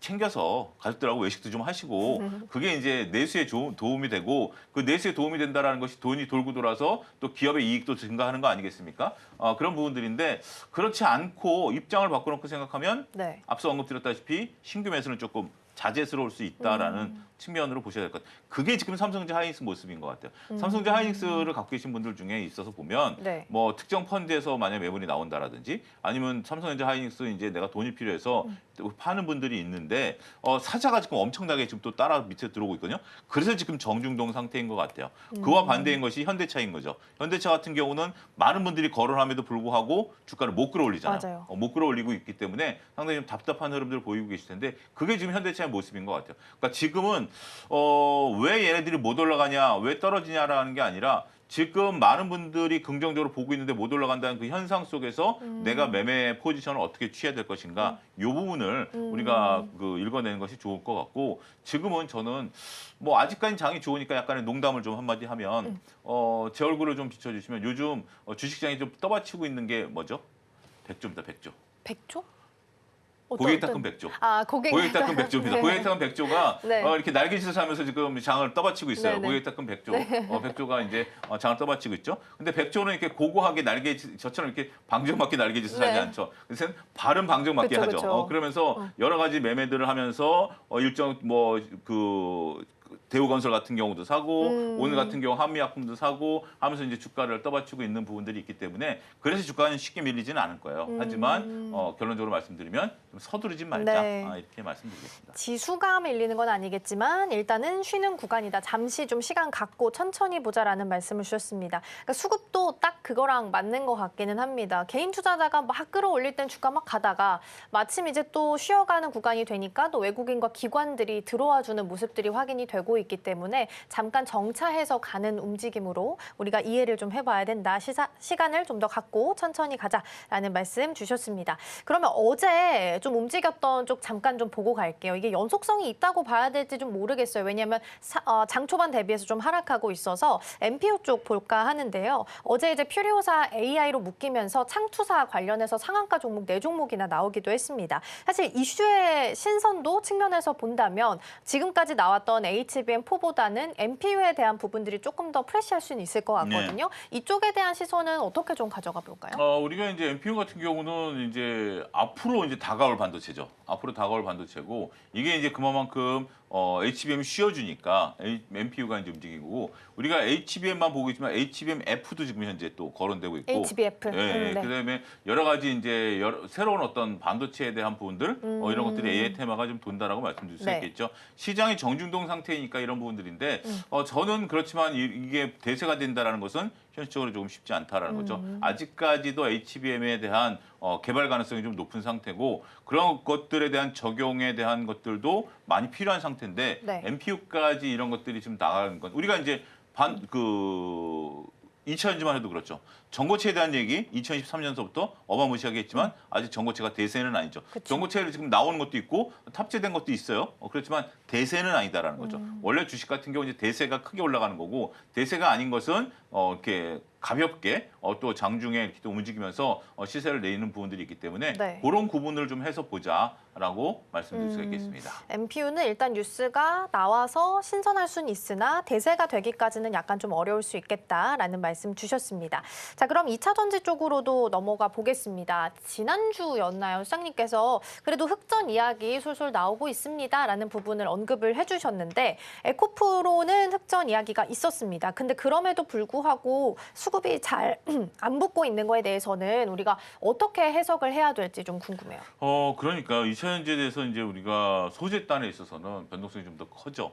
챙겨서 가족들하고 외식도 좀 하시고 그게 이제 내수에 도움이 되고 그 내수에 도움이 된다라는 것이 돈이 돌고 돌아서 또 기업의 이익도 증가하는 거 아니겠습니까? 그런 부분들인데 그렇지 않고 입장을 바꿔놓고 생각하면 네. 앞서 언급드렸다시피 신규 매수는 조금 자제스러울 수 있다라는 측면으로 보셔야 될 것 같아요. 그게 지금 삼성전자 하이닉스 모습인 것 같아요. 삼성전자 하이닉스를 갖고 계신 분들 중에 있어서 보면 네. 뭐 특정 펀드에서 만약 매물이 나온다라든지 아니면 삼성전자 하이닉스 이제 내가 돈이 필요해서 파는 분들이 있는데 사자가 지금 엄청나게 지금 또 따라 밑에 들어오고 있거든요. 그래서 지금 정중동 상태인 것 같아요. 그와 반대인 것이 현대차인 거죠. 현대차 같은 경우는 많은 분들이 거론함에도 불구하고 주가를 못 끌어올리잖아요. 맞아요. 못 끌어올리고 있기 때문에 상당히 좀 답답한 흐름들을 보이고 계실 텐데 그게 지금 현대차의 모습인 것 같아요. 그러니까 지금은 왜 얘네들이 못 올라가냐, 왜 떨어지냐라는 게 아니라 지금 많은 분들이 긍정적으로 보고 있는데 못 올라간다는 그 현상 속에서 내가 매매 포지션을 어떻게 취해야 될 것인가 이 부분을 우리가 읽어내는 것이 좋을 것 같고 지금은 저는 뭐 아직까지 장이 좋으니까 약간의 농담을 좀 한마디 하면 제 얼굴을 좀 비춰주시면 요즘 주식시장이 좀 떠받치고 있는 게 뭐죠? 백조입니다. 백조. 백조? 고객 닦은 백조. 고객 닦은 백조입니다. 네. 고객 닦은 백조가 네. 이렇게 날개짓을 하면서 지금 장을 떠받치고 있어요. 네네. 고객 닦은 백조. 백조가 이제 장을 떠받치고 있죠. 근데 백조는 이렇게 고고하게 날개짓, 저처럼 이렇게 방정맞게 날개짓을 네. 하지 않죠. 그래서 발은 방정맞게 그쵸, 하죠. 그쵸. 그러면서 여러 가지 매매들을 하면서 일정 대우건설 같은 경우도 사고 오늘 같은 경우 한미약품도 사고 하면서 이제 주가를 떠받치고 있는 부분들이 있기 때문에 그래서 주가는 쉽게 밀리지는 않을 거예요. 하지만 결론적으로 말씀드리면 좀 서두르지 말자 네. 이렇게 말씀드리겠습니다. 지수가 밀리는 건 아니겠지만 일단은 쉬는 구간이다. 잠시 좀 시간 갖고 천천히 보자라는 말씀을 주셨습니다. 그러니까 수급도 딱 그거랑 맞는 것 같기는 합니다. 개인 투자자가 막 끌어올릴 땐 주가 막 가다가 마침 이제 또 쉬어가는 구간이 되니까 또 외국인과 기관들이 들어와주는 모습들이 확인이 되고 있기 때문에 잠깐 정차해서 가는 움직임으로 우리가 이해를 좀 해봐야 된다. 시간을 좀 더 갖고 천천히 가자라는 말씀 주셨습니다. 그러면 어제 좀 움직였던 쪽 잠깐 좀 보고 갈게요. 이게 연속성이 있다고 봐야 될지 좀 모르겠어요. 왜냐하면 장 초반 대비해서 좀 하락하고 있어서 MPO 쪽 볼까 하는데요. 어제 이제 퓨리오사 AI로 묶이면서 창투사 관련해서 상한가 종목 4종목이나 나오기도 했습니다. 사실 이슈의 신선도 측면에서 본다면 지금까지 나왔던 HBM HBM4보다는 MPU에 대한 부분들이 조금 더 프레시할 수는 있을 것 같거든요. 이쪽에 대한 시선은 어떻게 좀 가져가 볼까요? 우리가 이제 MPU 같은 경우는 이제 앞으로 이제 다가올 반도체죠. 앞으로 다가올 반도체고 이게 이제 그만큼 HBM이 쉬어주니까 MPU가 이제 움직이고 우리가 HBM만 보고 있지만 HBM-F도 지금 현재 또 거론되고 있고 HBF. 네. 그다음에 여러 가지 이제 새로운 어떤 반도체에 대한 부분들 이런 것들이 AI 테마가 좀 돈다라고 말씀드릴 수 네. 있겠죠. 시장이 정중동 상태이니까 이런 부분들인데 저는 그렇지만 이게 대세가 된다라는 것은 현실적으로 조금 쉽지 않다라는 거죠. 아직까지도 HBM에 대한 개발 가능성이 좀 높은 상태고 그런 것들에 대한 적용에 대한 것들도 많이 필요한 상태인데 네. MPU까지 이런 것들이 좀 나가는 건 우리가 이제 2차전지만 해도 그렇죠. 전고체에 대한 얘기 2013년서부터 어마무시하게 했지만 아직 전고체가 대세는 아니죠. 그쵸. 전고체를 지금 나오는 것도 있고 탑재된 것도 있어요. 그렇지만 대세는 아니다라는 거죠. 원래 주식 같은 경우 이제 대세가 크게 올라가는 거고 대세가 아닌 것은 이렇게 가볍게 또 장중에 이렇게 또 움직이면서 시세를 내리는 부분들이 있기 때문에 네. 그런 구분을 좀 해서 보자라고 말씀드릴 수가 있겠습니다. MPU는 일단 뉴스가 나와서 신선할 수는 있으나 대세가 되기까지는 약간 좀 어려울 수 있겠다라는 말씀 주셨습니다. 자, 그럼 2차 전지 쪽으로도 넘어가 보겠습니다. 지난주였나요? 시장님께서 그래도 흑전 이야기 솔솔 나오고 있습니다라는 부분을 언급을 해주셨는데 에코프로는 흑전 이야기가 있었습니다. 근데 그럼에도 불구하고 수급이 잘 안 붙고 있는 거에 대해서는 우리가 어떻게 해석을 해야 될지 좀 궁금해요. 그러니까 2차 전지에 대해서 이제 우리가 소재단에 있어서는 변동성이 좀 더 커져.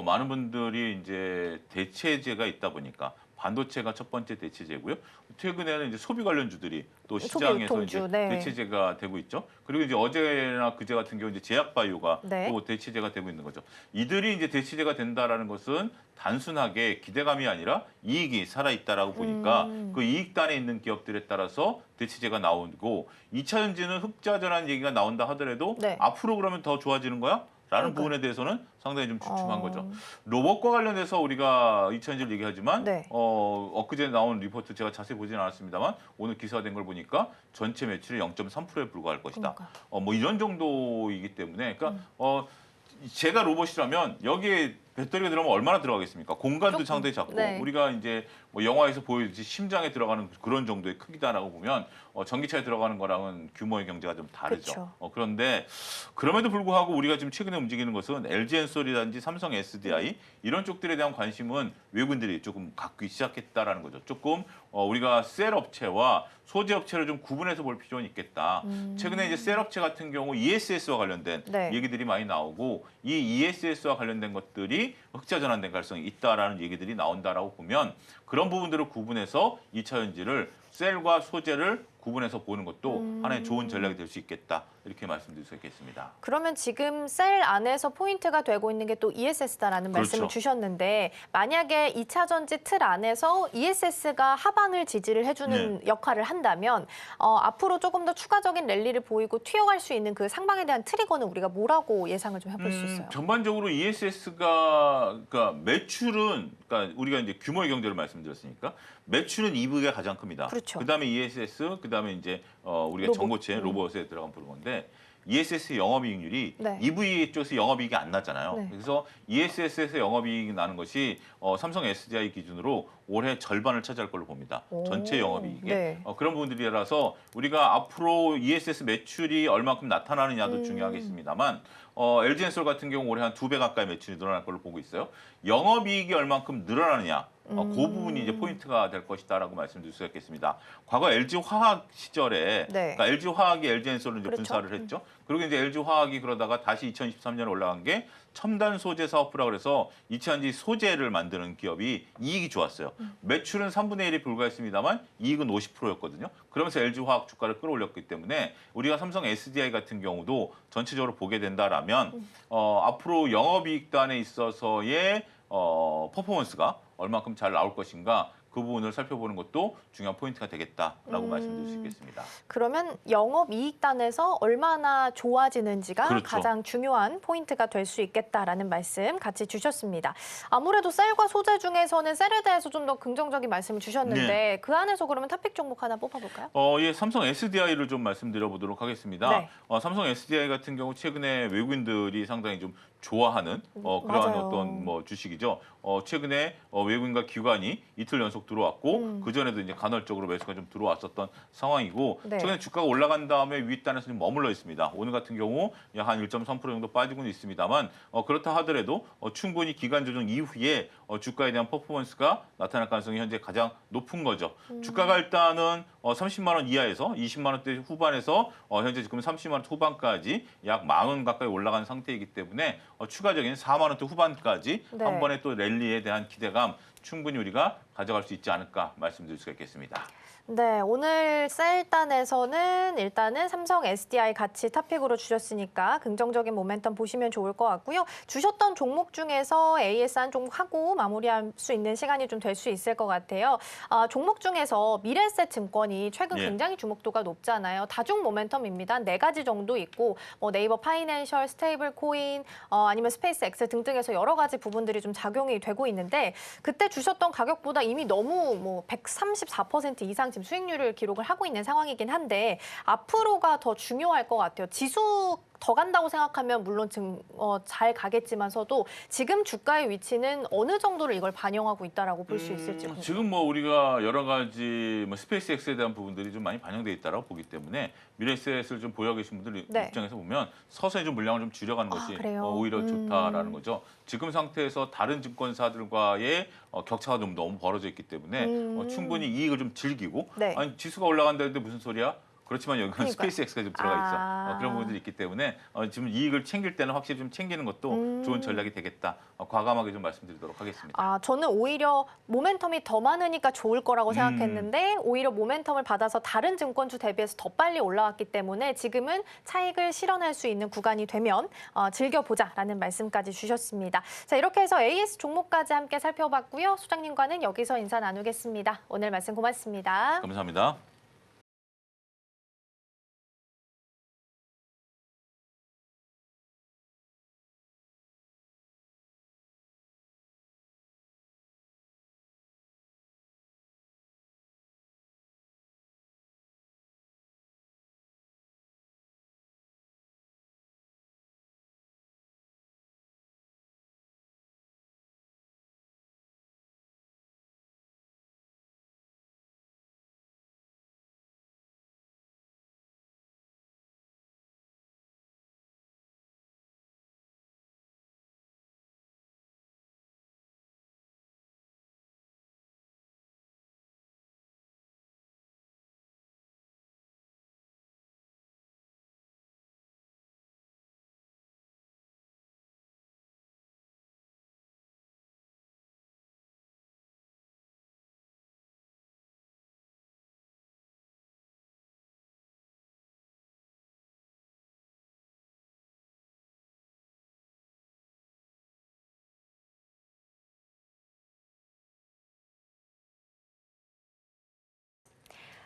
많은 분들이 이제 대체재가 있다 보니까 반도체가 첫 번째 대체재고요. 최근에는 이제 소비 관련주들이 또 시장에서 유통주, 이제 네. 대체재가 되고 있죠. 그리고 이제 어제나 그제 같은 경우 이제 제약바이오가 네. 또 대체재가 되고 있는 거죠. 이들이 이제 대체재가 된다라는 것은 단순하게 기대감이 아니라 이익이 살아 있다라고 보니까 그 이익단에 있는 기업들에 따라서 대체재가 나오고 2차 전지는 흑자전환 얘기가 나온다 하더라도 네. 앞으로 그러면 더 좋아지는 거야? 라는 그러니까요. 부분에 대해서는 상당히 좀 주춤한 어. 거죠. 로봇과 관련해서 우리가 2차전지를 얘기하지만 네. 엊그제 나온 리포트 제가 자세히 보지는 않았습니다만 오늘 기사화된 걸 보니까 전체 매출이 0.3%에 불과할 것이다. 그러니까요. 뭐 이런 정도이기 때문에 그러니까 제가 로봇이라면 여기에 배터리가 들어가면 얼마나 들어가겠습니까? 공간도 조금, 상당히 작고 네. 우리가 이제 뭐 영화에서 보여주듯이 심장에 들어가는 그런 정도의 크기다라고 보면 전기차에 들어가는 거랑은 규모의 경제가 좀 다르죠. 그쵸. 그런데 그럼에도 불구하고 우리가 지금 최근에 움직이는 것은 LG엔솔이라든지 삼성 SDI 이런 쪽들에 대한 관심은 외국인들이 조금 갖기 시작했다라는 거죠. 조금 우리가 셀 업체와 소재 업체를 좀 구분해서 볼 필요는 있겠다. 최근에 이제 셀 업체 같은 경우 ESS와 관련된 네. 얘기들이 많이 나오고 이 ESS와 관련된 것들이 흑자 전환된 가능성이 있다라는 얘기들이 나온다라고 보면 그런 부분들을 구분해서 2차 전지를 셀과 소재를 구분해서 보는 것도 하나의 좋은 전략이 될 수 있겠다. 이렇게 말씀드릴 수 있겠습니다. 그러면 지금 셀 안에서 포인트가 되고 있는 게 또 ESS다라는 그렇죠. 말씀을 주셨는데 만약에 2차 전지 틀 안에서 ESS가 하방을 지지를 해주는 역할을 한다면 앞으로 조금 더 추가적인 랠리를 보이고 튀어갈 수 있는 그 상방에 대한 트리거는 우리가 뭐라고 예상을 좀 해볼 수 있어요? 전반적으로 ESS가 그러니까 매출은 그러니까 우리가 이제 규모의 경제를 말씀드렸으니까 매출은 EV가 가장 큽니다. 그렇죠. 그다음에 ESS, 그다음에 이제 우리가 로봇. 전고체 로봇에 들어간 부분 건데 ESS 영업이익률이 네. EV 쪽에서 영업이익이 안 나잖아요. 네. 그래서 ESS에서 영업이익이 나는 것이 삼성 SDI 기준으로 올해 절반을 차지할 걸로 봅니다. 오. 전체 영업이익에. 네. 그런 부분들이라서 우리가 앞으로 ESS 매출이 얼마큼 나타나느냐도 중요하겠습니다만 LG엔솔 같은 경우 올해 한 2배 가까이 매출이 늘어날 걸로 보고 있어요. 영업이익이 얼마큼 늘어나느냐. 그 부분이 이제 포인트가 될 것이다라고 말씀드릴 수 있겠습니다. 과거 LG화학 시절에 네. 그러니까 LG화학이 LG엔솔을 이제 그렇죠. 분사를 했죠. 그리고 이제 LG화학이 그러다가 다시 2023년에 올라간 게 첨단 소재 사업부라 그래서 2차전지 소재를 만드는 기업이 이익이 좋았어요. 매출은 3분의 1이 불과했습니다만 이익은 50%였거든요. 그러면서 LG화학 주가를 끌어올렸기 때문에 우리가 삼성 SDI 같은 경우도 전체적으로 보게 된다라면 앞으로 영업이익단에 있어서의 퍼포먼스가 얼마큼 잘 나올 것인가 그 부분을 살펴보는 것도 중요한 포인트가 되겠다라고 말씀드릴 수 있겠습니다. 그러면 영업이익단에서 얼마나 좋아지는지가 그렇죠. 가장 중요한 포인트가 될 수 있겠다라는 말씀 같이 주셨습니다. 아무래도 셀과 소재 중에서는 셀에 대해서 좀 더 긍정적인 말씀을 주셨는데 네. 그 안에서 그러면 탑픽 종목 하나 뽑아볼까요? 예, 삼성 SDI를 좀 말씀드려 보도록 하겠습니다. 네. 삼성 SDI 같은 경우 최근에 외국인들이 상당히 좀 좋아하는 그러한 맞아요. 어떤 뭐 주식이죠. 최근에 외국인과 기관이 이틀 연속 들어왔고 그 전에도 이제 간헐적으로 매수가 좀 들어왔었던 상황이고 네. 최근에 주가가 올라간 다음에 윗단에서 좀 머물러 있습니다. 오늘 같은 경우 약 한 1.3% 정도 빠지고는 있습니다만 그렇다 하더라도 충분히 기간 조정 이후에 주가에 대한 퍼포먼스가 나타날 가능성이 현재 가장 높은 거죠. 주가가 일단은 30만 원 이하에서 20만 원대 후반에서 현재 지금 30만 원 후반까지 약 10,000원 가까이 올라간 상태이기 때문에 추가적인 4만 원대 후반까지 네. 한 번에 또 랠리에 대한 기대감 충분히 우리가 가져갈 수 있지 않을까 말씀드릴 수가 있겠습니다. 네, 오늘 셀단에서는 일단은 삼성 SDI 같이 탑픽으로 주셨으니까 긍정적인 모멘텀 보시면 좋을 것 같고요. 주셨던 종목 중에서 AS 한 종목 하고 마무리할 수 있는 시간이 좀 될 수 있을 것 같아요. 종목 중에서 미래에셋 증권이 최근 예. 굉장히 주목도가 높잖아요. 다중 모멘텀입니다. 4가지 정도 있고 뭐 네이버 파이낸셜, 스테이블 코인, 아니면 스페이스 X 등등에서 여러 가지 부분들이 좀 작용이 되고 있는데 그때 주셨던 가격보다 이미 너무 뭐 134% 이상 지금 수익률을 기록을 하고 있는 상황이긴 한데 앞으로가 더 중요할 것 같아요. 지수 더 간다고 생각하면 물론 잘 가겠지만서도 지금 주가의 위치는 어느 정도를 이걸 반영하고 있다라고 볼 수 있을지 궁금해요. 지금 뭐 우리가 여러 가지 뭐 스페이스 X에 대한 부분들이 좀 많이 반영돼 있다고 보기 때문에 미래에셋을 좀 보유하고 계신 분들 네. 입장에서 보면 서서히 좀 물량을 좀 줄여가는 것이 그래요? 오히려 좋다라는 거죠. 지금 상태에서 다른 증권사들과의 격차가 좀 너무 벌어져 있기 때문에 충분히 이익을 좀 즐기고 네. 아니 지수가 올라간다는데 무슨 소리야? 그렇지만 여기는 그러니까요. 스페이스 X가 좀 들어가 있어. 아. 그런 부분들이 있기 때문에 지금 이익을 챙길 때는 확실히 좀 챙기는 것도 좋은 전략이 되겠다. 과감하게 좀 말씀드리도록 하겠습니다. 저는 오히려 모멘텀이 더 많으니까 좋을 거라고 생각했는데 오히려 모멘텀을 받아서 다른 증권주 대비해서 더 빨리 올라왔기 때문에 지금은 차익을 실현할 수 있는 구간이 되면 즐겨보자라는 말씀까지 주셨습니다. 자, 이렇게 해서 AS 종목까지 함께 살펴봤고요. 소장님과는 여기서 인사 나누겠습니다. 오늘 말씀 고맙습니다. 감사합니다.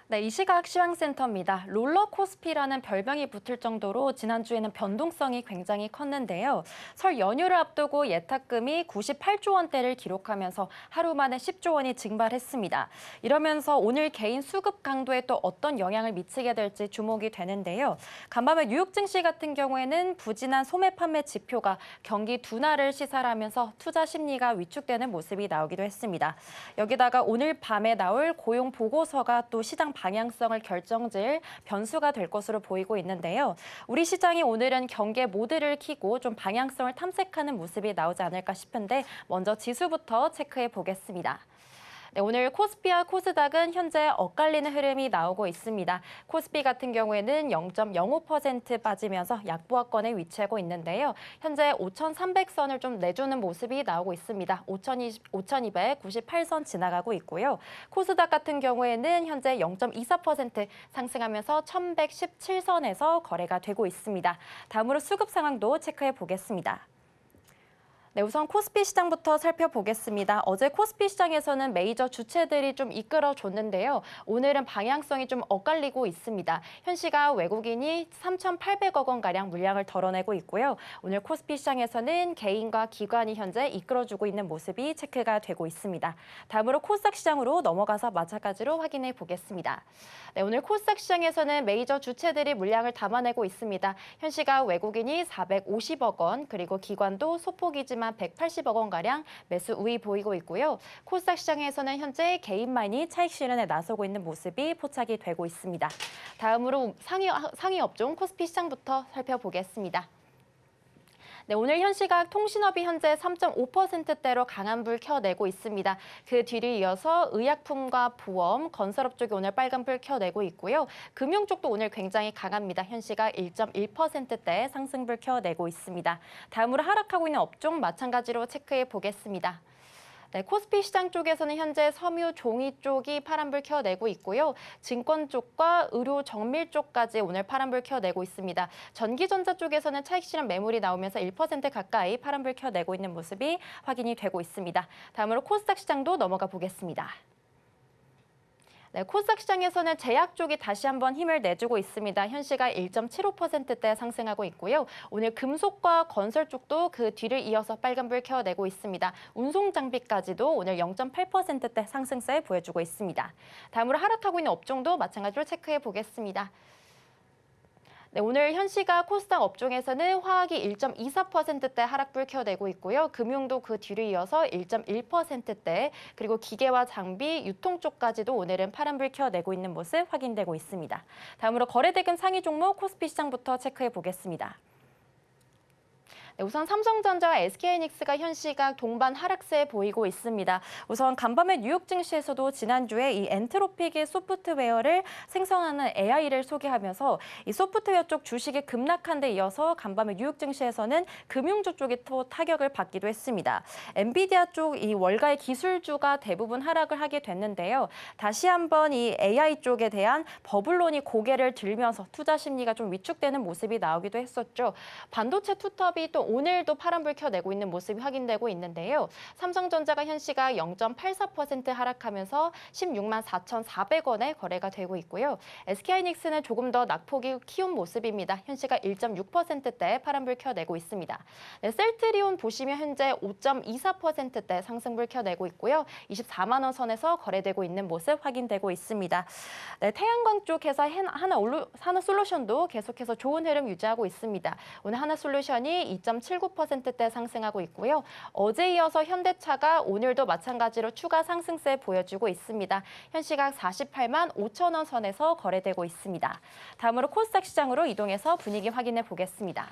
네, 이 시각 시황센터입니다. 롤러코스피라는 별명이 붙을 정도로 지난주에는 변동성이 굉장히 컸는데요. 설 연휴를 앞두고 예탁금이 98조 원대를 기록하면서 하루 만에 10조 원이 증발했습니다. 이러면서 오늘 개인 수급 강도에 또 어떤 영향을 미치게 될지 주목이 되는데요. 간밤에 뉴욕 증시 같은 경우에는 부진한 소매 판매 지표가 경기 둔화를 시사하면서 투자 심리가 위축되는 모습이 나오기도 했습니다. 여기다가 오늘 밤에 나올 고용 보고서가 또 시장 방향성을 결정질 변수가 될 것으로 보이고 있는데요. 우리 시장이 오늘은 경계 모드를 켜고 좀 방향성을 탐색하는 모습이 나오지 않을까 싶은데 먼저 지수부터 체크해 보겠습니다. 네, 오늘 코스피와 코스닥은 현재 엇갈리는 흐름이 나오고 있습니다. 코스피 같은 경우에는 0.05% 빠지면서 약보합권에 위치하고 있는데요. 현재 5,300선을 좀 내주는 모습이 나오고 있습니다. 5,298선 지나가고 있고요. 코스닥 같은 경우에는 현재 0.24% 상승하면서 1,117선에서 거래가 되고 있습니다. 다음으로 수급 상황도 체크해 보겠습니다. 네, 우선 코스피 시장부터 살펴보겠습니다. 어제 코스피 시장에서는 메이저 주체들이 좀 이끌어줬는데요. 오늘은 방향성이 좀 엇갈리고 있습니다. 현 시각 외국인이 3,800억 원가량 물량을 덜어내고 있고요. 오늘 코스피 시장에서는 개인과 기관이 현재 이끌어주고 있는 모습이 체크가 되고 있습니다. 다음으로 코스닥 시장으로 넘어가서 마찬가지로 확인해 보겠습니다. 네, 오늘 코스닥 시장에서는 메이저 주체들이 물량을 담아내고 있습니다. 현 시각 외국인이 450억 원, 그리고 기관도 소폭이지만 180억 원가량 매수 우위 보이고 있고요. 코스닥 시장에서는 현재 개인만이 차익 실현에 나서고 있는 모습이 포착이 되고 있습니다. 다음으로 상위 업종 코스피 시장부터 살펴보겠습니다. 네, 오늘 현 시각 통신업이 현재 3.5%대로 강한 불 켜내고 있습니다. 그 뒤를 이어서 의약품과 보험, 건설업 쪽이 오늘 빨간불 켜내고 있고요. 금융 쪽도 오늘 굉장히 강합니다. 현 시각 1.1%대 상승불 켜내고 있습니다. 다음으로 하락하고 있는 업종 마찬가지로 체크해 보겠습니다. 네, 코스피 시장 쪽에서는 현재 섬유, 종이 쪽이 파란불 켜내고 있고요. 증권 쪽과 의료, 정밀 쪽까지 오늘 파란불 켜내고 있습니다. 전기전자 쪽에서는 차익 실현 매물이 나오면서 1% 가까이 파란불 켜내고 있는 모습이 확인이 되고 있습니다. 다음으로 코스닥 시장도 넘어가 보겠습니다. 네, 코스닥 시장에서는 제약 쪽이 다시 한번 힘을 내주고 있습니다. 현 시각 1.75%대 상승하고 있고요. 오늘 금속과 건설 쪽도 그 뒤를 이어서 빨간불 켜내고 있습니다. 운송 장비까지도 오늘 0.8%대 상승세 보여주고 있습니다. 다음으로 하락하고 있는 업종도 마찬가지로 체크해 보겠습니다. 네, 오늘 현 시각 코스닥 업종에서는 화학이 1.24%대 하락불 켜내고 있고요. 금융도 그 뒤를 이어서 1.1%대, 그리고 기계와 장비, 유통 쪽까지도 오늘은 파란불 켜내고 있는 모습 확인되고 있습니다. 다음으로 거래대금 상위 종목 코스피 시장부터 체크해 보겠습니다. 네, 우선 삼성전자와 SK하이닉스가 현 시각 동반 하락세 보이고 있습니다. 우선 간밤에 뉴욕 증시에서도 지난주에 이 엔트로픽의 소프트웨어를 생성하는 AI를 소개하면서 이 소프트웨어 쪽 주식이 급락한 데 이어서 간밤에 뉴욕 증시에서는 금융주 쪽이 또 타격을 받기도 했습니다. 엔비디아 쪽 이 월가의 기술주가 대부분 하락을 하게 됐는데요. 다시 한번 이 AI 쪽에 대한 버블론이 고개를 들면서 투자 심리가 좀 위축되는 모습이 나오기도 했었죠. 반도체 투톱이 또 오늘도 파란불 켜내고 있는 모습이 확인되고 있는데요. 삼성전자가 현 시각 0.84% 하락하면서 16만 4,400원에 거래가 되고 있고요. SK하이닉스는 조금 더 낙폭이 키운 모습입니다. 현 시각 1.6%대 파란불 켜내고 있습니다. 네, 셀트리온 보시면 현재 5.24%대 상승불 켜내고 있고요. 24만 원 선에서 거래되고 있는 모습 확인되고 있습니다. 네, 태양광 쪽에서 하나솔루션도 계속해서 좋은 흐름 유지하고 있습니다. 오늘 하나솔루션이 2.79%대 상승하고 있고요. 어제 이어서 현대차가 오늘도 마찬가지로 추가 상승세 보여주고 있습니다. 현 시각 48만 5천 원 선에서 거래되고 있습니다. 다음으로 코스닥 시장으로 이동해서 분위기 확인해 보겠습니다.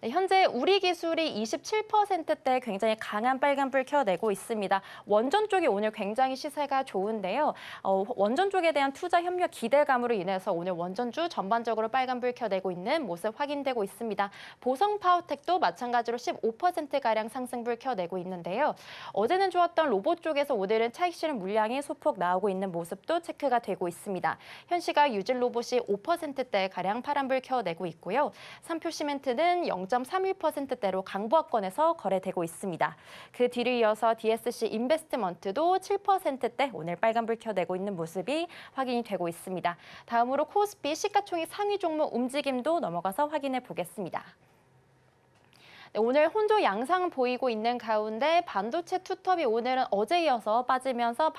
네, 현재 우리 기술이 27%대 굉장히 강한 빨간불 켜내고 있습니다. 원전 쪽이 오늘 굉장히 시세가 좋은데요. 원전 쪽에 대한 투자 협력 기대감으로 인해서 오늘 원전주 전반적으로 빨간불 켜내고 있는 모습 확인되고 있습니다. 보성파워텍도 마찬가지로 15%가량 상승불 켜내고 있는데요. 어제는 좋았던 로봇 쪽에서 오늘은 차익 실현 물량이 소폭 나오고 있는 모습도 체크가 되고 있습니다. 현 시각 유질 로봇이 5%대가량 파란불 켜내고 있고요. 삼표시멘트는 0.31%대로 강보합권에서 거래되고 있습니다. 그 뒤를 이어서 DSC 인베스트먼트도 7%대 오늘 빨간불 켜내고 있는 모습이 확인이 되고 있습니다. 다음으로 코스피 시가총액 상위 종목 움직임도 넘어가서 확인해 보겠습니다. 네, 오늘 혼조 양상 보이고 있는 가운데 반도체 투톱이 오늘은 어제 이어서 빠지면서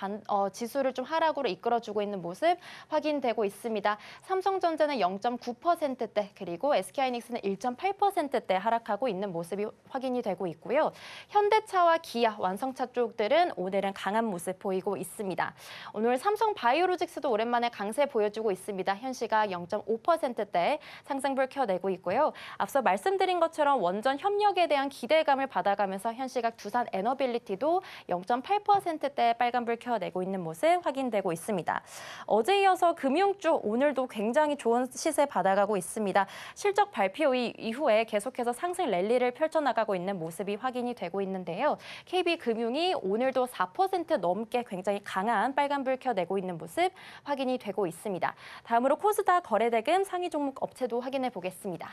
지수를 좀 하락으로 이끌어주고 있는 모습 확인되고 있습니다. 삼성전자는 0.9%대 그리고 SK하이닉스는 1.8%대 하락하고 있는 모습이 확인이 되고 있고요. 현대차와 기아, 완성차 쪽들은 오늘은 강한 모습 보이고 있습니다. 오늘 삼성바이오로직스도 오랜만에 강세 보여주고 있습니다. 현 시각 0.5%대 상승불 켜내고 있고요. 앞서 말씀드린 것처럼 원전 협력에 대한 기대감을 받아가면서 현 시각 두산 에너빌리티도 0.8%대 빨간불 켜내고 있는 모습 확인되고 있습니다. 어제 이어서 금융 쪽 오늘도 굉장히 좋은 시세 받아가고 있습니다. 실적 발표 이후에 계속해서 상승 랠리를 펼쳐나가고 있는 모습이 확인이 되고 있는데요. KB금융이 오늘도 4% 넘게 굉장히 강한 빨간불 켜내고 있는 모습 확인이 되고 있습니다. 다음으로 코스닥 거래대금 상위 종목 업체도 확인해 보겠습니다.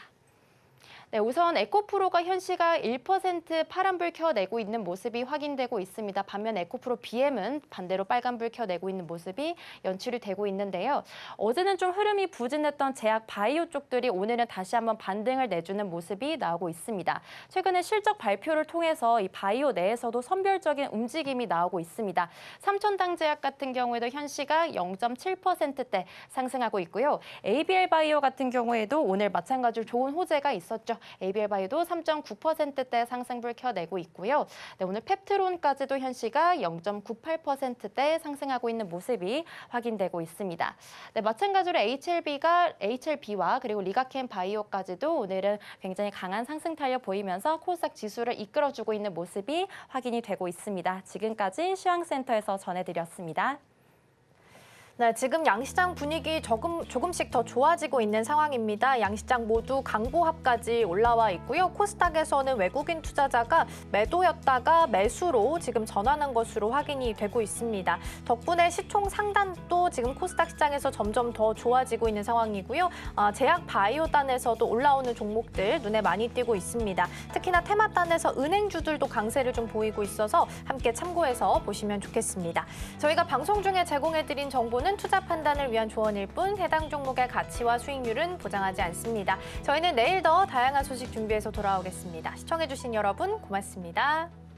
네, 우선 에코프로가 현시가 1% 파란불 켜내고 있는 모습이 확인되고 있습니다. 반면 에코프로 BM은 반대로 빨간불 켜내고 있는 모습이 연출이 되고 있는데요. 어제는 좀 흐름이 부진했던 제약 바이오 쪽들이 오늘은 다시 한번 반등을 내주는 모습이 나오고 있습니다. 최근에 실적 발표를 통해서 이 바이오 내에서도 선별적인 움직임이 나오고 있습니다. 삼천당제약 같은 경우에도 현시가 0.7%대 상승하고 있고요. ABL 바이오 같은 경우에도 오늘 마찬가지로 좋은 호재가 있었죠. ABL 바이오도 3.9%대 상승불 켜내고 있고요. 네, 오늘 펩트론까지도 현시가 0.98%대 상승하고 있는 모습이 확인되고 있습니다. 네, 마찬가지로 HLB와 그리고 리가켄 바이오까지도 오늘은 굉장히 강한 상승 탄력 보이면서 코스닥 지수를 이끌어주고 있는 모습이 확인이 되고 있습니다. 지금까지 시황센터에서 전해드렸습니다. 네, 지금 양시장 분위기 조금씩 더 좋아지고 있는 상황입니다. 양시장 모두 강보합까지 올라와 있고요. 코스닥에서는 외국인 투자자가 매도였다가 매수로 지금 전환한 것으로 확인이 되고 있습니다. 덕분에 시총 상단도 지금 코스닥 시장에서 점점 더 좋아지고 있는 상황이고요. 제약 바이오단에서도 올라오는 종목들 눈에 많이 띄고 있습니다. 특히나 테마단에서 은행주들도 강세를 좀 보이고 있어서 함께 참고해서 보시면 좋겠습니다. 저희가 방송 중에 제공해드린 정보는 투자 판단을 위한 조언일 뿐 해당 종목의 가치와 수익률은 보장하지 않습니다. 저희는 내일 더 다양한 소식 준비해서 돌아오겠습니다. 시청해주신 여러분 고맙습니다.